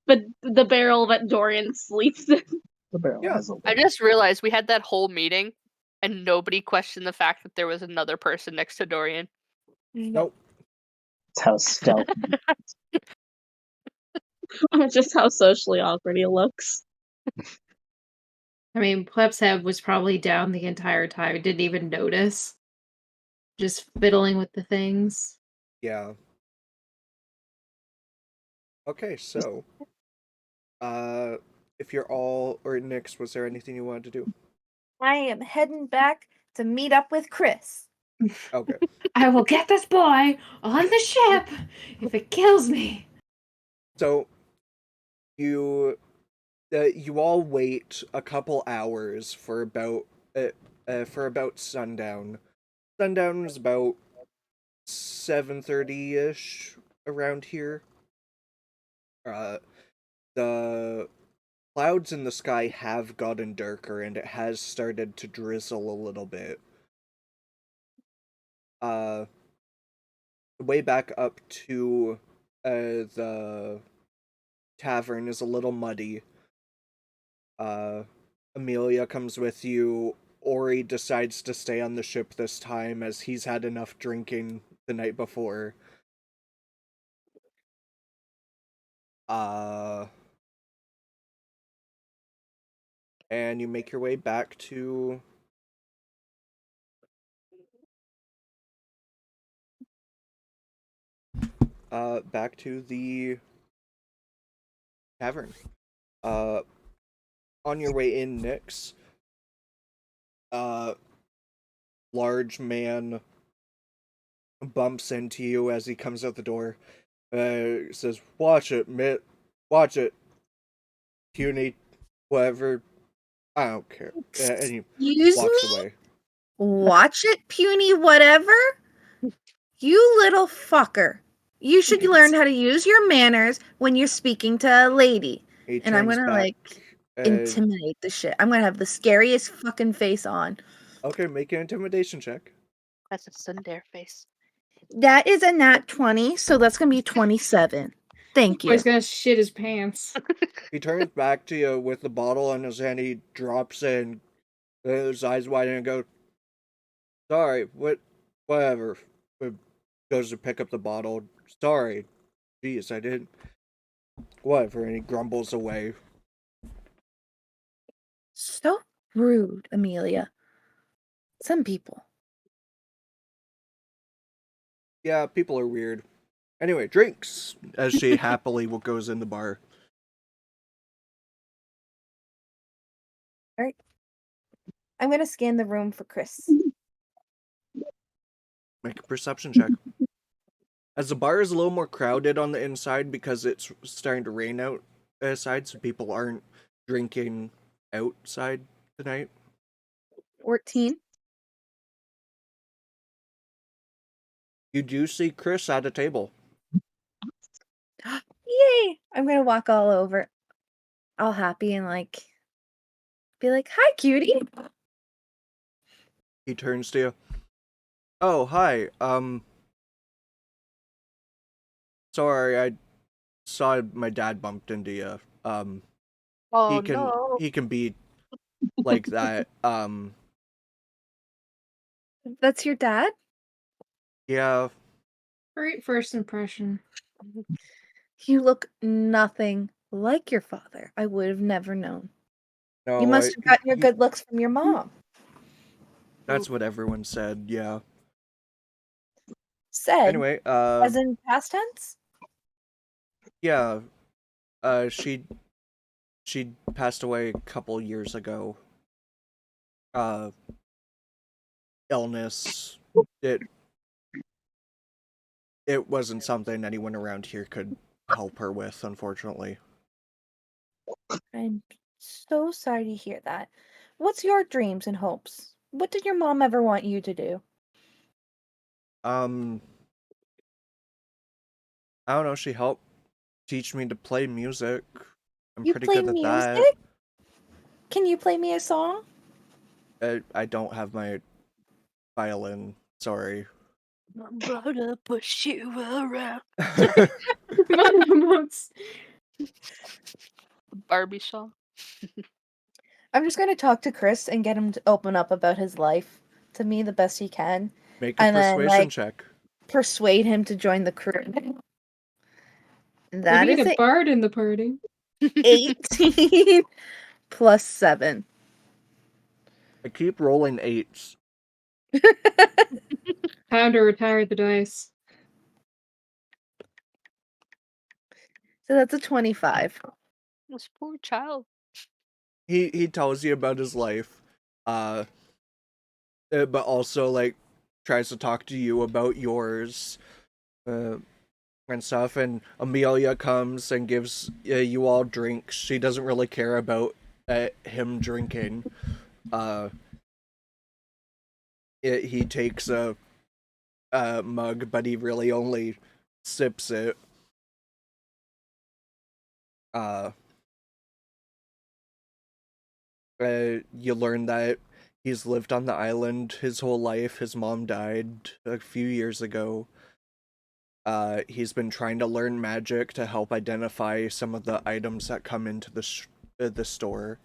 But the barrel that Dorian sleeps in. The barrel Yeah. has a I just realized we had that whole meeting, and nobody questioned the fact that there was another person next to Dorian. Nope. It's how stealth. Just how socially awkward he looks. I mean, Pleb's head was probably down the entire time. Didn't even notice. Just fiddling with the things. Yeah. Okay, so if you're all or Nyx, was there anything you wanted to do? I am heading back to meet up with Chris. Okay. I will get this boy on the ship if it kills me. So you all wait a couple hours for about sundown. Sundown is about 7:30-ish around here. The clouds in the sky have gotten darker and it has started to drizzle a little bit. The way back up to the tavern is a little muddy. Amelia comes with you. Ori decides to stay on the ship this time as he's had enough drinking the night before. And you make your way back to the tavern. On your way in, Nyx, large man bumps into you as he comes out the door. Says, "Watch it, Mitt. Watch it. Puny, whatever. I don't care." And he Excuse walks me? away. Watch it, puny whatever? You little fucker. You should learn how to use your manners when you're speaking to a lady. He And I'm turns gonna, back. like, intimidate the shit. I'm gonna have the scariest fucking face on. Okay, make an intimidation check. That's a Sundare face. That is a nat 20, so that's gonna be 27. Thank Oh, you. he's gonna shit his pants. He turns back to you with the bottle in his hand. He drops in, his eyes wide, and goes, "Sorry, whatever." Goes to pick up the bottle. "Sorry. Jeez, I didn't. Whatever." And he grumbles away. So rude, Amelia. Some people. Yeah, people are weird. Anyway, drinks. As she happily goes in the bar. Alright. I'm gonna scan the room for Chris. Make a perception check. As the bar is a little more crowded on the inside because it's starting to rain outside, so people aren't drinking outside tonight. 14. You do see Chris at a table. Yay! I'm gonna walk all over, all happy, and like be like, "Hi, cutie." He turns to you. "Oh, hi. Sorry, I saw my dad bumped into you. Oh He can no. he can be like that. That's your dad? Yeah, Great first impression. You look nothing like your father. I would have never known. You no, must have gotten your good looks from your mom. that's what everyone said. Yeah. Said, Anyway, as in past tense? yeah. She passed away a couple years ago. Illness. It wasn't something anyone around here could help her with, unfortunately. I'm so sorry to hear that. What's your dreams and hopes? What did your mom ever want you to do? I don't know, she helped teach me to play music. I'm You pretty play good at music? that. Can you play me a song? I don't have my violin, sorry. I'm gonna push you around. Barbie song. I'm just going to talk to Chris and get him to open up about his life to me the best he can. Make a And then, persuasion like, check. persuade him to join the crew. We That need is a bard in the party. 18 plus 7. I keep rolling 8s. Time to retire the dice. So that's a 25. This poor child. He tells you about his life, but also like tries to talk to you about yours, and stuff. And Amelia comes and gives you all drinks. She doesn't really care about him drinking. He takes a mug, but he really only sips it. You learn that he's lived on the island his whole life. His mom died a few years ago. He's been trying to learn magic to help identify some of the items that come into the store.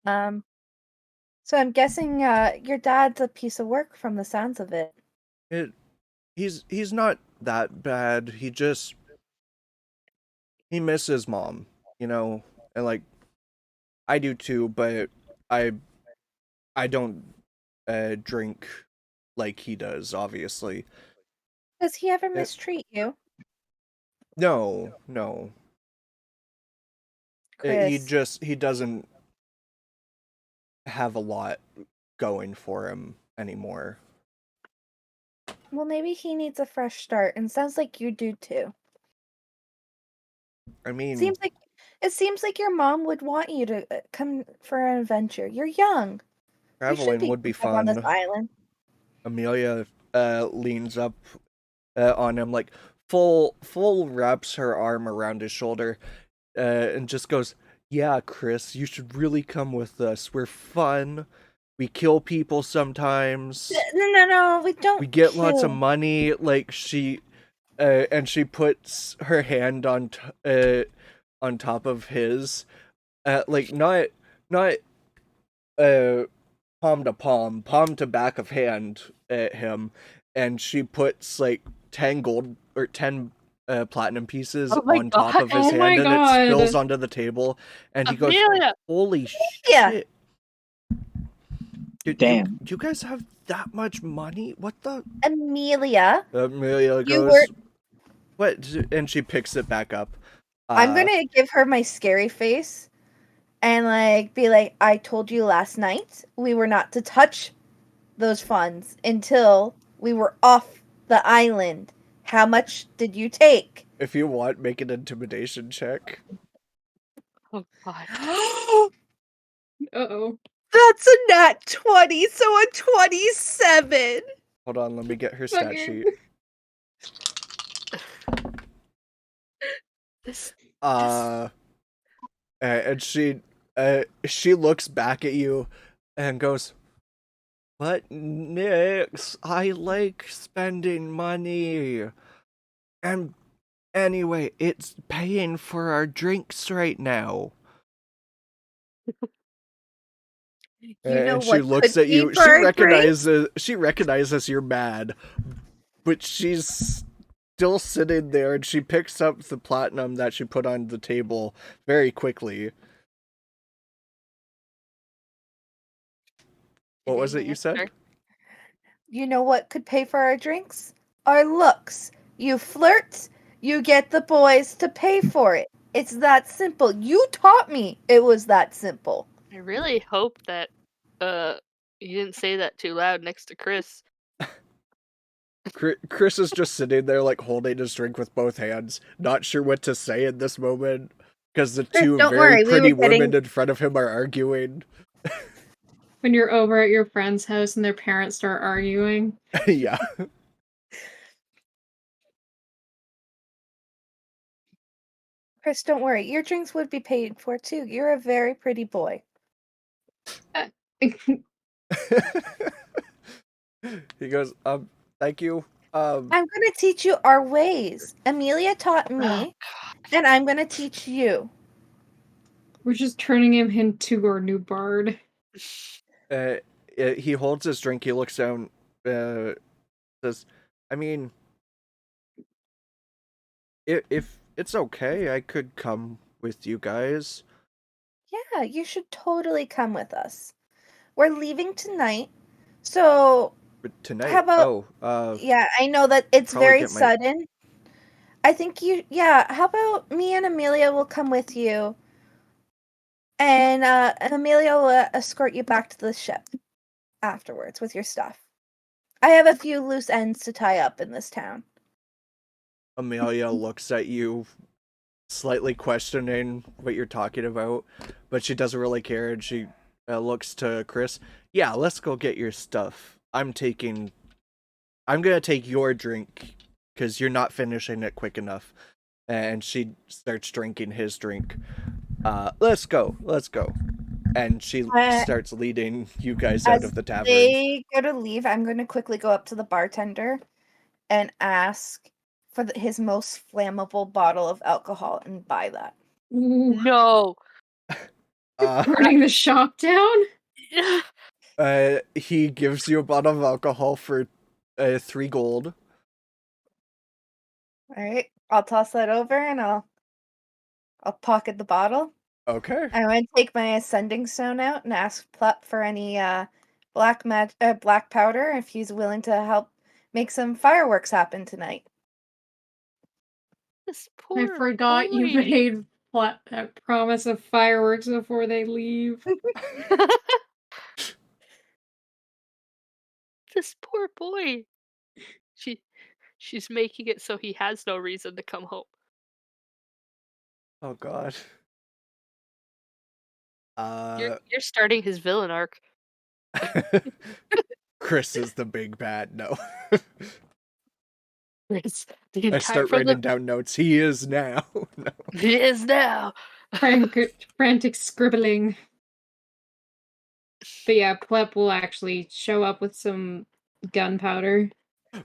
So I'm guessing your dad's a piece of work from the sounds of it. He's not that bad. He misses mom, and like I do too, but I don't drink like he does, obviously. Does he ever It- mistreat you, No. He Chris? he doesn't have a lot going for him anymore. Well, maybe he needs a fresh start, and sounds like you do too. I mean, It seems like your mom would want you to come for an adventure. You're young. You should traveling be would be up on this fun. island. Amelia leans up on him, like full wraps her arm around his shoulder, and just goes, "Yeah, Chris, you should really come with us. We're fun. We kill people sometimes. No, we don't We get lots of kill. money." Like and she puts her hand on top of his, like not palm to palm to back of hand at him, and she puts like 10 gold or 10 platinum pieces Oh my on top God. of his Oh my hand, and it God. spills onto the table, and he goes, Amelia! "Holy Yeah. shit. Dude, Damn. you guys have that much money? What the?" Amelia, Amelia You goes, were- "What?" And she picks it back up. I'm gonna give her my scary face and like be like, I told you last night we were not to touch those funds until we were off the island. How much did you take? If you want, make an intimidation check. Oh God. Uh-oh. That's a nat 20, so a 27. Hold on, let me get her stat Okay. sheet. This And she looks back at you and goes, "But Nix, I like spending money. And anyway, it's paying for our drinks right now." You know And she what looks could at you. be for our drink? She recognizes you're mad, but she's still sitting there, and she picks up the platinum that she put on the table very quickly. What was it you said? You know what could pay for our drinks? Our looks. You flirt, you get the boys to pay for it. It's that simple. You taught me it was that simple. I really hope that you didn't say that too loud next to Chris. Chris is just sitting there, like, holding his drink with both hands, not sure what to say in this moment, because the Chris, two don't very worry, we pretty were getting- women in front of him are arguing. When you're over at your friend's house and their parents start arguing. Yeah. Chris, don't worry. Your drinks would be paid for too. You're a very pretty boy. He goes, thank you. I'm going to teach you our ways. Amelia taught me, and I'm going to teach you. We're just turning him into our new bard. He holds his drink, he looks down, says, "I mean, if it's okay, I could come with you guys." Yeah, you should totally come with us. We're leaving tonight, so But tonight, how about... yeah, I know that it's probably very get my- sudden. I think how about me and Amelia will come with you, and Amelia will escort you back to the ship afterwards with your stuff. I have a few loose ends to tie up in this town. Amelia looks at you, slightly questioning what you're talking about, but she doesn't really care, and she looks to Chris. "Yeah, let's go get your stuff. I'm gonna take your drink, because you're not finishing it quick enough." And she starts drinking his drink. Let's go. And she starts leading you guys out of the tavern. They go to leave. I'm going to quickly go up to the bartender and ask for his most flammable bottle of alcohol and buy that. No. Burning the shop down? He gives you a bottle of alcohol for 3 gold. All right, I'll toss that over and I'll pocket the bottle. Okay. I'm going to take my ascending stone out and ask Plup for any black powder if he's willing to help make some fireworks happen tonight. This poor I forgot you boy. made that promise of fireworks before they leave. This poor boy. She's making it so he has no reason to come home. Oh god. You're starting his villain arc. Chris is the big bad. No. Chris, the I entire start from writing the down notes. He is now. No. he is now. Frantic scribbling. But yeah, Plep will actually show up with some gunpowder.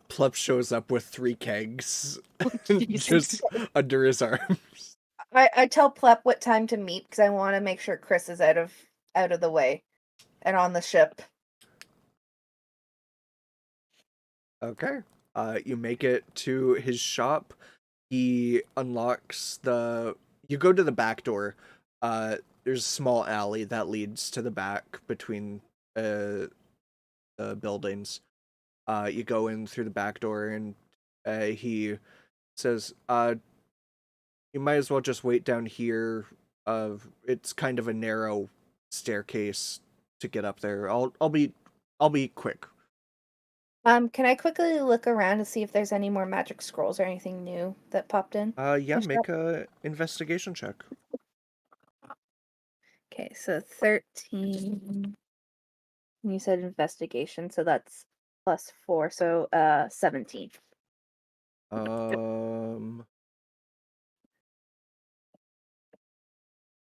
Plep shows up with 3 kegs Jesus. just under his arms. I tell Plep what time to meet because I want to make sure Chris is out of the way and on the ship. Okay. You make it to his shop. He unlocks you go to the back door. There's a small alley that leads to the back between the buildings. You go in through the back door and he says, you might as well just wait down here. It's kind of a narrow staircase to get up there. I'll be quick. Can I quickly look around to see if there's any more magic scrolls or anything new that popped in? Yeah, Push make a investigation check. Okay, so 13. You said investigation, so that's +4, so 17.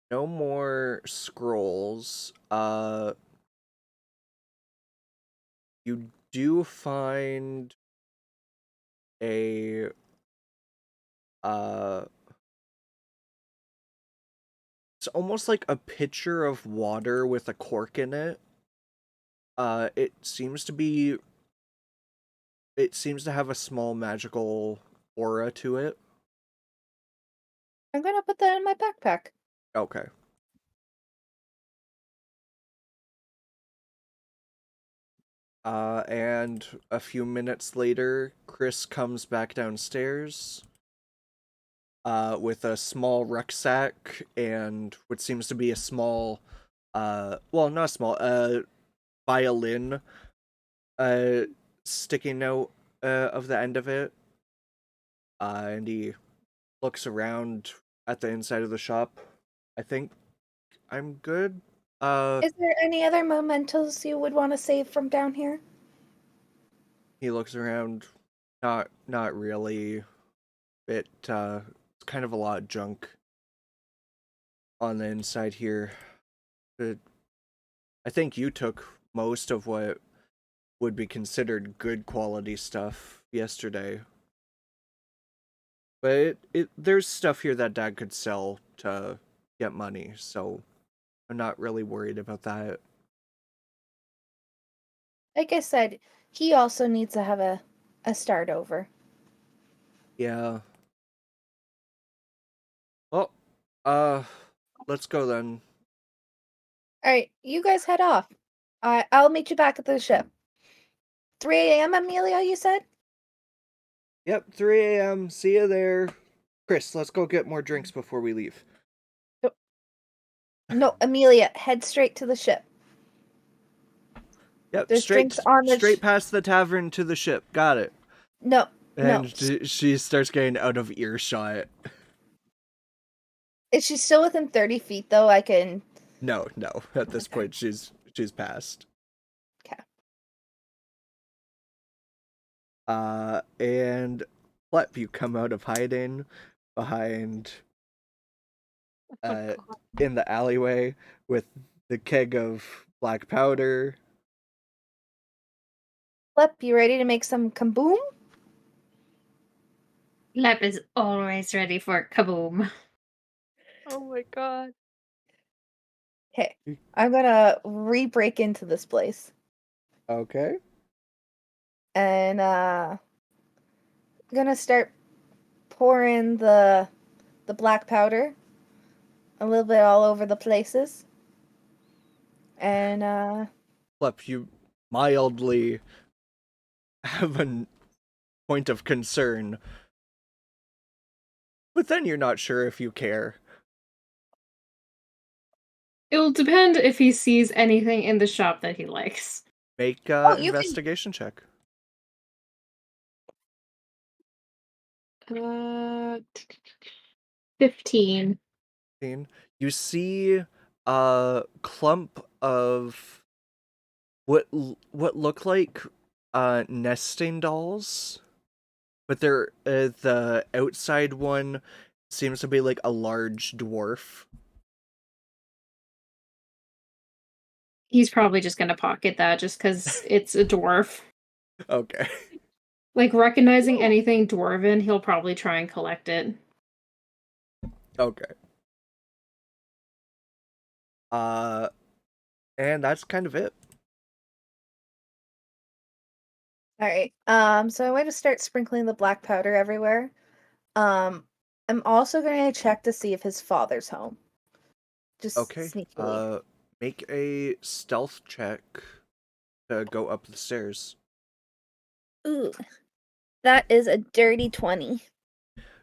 No more scrolls. You do find a it's almost like a pitcher of water with a cork in it. It seems to have a small magical aura to it. I'm gonna put that in my backpack. Okay. And a few minutes later, Chris comes back downstairs with a small rucksack and what seems to be a small, well, not small, violin sticking out of the end of it. And he looks around at the inside of the shop. I think I'm good. Is there any other mementos you would want to save from down here? He looks around. Not really. It's kind of a lot of junk on the inside here. But I think you took most of what would be considered good quality stuff yesterday. But there's stuff here that Dad could sell to get money, so I'm not really worried about that. Like I said, he also needs to have a start over. Yeah. Well, let's go then. Alright, you guys head off. I'll meet you back at the ship. 3 a.m., Amelia, you said? Yep, 3 a.m. See you there. Chris, let's go get more drinks before we leave. No, Amelia, head straight to the ship. Yep, There's drinks on the straight past the tavern to the ship. Got it. No, And no. she starts getting out of earshot. Is she still within 30 feet, though? I can... No. At this point, she's passed. Okay. And Plep, you come out of hiding behind in the alleyway with the keg of black powder. Plep, you ready to make some kaboom? Lep is always ready for kaboom. Oh my god. Okay, I'm gonna re-break into this place. Okay. And, gonna start pouring the black powder a little bit all over the places. And, Plep, you mildly have a point of concern, but then you're not sure if you care. It will depend if he sees anything in the shop that he likes. Make Oh, you can- investigation check. 15. You see a clump of what look like nesting dolls, but they're the outside one seems to be like a large dwarf. He's probably just gonna pocket that just because it's a dwarf. Okay. Like, recognizing anything dwarven, he'll probably try and collect it. Okay. And that's kind of it. All right. So I'm going to start sprinkling the black powder everywhere. I'm also going to check to see if his father's home. Just Okay. sneakily. Make a stealth check to go up the stairs. Ooh. That is a dirty 20.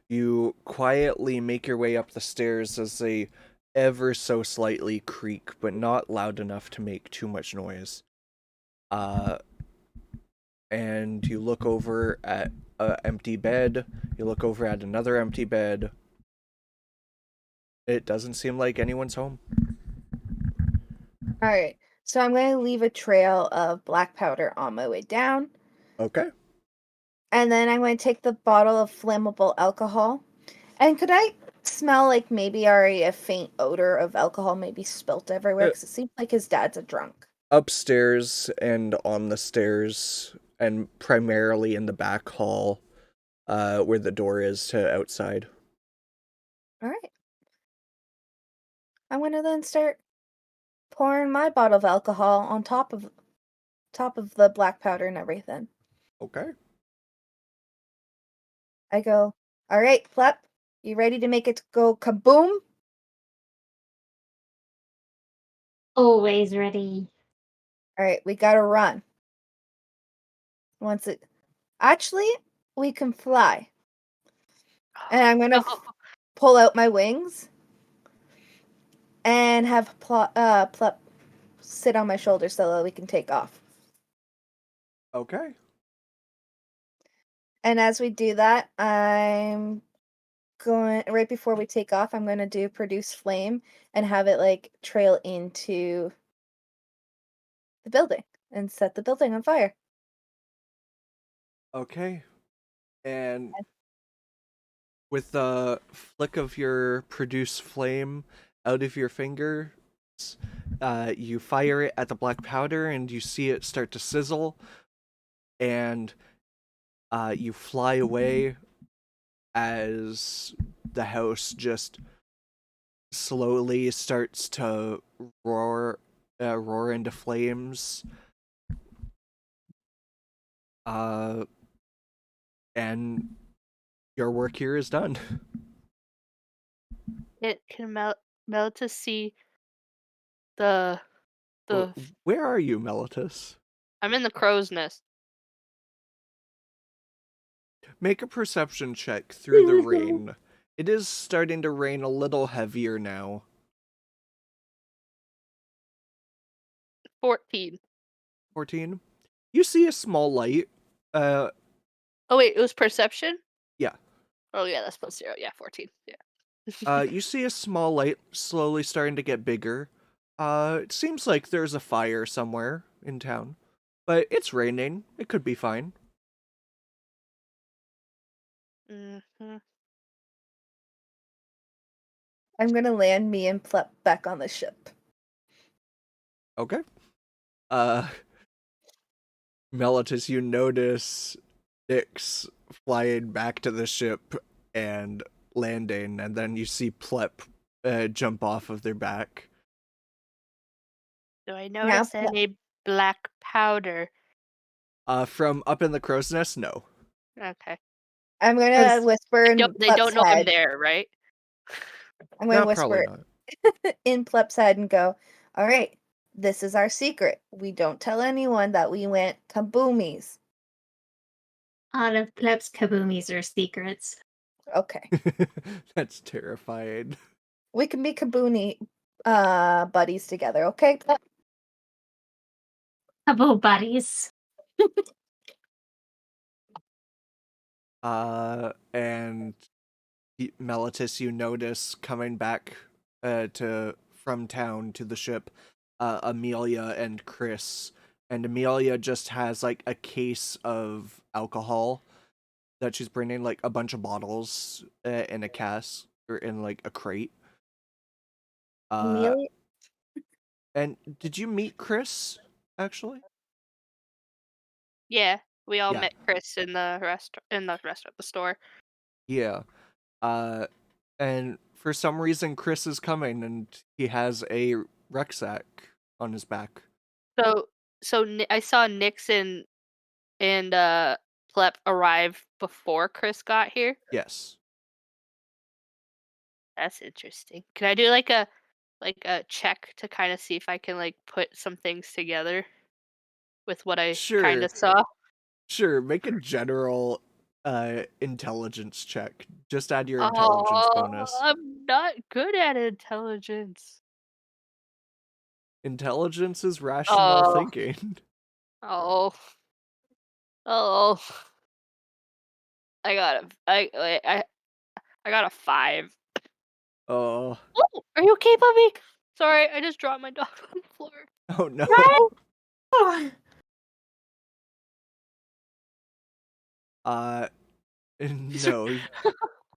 You quietly make your way up the stairs as they ever so slightly creak, but not loud enough to make too much noise. And you look over at an empty bed. You look over at another empty bed. It doesn't seem like anyone's home. All right. So I'm going to leave a trail of black powder on my way down. Okay. And then I'm going to take the bottle of flammable alcohol. And could I smell like maybe already a faint odor of alcohol maybe spilt everywhere? Because it seems like his dad's a drunk. Upstairs and on the stairs, and primarily in the back hall, where the door is to outside. All right. I'm going to then start pouring my bottle of alcohol on top of the black powder and everything. Okay. I go, all right, Plep, you ready to make it go kaboom? Always ready. All right, we gotta run. Actually, we can fly. And I'm gonna pull out my wings and have Plep sit on my shoulder so that we can take off. Okay. And as we do that, I'm going right before we take off. I'm gonna do produce flame and have it like trail into the building and set the building on fire. Okay. And with the flick of your produce flame out of your fingers, you fire it at the black powder and you see it start to sizzle, and you fly away as the house just slowly starts to roar into flames. And your work here is done. It can melt to see the Where are you, Melitus? I'm in the crow's nest. Make a perception check through the rain. It is starting to rain a little heavier now. 14. 14. You see a small light. Oh wait, it was perception? Yeah. Oh yeah, that's plus 0. Yeah, 14. Yeah. You see a small light slowly starting to get bigger. It seems like there's a fire somewhere in town. But it's raining. It could be fine. Mm-hmm. I'm gonna land me and Plep back on the ship. Okay. Melitus, you notice Nyx flying back to the ship and landing, and then you see Plep jump off of their back. Do I notice Plep. any black powder? From up in the crow's nest, no. Okay. I'm gonna whisper in They Plep's don't know I'm head. there, right? I'm gonna No, probably whisper not. in Plep's head and go, all right, This is our secret. We don't tell anyone that we went kaboomies. All of Pleb's kaboomies are secrets. Okay. That's terrifying. We can be kaboonie buddies together, okay? Kaboo buddies. And Melitus, you notice coming back from town to the ship, Amelia and Chris. And Amelia just has like a case of alcohol that she's bringing, like a bunch of bottles in a cask or in like a crate. Amelia? And did you meet Chris actually? Yeah, we all Yeah. met Chris in the the store. Yeah. And for some reason Chris is coming and he has a rucksack on his back. So I saw Nixon and Plep arrive before Chris got here. Yes. That's interesting. Can I do like a check to kind of see if I can like put some things together with what I kind Sure. of saw? Sure, make a general intelligence check. Just add your intelligence bonus. I'm not good at intelligence. Intelligence is rational Oh. thinking. Oh. I got I got a 5. Oh. Oh, are you okay, puppy? Sorry, I just dropped my dog on the floor. Oh no. No.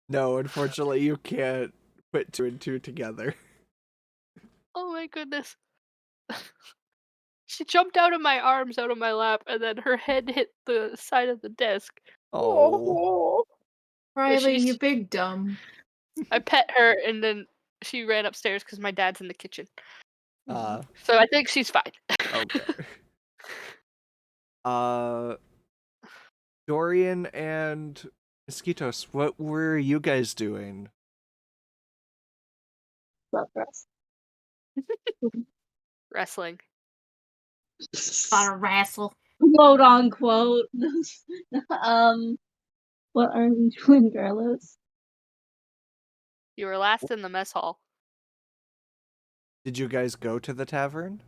No, unfortunately you can't put 2 and 2 together. Oh my goodness. She jumped out of my arms, out of my lap, and then her head hit the side of the desk. Oh. Riley, she's- you big dumb. I pet her, and then she ran upstairs because my dad's in the kitchen. Uh So I think she's fine. okay. Dorian and Miskitos, what were you guys doing? Love Chris. Wrestling. Gotta wrestle. Quote unquote. What are we doing, girls? You were last in the mess hall. Did you guys go to the tavern?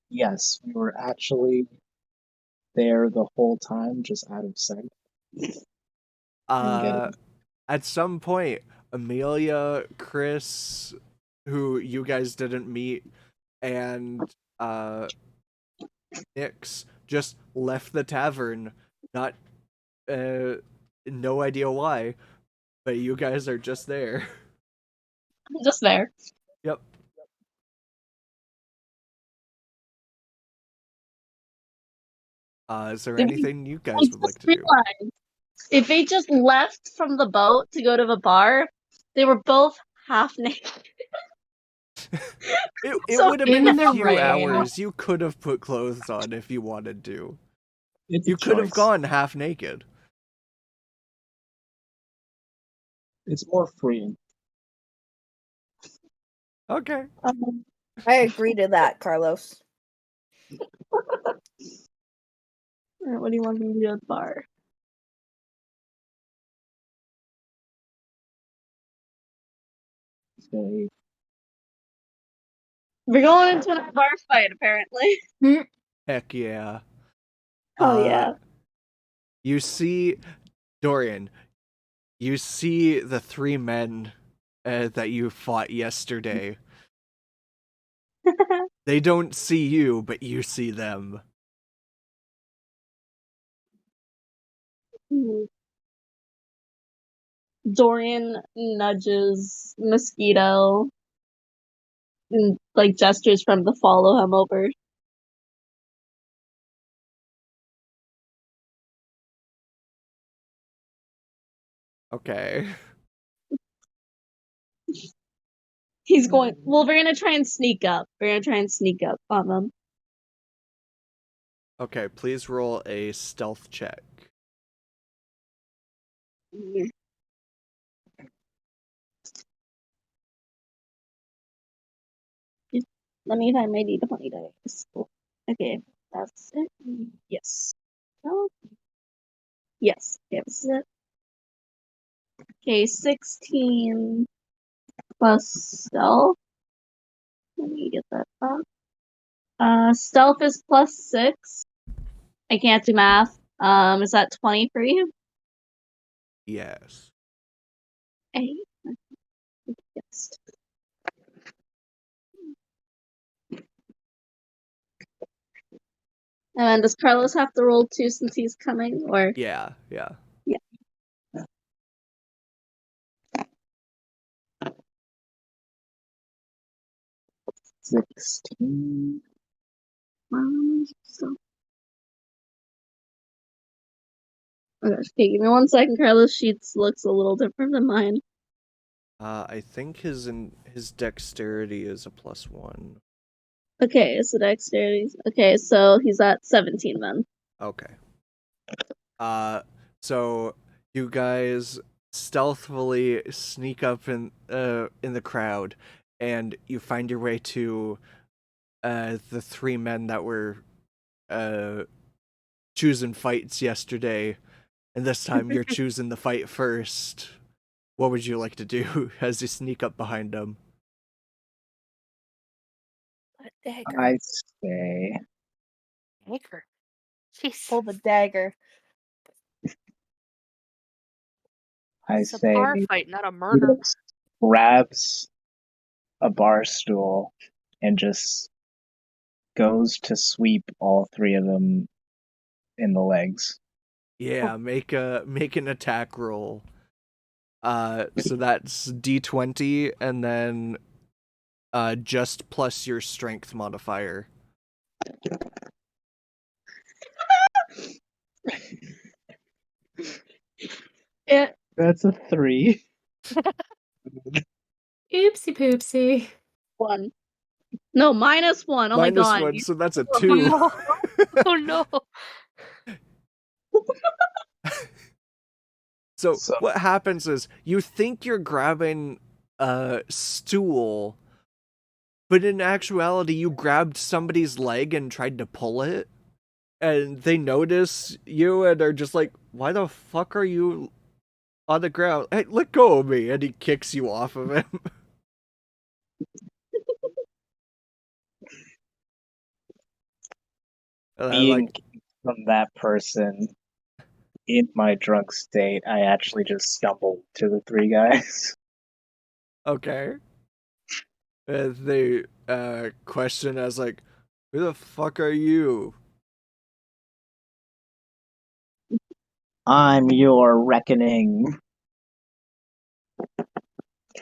Yes, we were actually there the whole time, just out of sight. At some point, Amelia, Chris, who you guys didn't meet, and Nix just left the tavern. Not, no idea why, but you guys are just there. Just there. Yep. Is there anything you guys would like to do? If they just left from the boat to go to the bar, they were both half naked. It So would have been in a the few rain. hours. You could have put clothes on if you wanted to. It's a You could have choice. gone half naked. It's more freeing. Okay. I agree to that, Carlos. Alright, what do you want me to do at the bar? Okay. We're going into a bar fight, apparently. Heck yeah. Oh yeah. You see, Dorian, you see the 3 men that you fought yesterday. They don't see you, but you see them. Dorian nudges Mosquito and like gestures from to follow him over. Okay. He's going. Well, we're gonna try and sneak up. We're gonna try and sneak up on them. Okay, please roll a stealth check. Let me find my D20 dice. Okay, that's it. Yes. No. Yes. Okay, this is it. Okay, 16 plus stealth. Let me get that up. Stealth is plus 6. I can't do math. Is that 20 for you? Yes. Hey. Yes. And then does Carlos have to roll 2 since he's coming, or? Yeah. 16. So. Oh gosh, okay, give me 1 second. Carlos' sheets looks a little different than mine. I think his dexterity is a +1. Okay, so dexterity. Okay, so he's at 17 then. Okay. So you guys stealthily sneak up in the crowd, and you find your way to the 3 men that were choosing fights yesterday, and this time you're choosing the fight first. What would you like to do as you sneak up behind them? A dagger. I say. Dagger. Jeez. Pull the dagger. I It's a say. bar fight, not a He murder. just grabs a bar stool and just goes to sweep all 3 of them in the legs. Yeah, make an attack roll. So that's D20 and then just plus your strength modifier. It That's a 3. Oopsie poopsie. 1. No, -1. Oh my Minus god. 1, so that's a Oh 2. no. Oh no. So So- what happens is you think you're grabbing a stool, but in actuality you grabbed somebody's leg and tried to pull it, and they notice you and are just like, why the fuck are you on the ground? Hey, let go of me. And he kicks you off of him. And I Being like, from that person in my drunk state, I actually just stumbled to the 3 guys. okay. And they question as like, who the fuck are you? I'm your reckoning.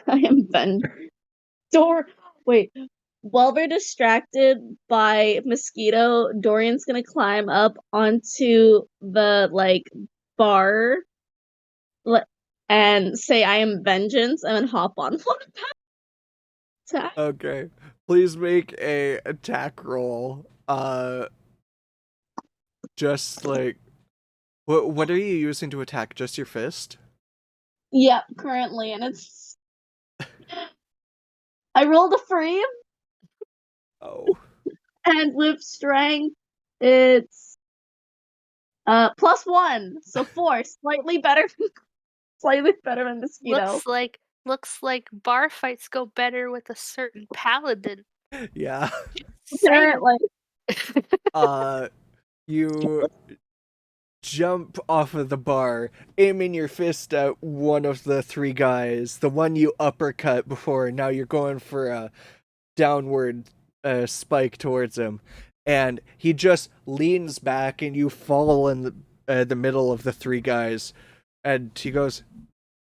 I am Ben. Wait. While they're distracted by Mosquito, Dorian's gonna climb up onto the bar and say I am vengeance and then hop on one of them. Attack. Okay. Please make a attack roll. Just like, what are you using to attack? Just your fist? Yep, currently, and it's I rolled a 3, Oh. and with strength, it's +1, so 4, slightly better than Mosquito. Looks like bar fights go better with a certain paladin. Yeah. Saying. Apparently. You jump off of the bar, aiming your fist at one of the 3 guys, the one you uppercut before. Now you're going for a downward spike towards him, and he just leans back, and you fall in the middle of the 3 guys, and he goes,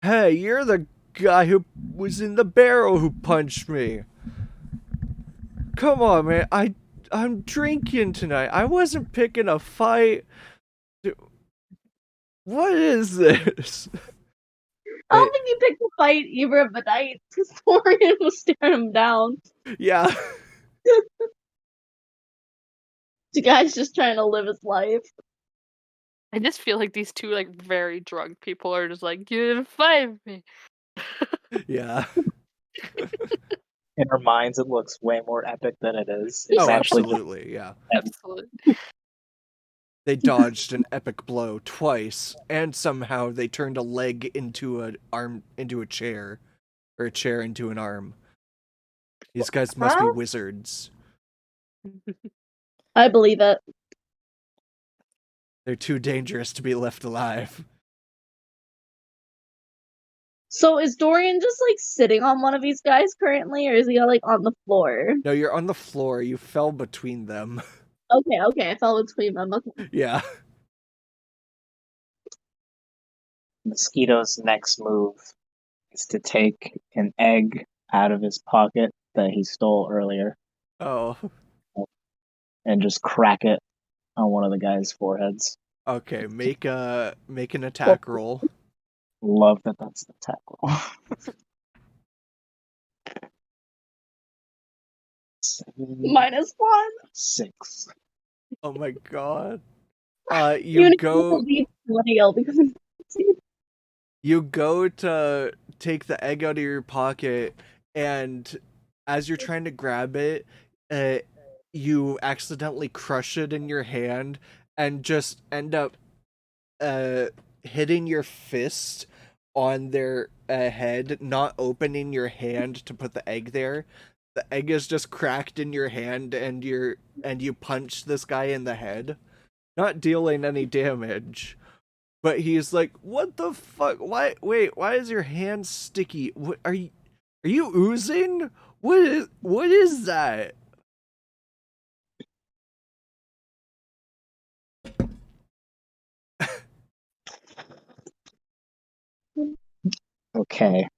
"Hey, you're the guy who was in the barrel who punched me. Come on, man. I'm drinking tonight. I wasn't picking a fight. What is this?" I don't think he picked a fight either of the night because Dorian was staring him down. Yeah. The guy's just trying to live his life. I just feel like these 2 like very drunk people are just like, get in a fight with me. Yeah. in our minds, it looks way more epic than it is. It's Oh, actually absolutely, yeah. Absolutely. They dodged an epic blow twice, and somehow they turned a leg into an arm into a chair, or a chair into an arm. These guys must be Huh? wizards. I believe it. They're too dangerous to be left alive. So is Dorian just like sitting on one of these guys currently, or is he like on the floor? No, you're on the floor. You fell between them. Okay, I fell between them. Okay. Yeah. Miskito's next move is to take an egg out of his pocket that he stole earlier Oh, and just crack it on one of the guy's foreheads. okay. Make an attack roll. Love that that's the attack roll. 7, -1. 6. Oh my god. You need go to leave Whale because you go to take the egg out of your pocket, and as you're trying to grab it, you accidentally crush it in your hand and just end up hitting your fist on their head, not opening your hand to put the egg there. The egg is just cracked in your hand, and you punch this guy in the head, not dealing any damage. But he's like, "What the fuck? Why? Wait, why is your hand sticky? What are you oozing? What is that?" Okay.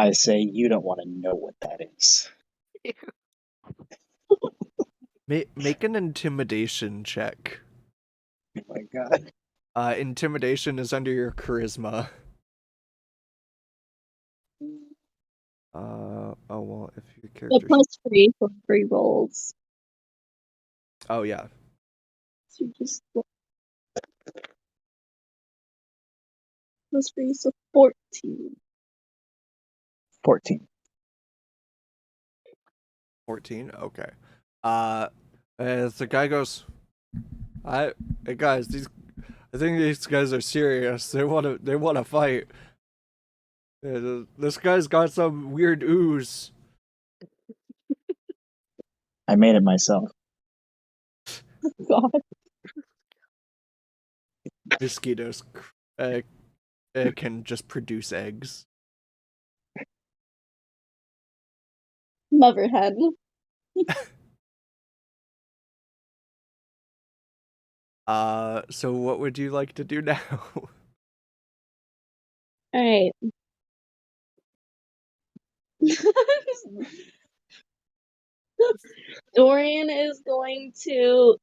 I say you don't want to know what that is. Make an intimidation check. Oh my god. Intimidation is under your charisma. Oh well, if your the character. +3 for free rolls. Oh yeah. So just +3, so 14. 14. 14. Okay. As the guy goes, hey guys, I think these guys are serious. They wanna fight. This guy's got some weird ooze. I made it myself. God. Mosquitoes can just produce eggs. Motherhead. So what would you like to do now? Alright. Dorian is going to.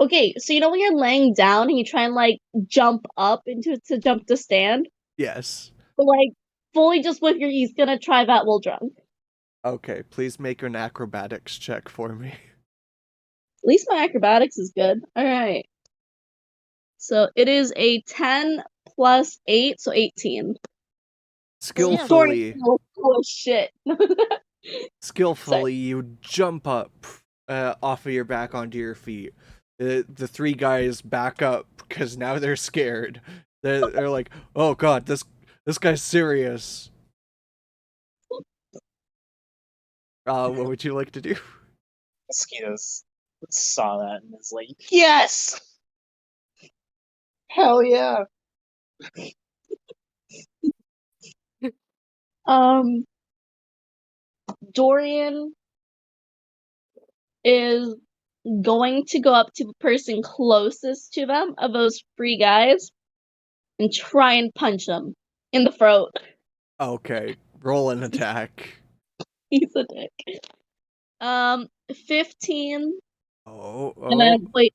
Okay, so you know when you're laying down and you try and like jump up to jump to stand? Yes. But like fully just with your he's gonna try that while drunk. Okay, please make an acrobatics check for me. At least my acrobatics is good. Alright. So it is a 10 plus 8, so 18. Skillfully, Oh shit. skillfully, you jump up off of your back onto your feet. The three guys back up because now they're scared. They're like, "Oh god, this guy's serious." What would you like to do? Mosquitoes saw that and is like, yes! Hell yeah! Dorian is going to go up to the person closest to them of those three guys and try and punch him in the throat. Okay, roll an attack. He's a dick. 15 Oh. and then wait,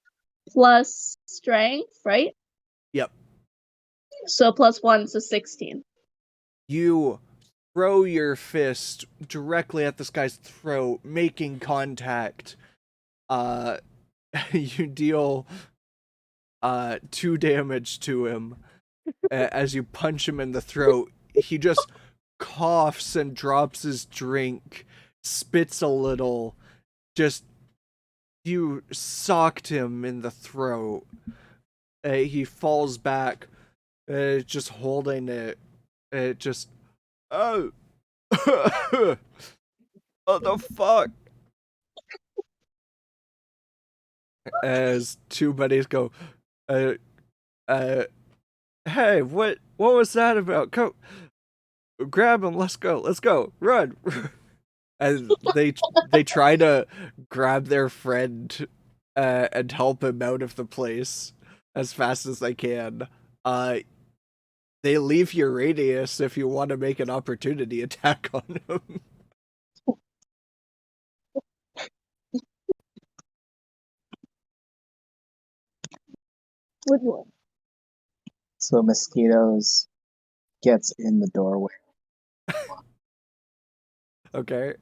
plus strength, right? Yep. So +1, so 16. You throw your fist directly at this guy's throat, making contact. You deal 2 damage to him. as you punch him in the throat, he just coughs and drops his drink, spits a little. Just you socked him in the throat. He falls back, just holding it. Just oh, what the fuck? As two buddies go, uh, uh, hey, what was that about? Go, grab him. Let's go, run. And they try to grab their friend, and help him out of the place as fast as they can. They leave your radius if you want to make an opportunity attack on him. Which one? So Miskitos gets in the doorway. Okay.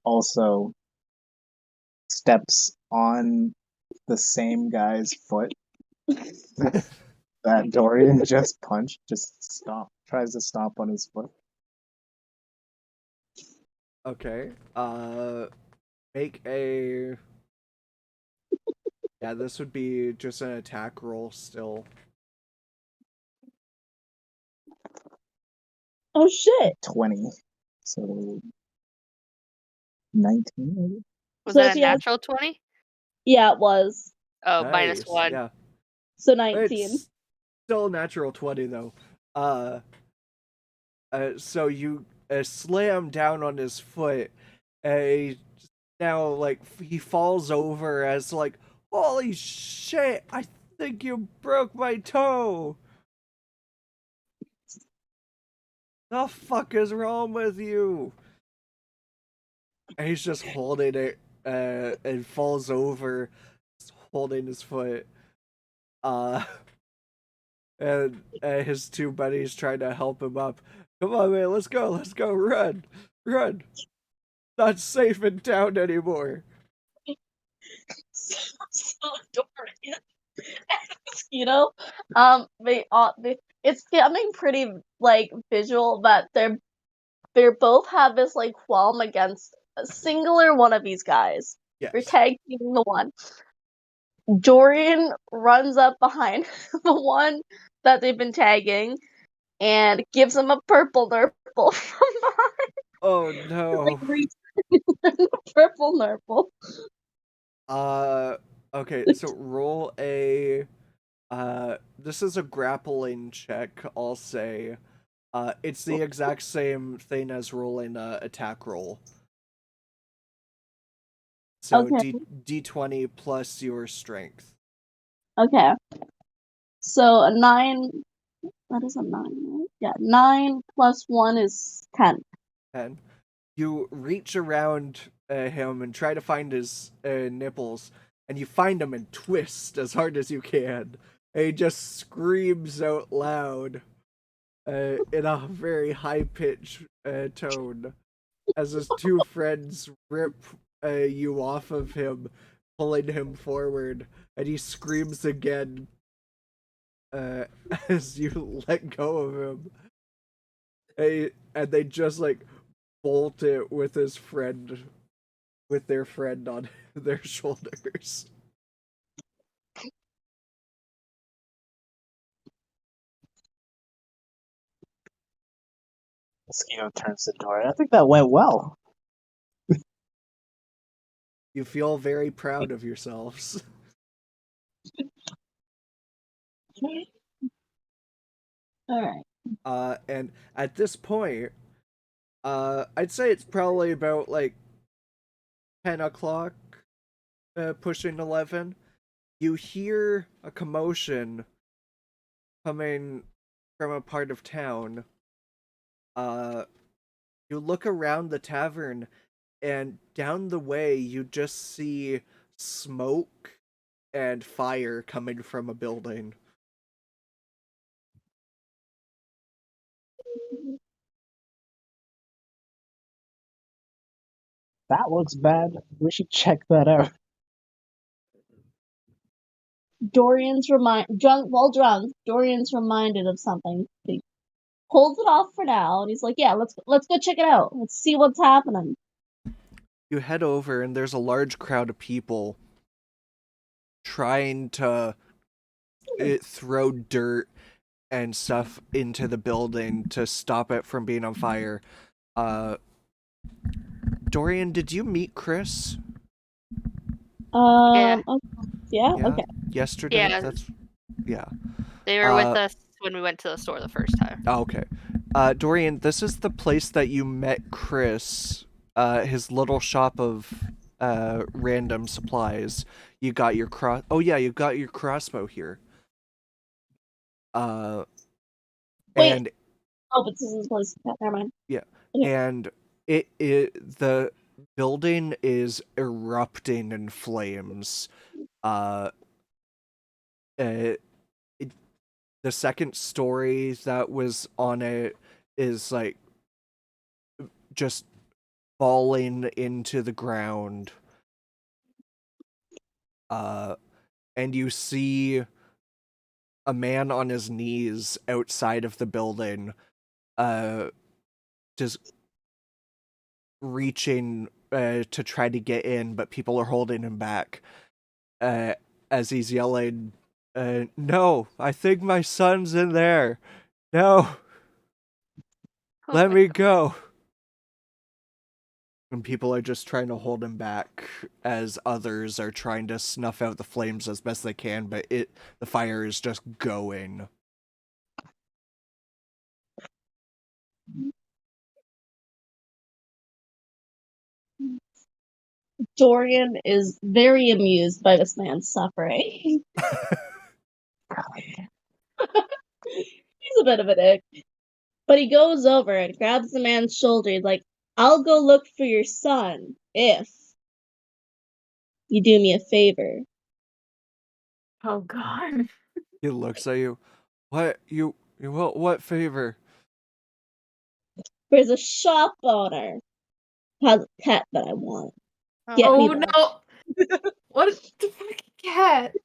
Also steps on the same guy's foot that Dorian just punched. Tries to stomp on his foot. Okay. Make a. Yeah, this would be just an attack roll still. Oh shit! 20. So 19 maybe? Was So that a she has- natural 20? Yeah, it was. Oh, Nice. -1. Yeah. So 19. It's still a natural 20 though. So you slam down on his foot. Now like he falls over as like, holy shit! I think you broke my toe. The fuck is wrong with you? And he's just holding it, and falls over, holding his foot. And his two buddies trying to help him up. Come on, man, let's go, run. Not safe in town anymore. So Dorian Mosquito. It's becoming pretty like visual that they both have this like qualm against a singular one of these guys. Yes. We're tag teaming the one. Dorian runs up behind the one that they've been tagging and gives him a purple nurple from behind. Oh no. Purple nurple. Okay, so roll a this is a grappling check, I'll say. It's the exact same thing as rolling a attack roll. So Okay. D20 plus your strength. Okay. So a 9. That is a 9, right? Yeah, 9 plus 1 is 10. 10. You reach around him and try to find his nipples, and you find him and twist as hard as you can. And he just screams out loud in a very high-pitched tone as his two friends rip you off of him, pulling him forward, and he screams again as you let go of him. And they just like bolt it with their friend on their shoulders. Mosquito turns to Dorian. I think that went well. You feel very proud of yourselves. Alright. And at this point, I'd say it's probably about like 10 o'clock, pushing 11. You hear a commotion coming from a part of town. You look around the tavern, and down the way you just see smoke and fire coming from a building. That looks bad. We should check that out. Dorian's Dorian's reminded of something. He holds it off for now, and he's like, "Yeah, let's go check it out. Let's see what's happening." You head over, and there's a large crowd of people trying to throw dirt and stuff into the building to stop it from being on fire. Dorian, did you meet Chris? Yeah. Yeah. Yeah, Okay. yesterday. Yeah. Yeah. They were with us when we went to the store the first time. Oh, okay. Dorian, this is the place that you met Chris. His little shop of random supplies. You got your Oh yeah, you got your crossbow here. Wait. And Oh, but this is his place. Yeah, never mind. yeah, Okay. and the building is erupting in flames. The second story that was on it is like just falling into the ground. And you see a man on his knees outside of the building, just reaching to try to get in, but people are holding him back. As he's yelling, "No, I think my son's in there. No, let me go." And people are just trying to hold him back as others are trying to snuff out the flames as best they can, but the fire is just going. Dorian is very amused by this man's suffering. He's a bit of an ick. But he goes over and grabs the man's shoulder. He's like, "I'll go look for your son if you do me a favor." Oh God. He looks at you. What what favor? There's a shop owner who has a pet that I want. Get Oh me that. no! What the fuck cat?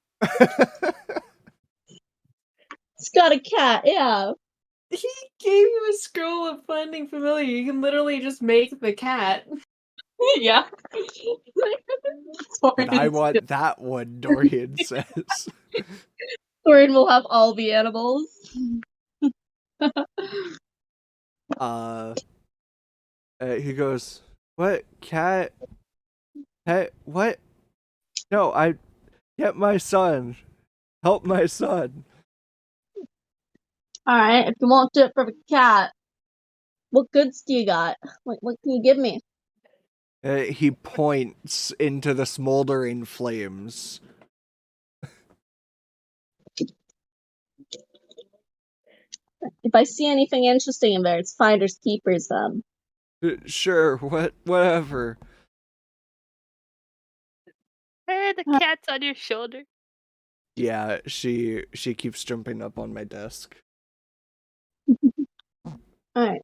It's got a cat, yeah. He gave you a scroll of finding familiar. You can literally just make the cat. Yeah. But I want that one, Dorian says. Dorian will have all the animals. He goes, "What cat? Pet? What? No, I get my son. Help my son." Alright, if you won't do it for the cat, what goods do you got? What can you give me? He points into the smoldering flames. If I see anything interesting in there, it's finders keepers then. Sure, whatever. Hey, the cat's on your shoulder. Yeah, she keeps jumping up on my desk. Alright.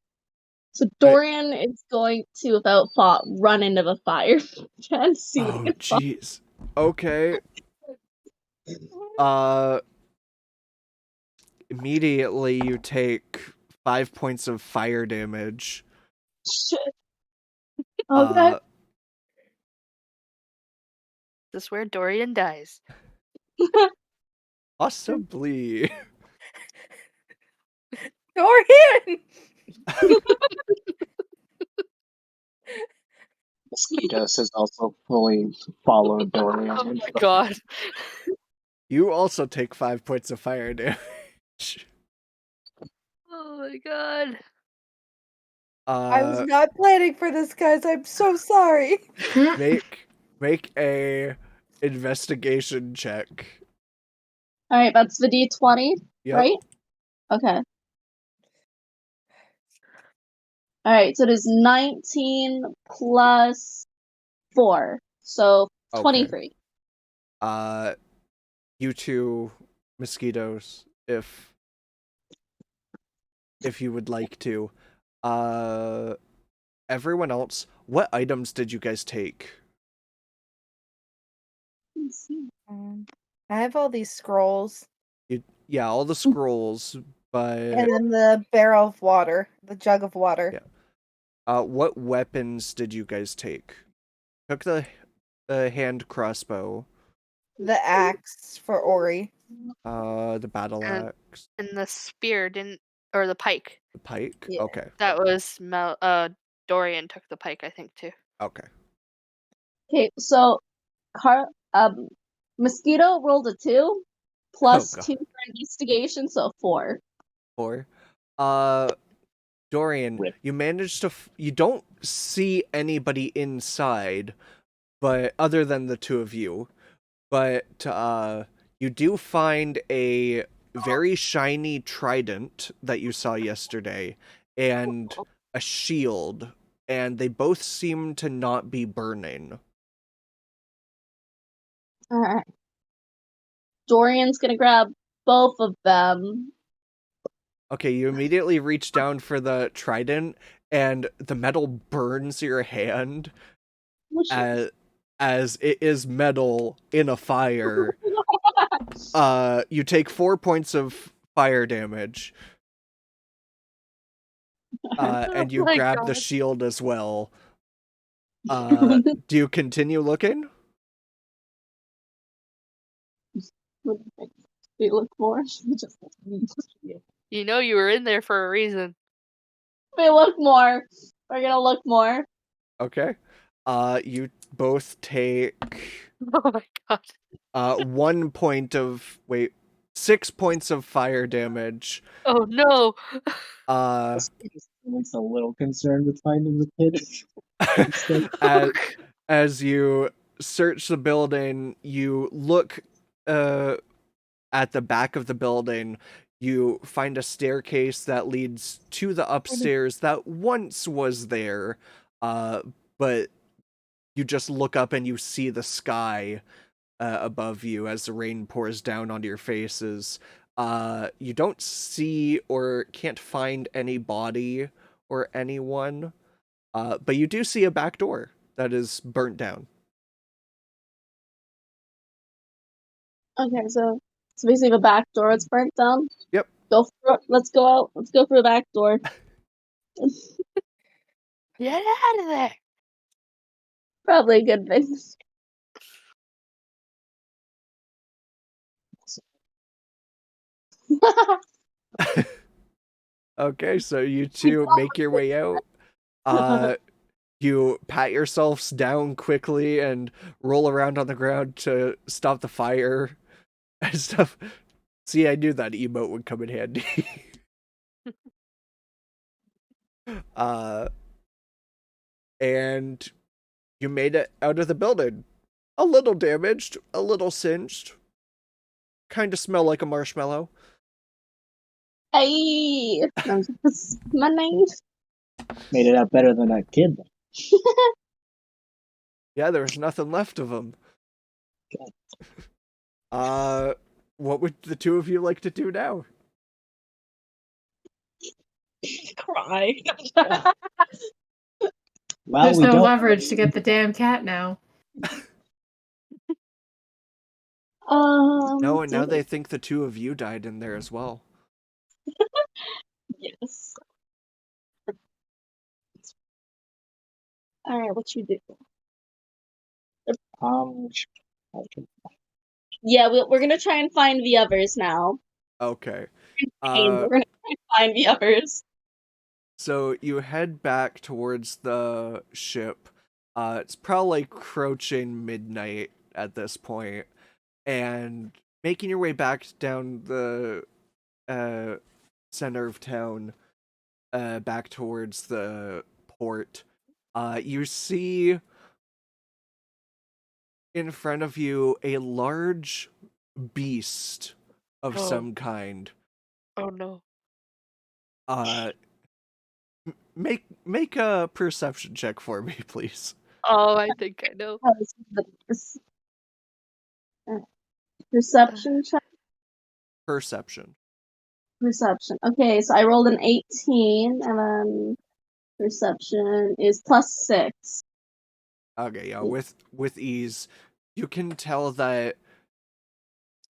So Dorian is going to, without thought, run into the fire and see what he Oh, can find. jeez. Okay. Immediately you take 5 points of fire damage. Shit. Okay. This is where Dorian dies. Possibly. Dorian! Miskitos has also fully followed Dorian. Oh my god. You also take 5 points of fire damage. Oh my god. I was not planning for this, guys. I'm so sorry. Make a investigation check. Alright, that's the D20, Yep. right? Okay. Alright, so it is 19 plus 4. So 23. Okay. You two Miskitos, if you would like to. Everyone else, what items did you guys take? Let's see. I have all these scrolls Yeah, all the scrolls, but and then the barrel of water, the jug of water. Yeah. What weapons did you guys take? Took the hand crossbow, The axe for Ori. the battle And- axe, And the spear or the pike. the pike. Yeah. Okay. That was Dorian took the pike, I think, too. Okay. Okay, so Mosquito rolled a 2 plus God. 2 for investigation, so 4. 4. Dorian, Rip. you managed to. You don't see anybody inside, but other than the two of you, but you do find a very shiny trident that you saw yesterday, and a shield, and they both seem to not be burning. Alright. Dorian's gonna grab both of them. Okay, you immediately reach down for the trident, and the metal burns your hand as it is metal in a fire. You take 4 points of fire damage. And you Oh my grab the God. shield as well. Do you continue looking? We look more. Just You know you were in there for a reason. we look more. We're gonna look more. Okay. You both take Oh my God. 1 point of 6 points of fire damage. Oh no. Looks a little concerned with finding the kid. as you search the building, you look at the back of the building. You find a staircase that leads to the upstairs that once was there, but you just look up and you see the sky above you as the rain pours down onto your faces. You don't see or can't find any body or anyone, but you do see a back door that is burnt down. Okay, so basically the back door it's burnt down. Yep. Let's go out. Let's go for the back door. Get out of there. Probably a good thing. Okay, so you two make your way out. You pat yourselves down quickly and roll around on the ground to stop the fire and stuff. See, I knew that emote would come in handy. And you made it out of the building. A little damaged, a little singed. Kind of smell like a marshmallow. Hey, that's my name. Made it out better than a kid. Yeah, there was nothing left of them. What would the two of you like to do now? Cry. Well, There's we no don't. leverage to get the damn cat now. No, and now they think the two of you died in there as well. Yes. All right, what you do? Yeah, we're gonna try and find the others now. Okay. We're gonna try and find the others. So you head back towards the ship. It's probably crouching midnight at this point, and making your way back down the center of town, back towards the port. You see in front of you a large beast of Oh. some kind. Oh no. Make a perception check for me, please. Oh, I think I know. Perception check. Perception. Perception. Okay, so I rolled an 18, and then perception is +6. Okay, yeah, with ease. You can tell that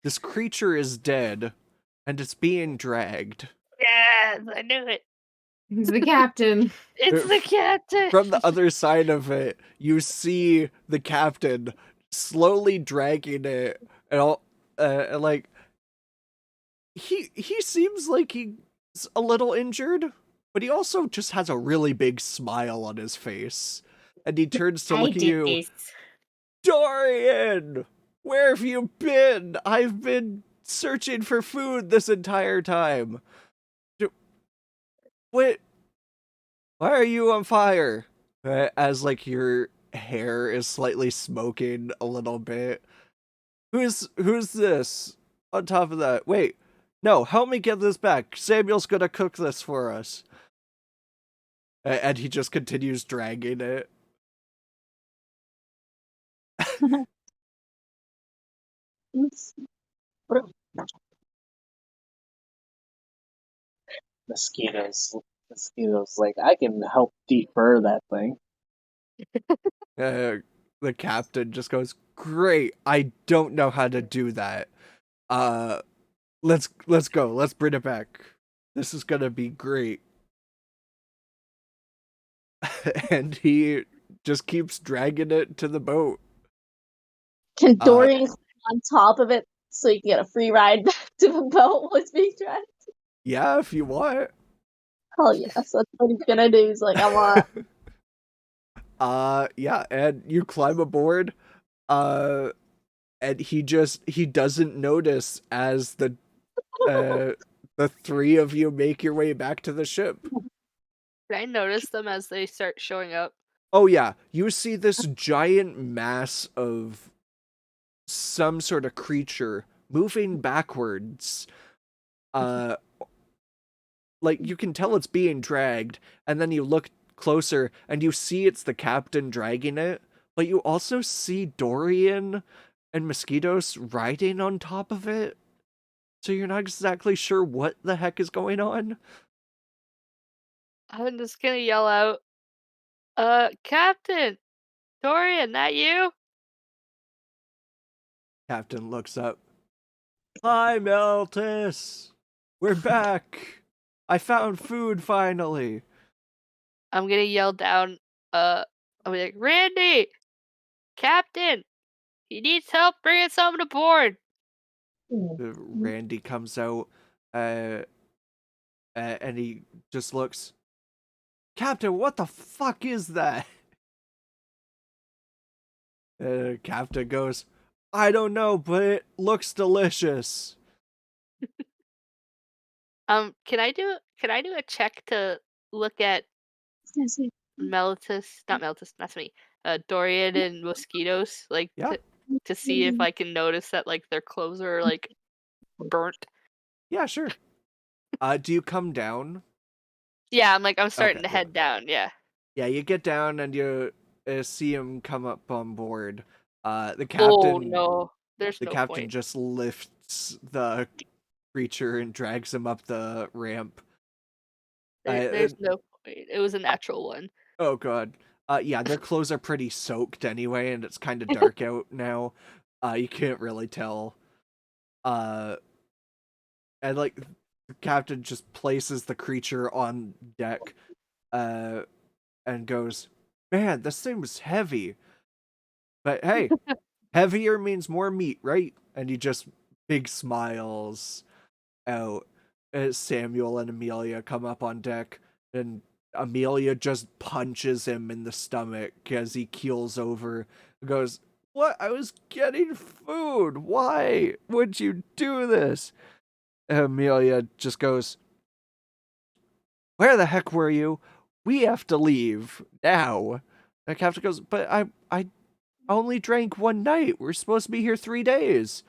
This creature is dead, and it's being dragged. Yes, I knew it. He's the captain. It's the captain. From the other side of it, you see the captain slowly dragging it, and all, and like he seems like he's a little injured, but he also just has a really big smile on his face, and he turns to I look at did you. this. Dorian, where have you been? I've been searching for food this entire time. What? Why are you on fire? As like your hair is slightly smoking a little bit. Who's this? On top of that, wait, no, help me get this back. Samuel's gonna cook this for us. And he just continues dragging it. Miskitos like, I can help defer that thing. The captain just goes, "Great, I don't know how to do that. Let's go. Let's bring it back. This is gonna be great." And he just keeps dragging it to the boat. Can Dorian climb on top of it so you can get a free ride back to the boat while it's being dragged? Yeah, if you want. Hell yes, that's what he's gonna do. He's like, I want. Yeah, and you climb aboard. And he doesn't notice as the three of you make your way back to the ship. Can I notice them as they start showing up? Oh yeah, you see this giant mass of some sort of creature moving backwards. Like you can tell it's being dragged, and then you look closer and you see it's the captain dragging it, but you also see Dorian and Miskitos riding on top of it. So you're not exactly sure what the heck is going on. I'm just gonna yell out, Captain! Dorian, that you? Captain looks up. Hi, Meltis! We're back! I found food finally! I'm gonna yell down, I'm like, Randy! Captain! He needs help bringing something aboard! Randy comes out, and he just looks. Captain, what the fuck is that? Captain goes, I don't know, but it looks delicious. Can I do a check to look at that's me. Dorian and Mosquitoes, like Yeah. to see if I can notice that like their clothes are like burnt. Yeah, sure. Do you come down? Yeah, I'm starting Okay, to head down. Yeah. Yeah, you get down and you see him come up on board. The captain. Oh no, there's The no captain point. just lifts the creature and drags him up the ramp. There's no point. It was a natural one. Oh god. Yeah, their clothes are pretty soaked anyway, and it's kind of dark out now. You can't really tell. And like the captain just places the creature on deck, and goes, "Man, this thing was heavy. But hey, heavier means more meat, right?" And he just big smiles out as Samuel and Amelia come up on deck, and Amelia just punches him in the stomach as he keels over and goes, "What? I was getting food. Why would you do this?" And Amelia just goes, "Where the heck were you? We have to leave now." And the captain goes, "But I only drank one night. We're supposed to be here 3 days."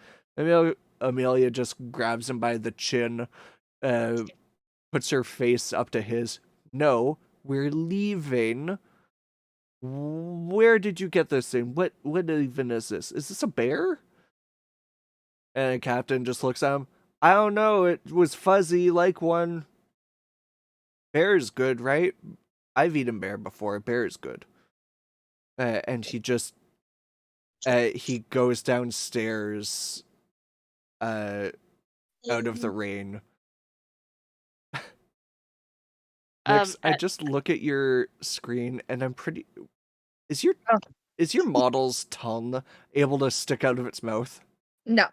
Amelia just grabs him by the chin, puts her face up to his. "No, we're leaving. Where did you get this thing? What even is this? Is this a bear?" And the captain just looks at him. "I don't know. It was fuzzy like one. Bear is good, right? I've eaten bear before. Bear is good." And he just he goes downstairs out of the rain. Nix, I uh, just look at your screen and I'm pretty. Is your Oh. is your model's tongue able to stick out of its mouth? No.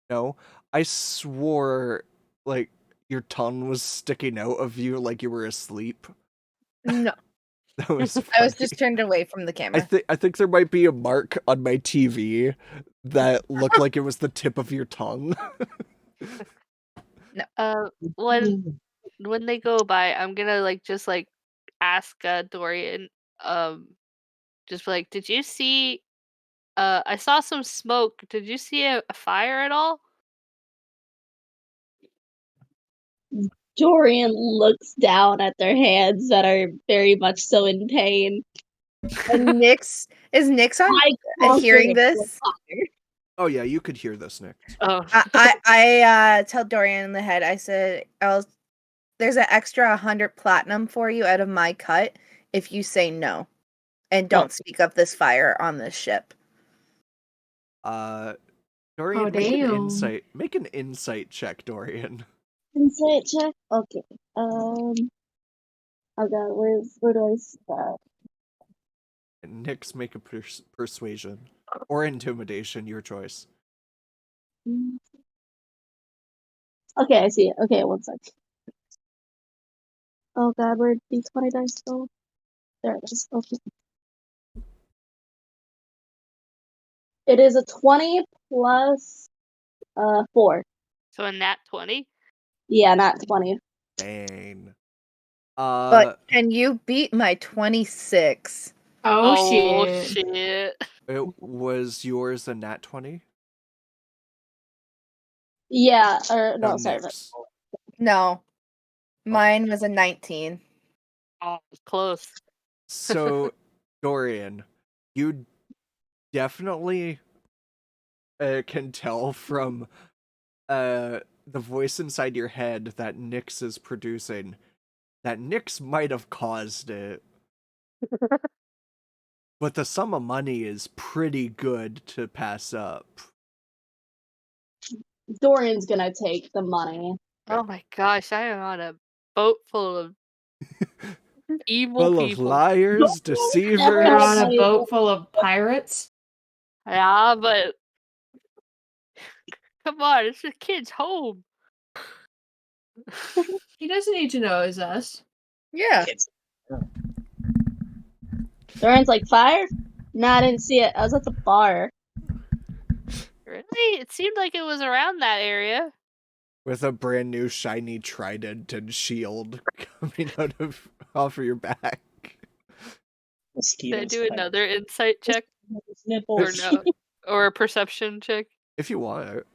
No, I swore like your tongue was sticking out of you like you were asleep. No. That was I was funny. just turned away from the camera. I think there might be a mark on my TV that looked like it was the tip of your tongue. when they go by, I'm gonna just ask Dorian, just like, did you see? I saw some smoke. Did you see a fire at all? Dorian looks down at their hands that are very much so in pain. And Nix is Nix on I also hearing look to this? fire. Oh yeah, you could hear this, Nick. Oh, I tell Dorian in the head. I said, "There's an extra 100 platinum for you out of my cut if you say no, and don't speak of this fire on this ship." Dorian, Oh, make damn. an insight check, Dorian. Insight check? Okay. Oh god, where do I start? And Nix, make a persuasion or intimidation, your choice. Okay, I see it. Okay, one sec. Oh god, where'd the 20 dice go? There it is. Okay. It is a 20 plus 4. so a nat 20. Yeah, not 20. Dang. But can you beat my 26? Oh, shit. Shit. It was yours a nat 20? Yeah, or no, sorry. Nix. No, mine was a 19. Oh, close. So, Dorian, you definitely can tell from the voice inside your head that Nix is producing that Nix might have caused it. But the sum of money is pretty good to pass up. Dorian's gonna take the money. Oh my gosh, I am on a boat full of evil Full of people. liars, You're deceivers. on a boat full of pirates? Yeah, but come on, it's a kid's home. He doesn't need to know it's us. Yeah. Dorian's like, fire? Nah, I didn't see it. I was at the bar. Really? It seemed like it was around that area. With a brand new shiny trident and shield coming out of off of your back. Should I Mosquitoes do fight another insight check his or nipples. no? Or a perception check? If you want.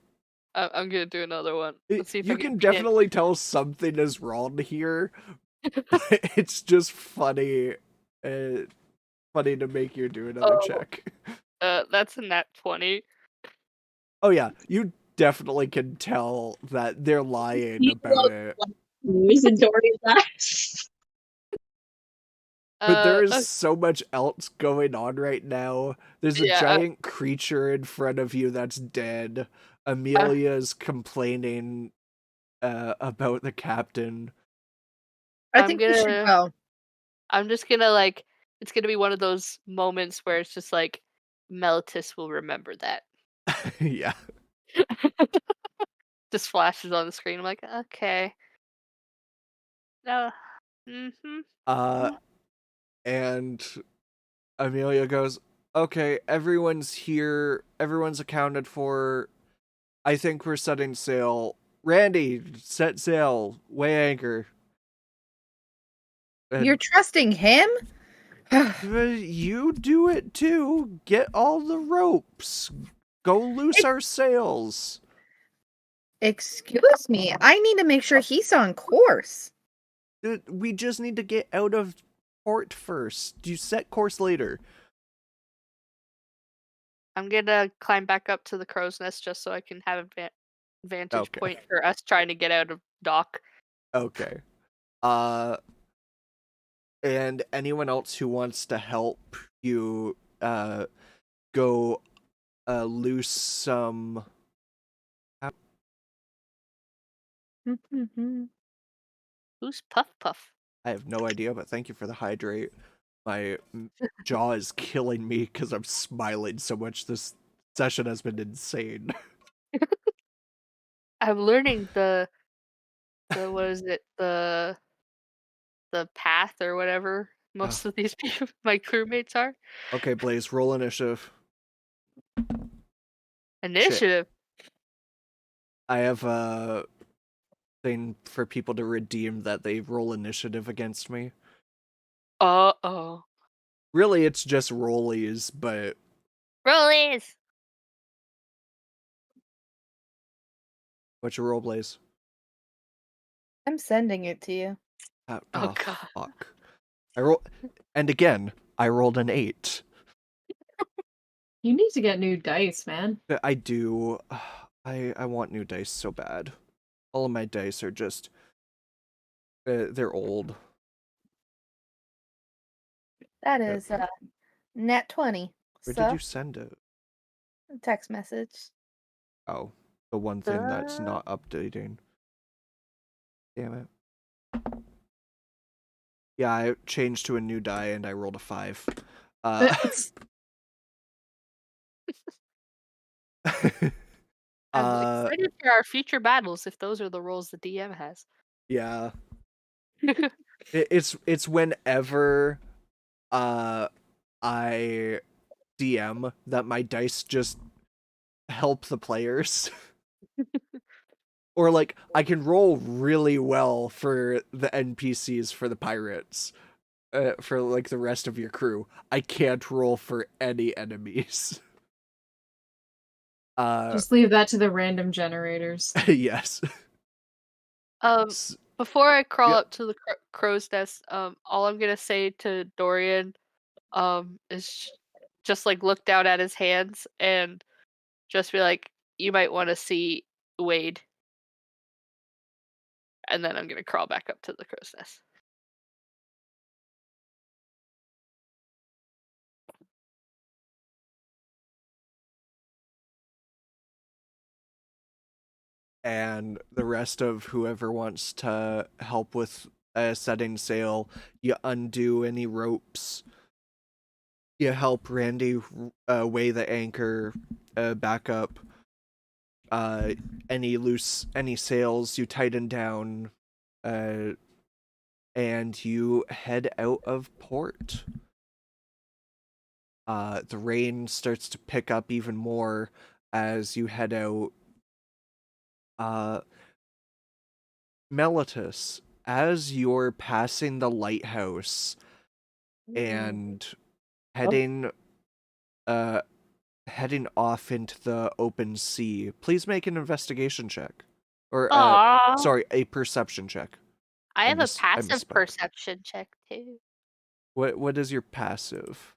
I'm gonna do another one. Let's see if I You can can beat it. definitely tell something is wrong here. But it's just funny. Funny to make you do another check. That's a nat 20. Oh yeah, you definitely can tell that they're lying about it. News in Dorian's eyes. But there is so much else going on right now. There's a giant creature in front of you that's dead. Amelia's complaining about the captain. I think we should go. I'm just gonna it's gonna be one of those moments where it's just like Meltis will remember that. Yeah. Just flashes on the screen. I'm like, okay. No. And Amelia goes, okay, everyone's here. Everyone's accounted for. I think we're setting sail. Randy, set sail. Weigh anchor. And You're trusting him? you do it too. Get all the ropes. Go loose our sails. Excuse me. I need to make sure he's on course. We just need to get out of port first. You set course later. I'm gonna climb back up to the crow's nest just so I can have a vantage point for us trying to get out of dock. Okay. And anyone else who wants to help you go loose some Who's Puff Puff? I have no idea, but thank you for the hydrate. My jaw is killing me because I'm smiling so much. This session has been insane. I'm learning the what is it, the path or whatever most of these people, my crewmates are. Okay, Blaze, roll initiative. Initiative. I have a thing for people to redeem that they roll initiative against me. Uh-oh. Really, it's just rollies, but Rollies! what's your roll, Blaze? I'm sending it to you. Oh, God. Fuck. And again, I rolled an 8. You need to get new dice, man. I do. I want new dice so bad. All of my dice are just they're old. That is net 20. Where So, did you send it? text message. Oh, the one thing that's not updating. Damn it. Yeah, I changed to a new die and I rolled a 5. I'm excited for our future battles if those are the roles the DM has. Yeah. It's whenever I DM that my dice just help the players. Or like I can roll really well for the NPCs for the pirates. For like the rest of your crew. I can't roll for any enemies. Just leave that to the random generators. Yes. Before I crawl up to the crow's nest, all I'm gonna say to Dorian, is just like look down at his hands and just be like, "You might want to see Wade," and then I'm gonna crawl back up to the crow's nest. And the rest of whoever wants to help with setting sail, you undo any ropes. You help Randy weigh the anchor back up. Any sails you tighten down, and you head out of port. The rain starts to pick up even more as you head out. Miskitos, as you're passing the lighthouse and heading off into the open sea, please make an investigation check. Or sorry, a perception check. I have a I passive misspoke. perception check too. What is your passive?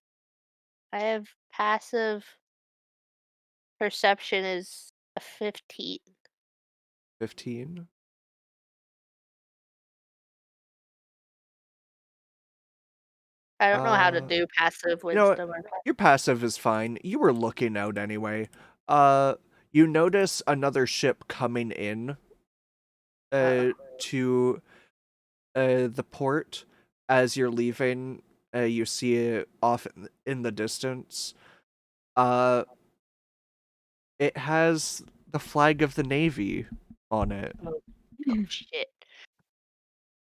I have passive perception is a 15. 15? I don't know how to do passive You know what? wisdom or Your passive is fine. You were looking out anyway. You notice another ship coming in to the port. As you're leaving, you see it off in the distance. It has the flag of the Navy on it. Oh shit.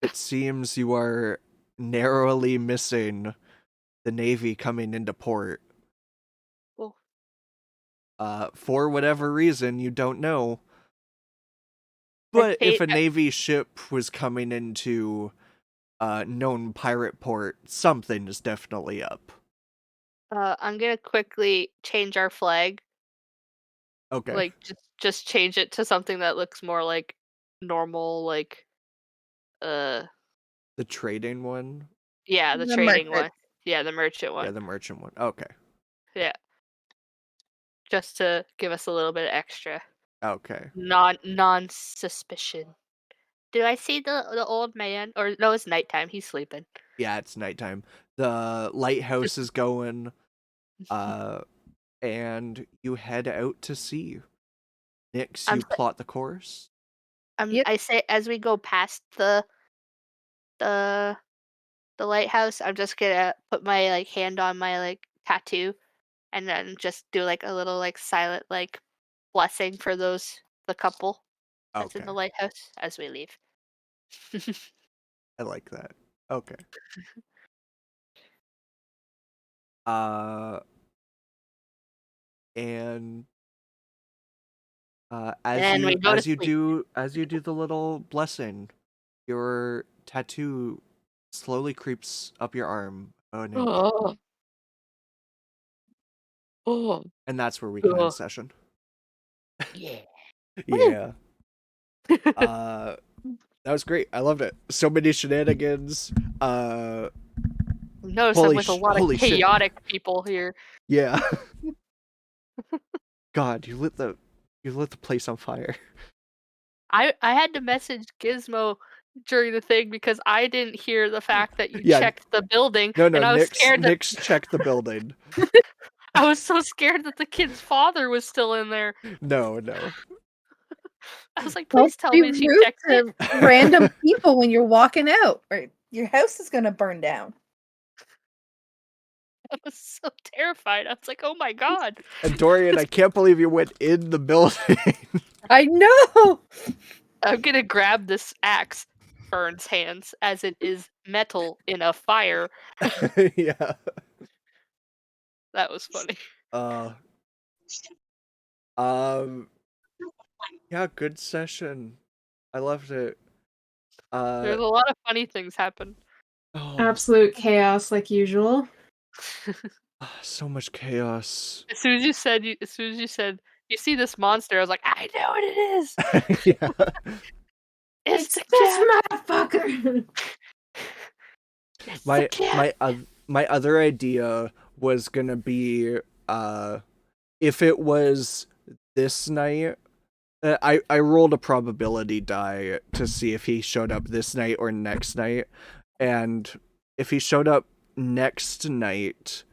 It seems you are narrowly missing the Navy coming into port. Well, For whatever reason, you don't know. But if a Navy ship was coming into known pirate port, something is definitely up. I'm gonna quickly change our flag. Okay. Like just change it to something that looks more like normal, like the trading one? Yeah, the trading one. Yeah, the merchant one. Yeah, the merchant one. Okay. Yeah. Just to give us a little bit extra. Okay. Non-suspicion. Do I see the old man? Or no, it's nighttime. He's sleeping. Yeah, it's nighttime. The lighthouse is going, and you head out to sea. Nix, you plot the course? Yep. I say as we go past the lighthouse, I'm just gonna put my like hand on my like tattoo, and then just do like a little like silent like blessing for the couple that's in Okay, the lighthouse as we leave. I like that. Okay. Uh, and as And we you go to sleep. as you do the little blessing, your tattoo slowly creeps up your arm an inch, Oh, oh, and that's where we can end oh, session. yeah. Yeah. That was great. I loved it. So many shenanigans. Notice I'm with a lot of Holy shit. chaotic people here. Yeah. God, you lit the place on fire. I had to message Gizmo during the thing because I didn't hear the fact that you Yeah. checked the building, No, and I was scared that Nix checked the building. I was so scared that the kid's father was still in there. No. I was like, Don't please tell be me she rude checked it. to random people when you're walking out, or your house is gonna burn down. I was so terrified. I was like, oh my god. And Dorian, I can't believe you went in the building. I know. I'm gonna grab this axe, Fern's hands, as it is metal in a fire. Yeah. That was funny. Yeah, good session. I loved it. There's a lot of funny things happen. Oh, Absolute chaos like usual. so much chaos. As soon as you said you see this monster, I was like, I know what it is. Yeah. It's the this cat. motherfucker. It's the cat. My other idea was gonna be if it was this night. I rolled a probability die to see if he showed up this night or next night, and if he showed up next night,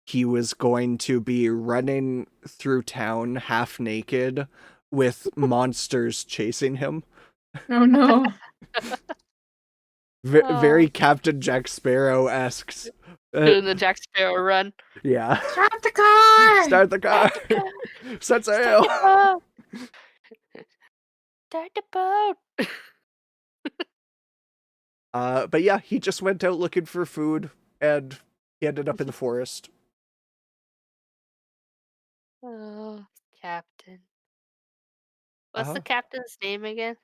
he was going to be running through town half naked with monsters chasing him. Oh no. Very Captain Jack Sparrow-esque. Doing the Jack Sparrow run. Yeah. Start the car! Start the car. Set sail. Start the boat. But yeah, he just went out looking for food, and he ended up in the forest. Oh, Captain. What's the captain's name again?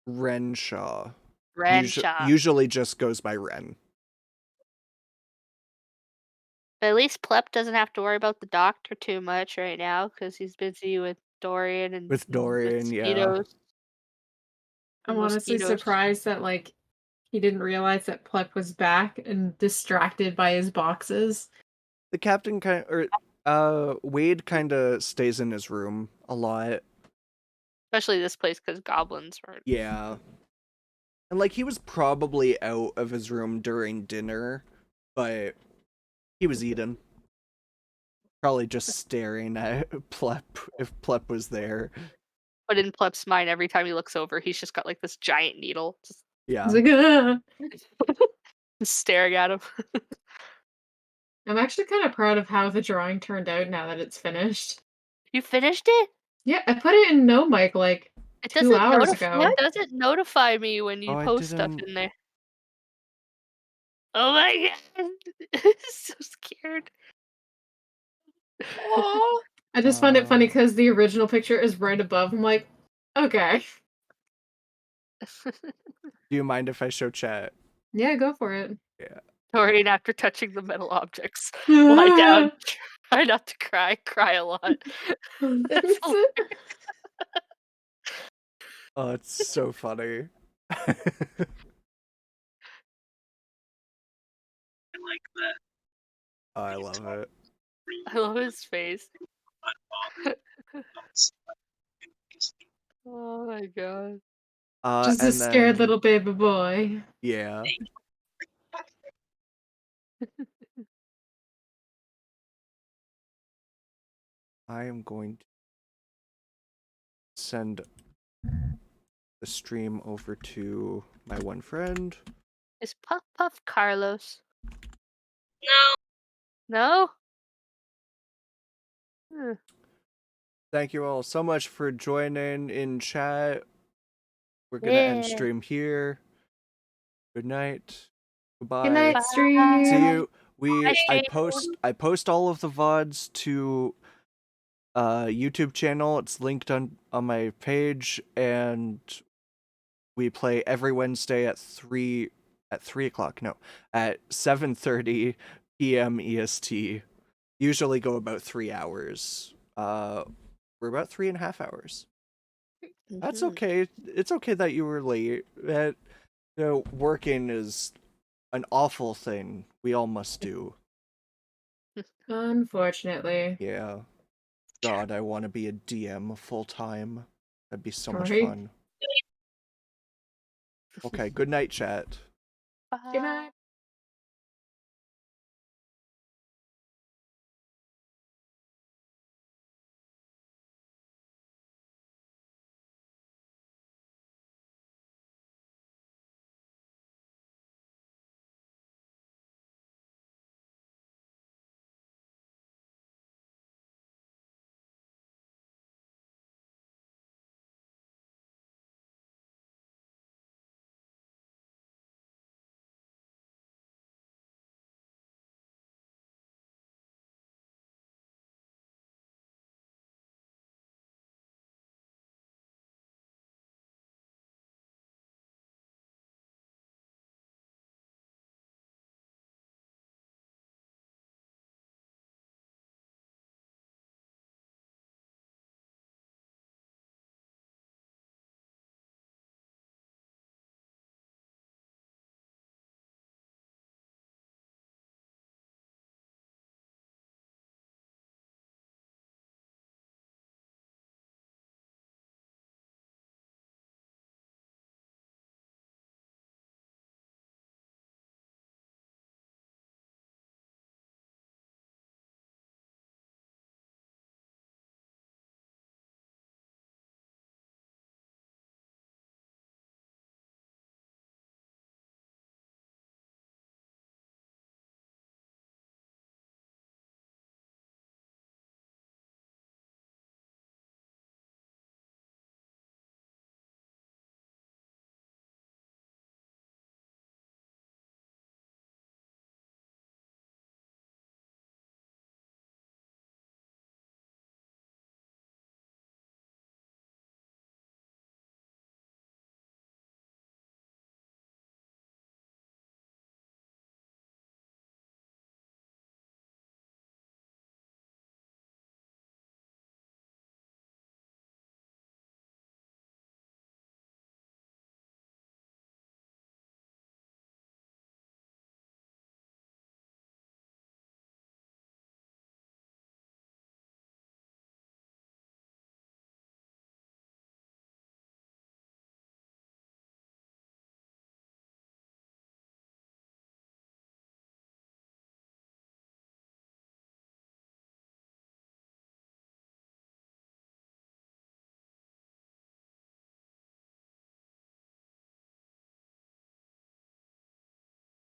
Renshaw. Renshaw. Usually just goes by Ren. But at least Plep doesn't have to worry about the doctor too much right now because he's busy with Dorian and With Dorian, yeah. Miskitos. I'm honestly surprised that like he didn't realize that Plep was back and distracted by his boxes. The captain Wade kind of stays in his room a lot. Especially this place because goblins aren't. Yeah. And like he was probably out of his room during dinner, but he was eating. Probably just staring at Plep if Plep was there. But in Plep's mind, every time he looks over, he's just got like this giant needle just Yeah. He's like, staring at him. I'm actually kind of proud of how the drawing turned out now that it's finished. You finished it? Yeah, I put it in No Mic like It 2 hours It ago. doesn't notify me when you post stuff in there. Oh my god! So scared. I just find it funny because the original picture is right above. I'm like, okay. Do you mind if I show chat? Yeah, go for it. Yeah. Dorian, after touching the metal objects, lie down. Try not to cry. Cry a lot. That's hilarious. Oh, it's so funny. I like that. Oh, I love it. I love his face. Oh my god. Just a scared little baby boy. Yeah. I am going to send the stream over to my one friend. Is Puff Puff Carlos? No. No? Hmm. Thank you all so much for joining in chat. We're gonna end Yeah. stream here. Good night. Goodbye. Good night, Bye. stream. See you. I Bye. post all of the VODs to YouTube channel. It's linked on my page, and we play every Wednesday at 3 o'clock. No, at 7:30 p.m. EST. Usually go about 3 hours. We're about 3.5 hours. That's Mhm. okay. It's okay that you were late. That working is an awful thing we all must do. Unfortunately. Yeah. God, I want to be a DM full time. That'd be so much Right? fun. Okay, good night, chat. Bye. Good night.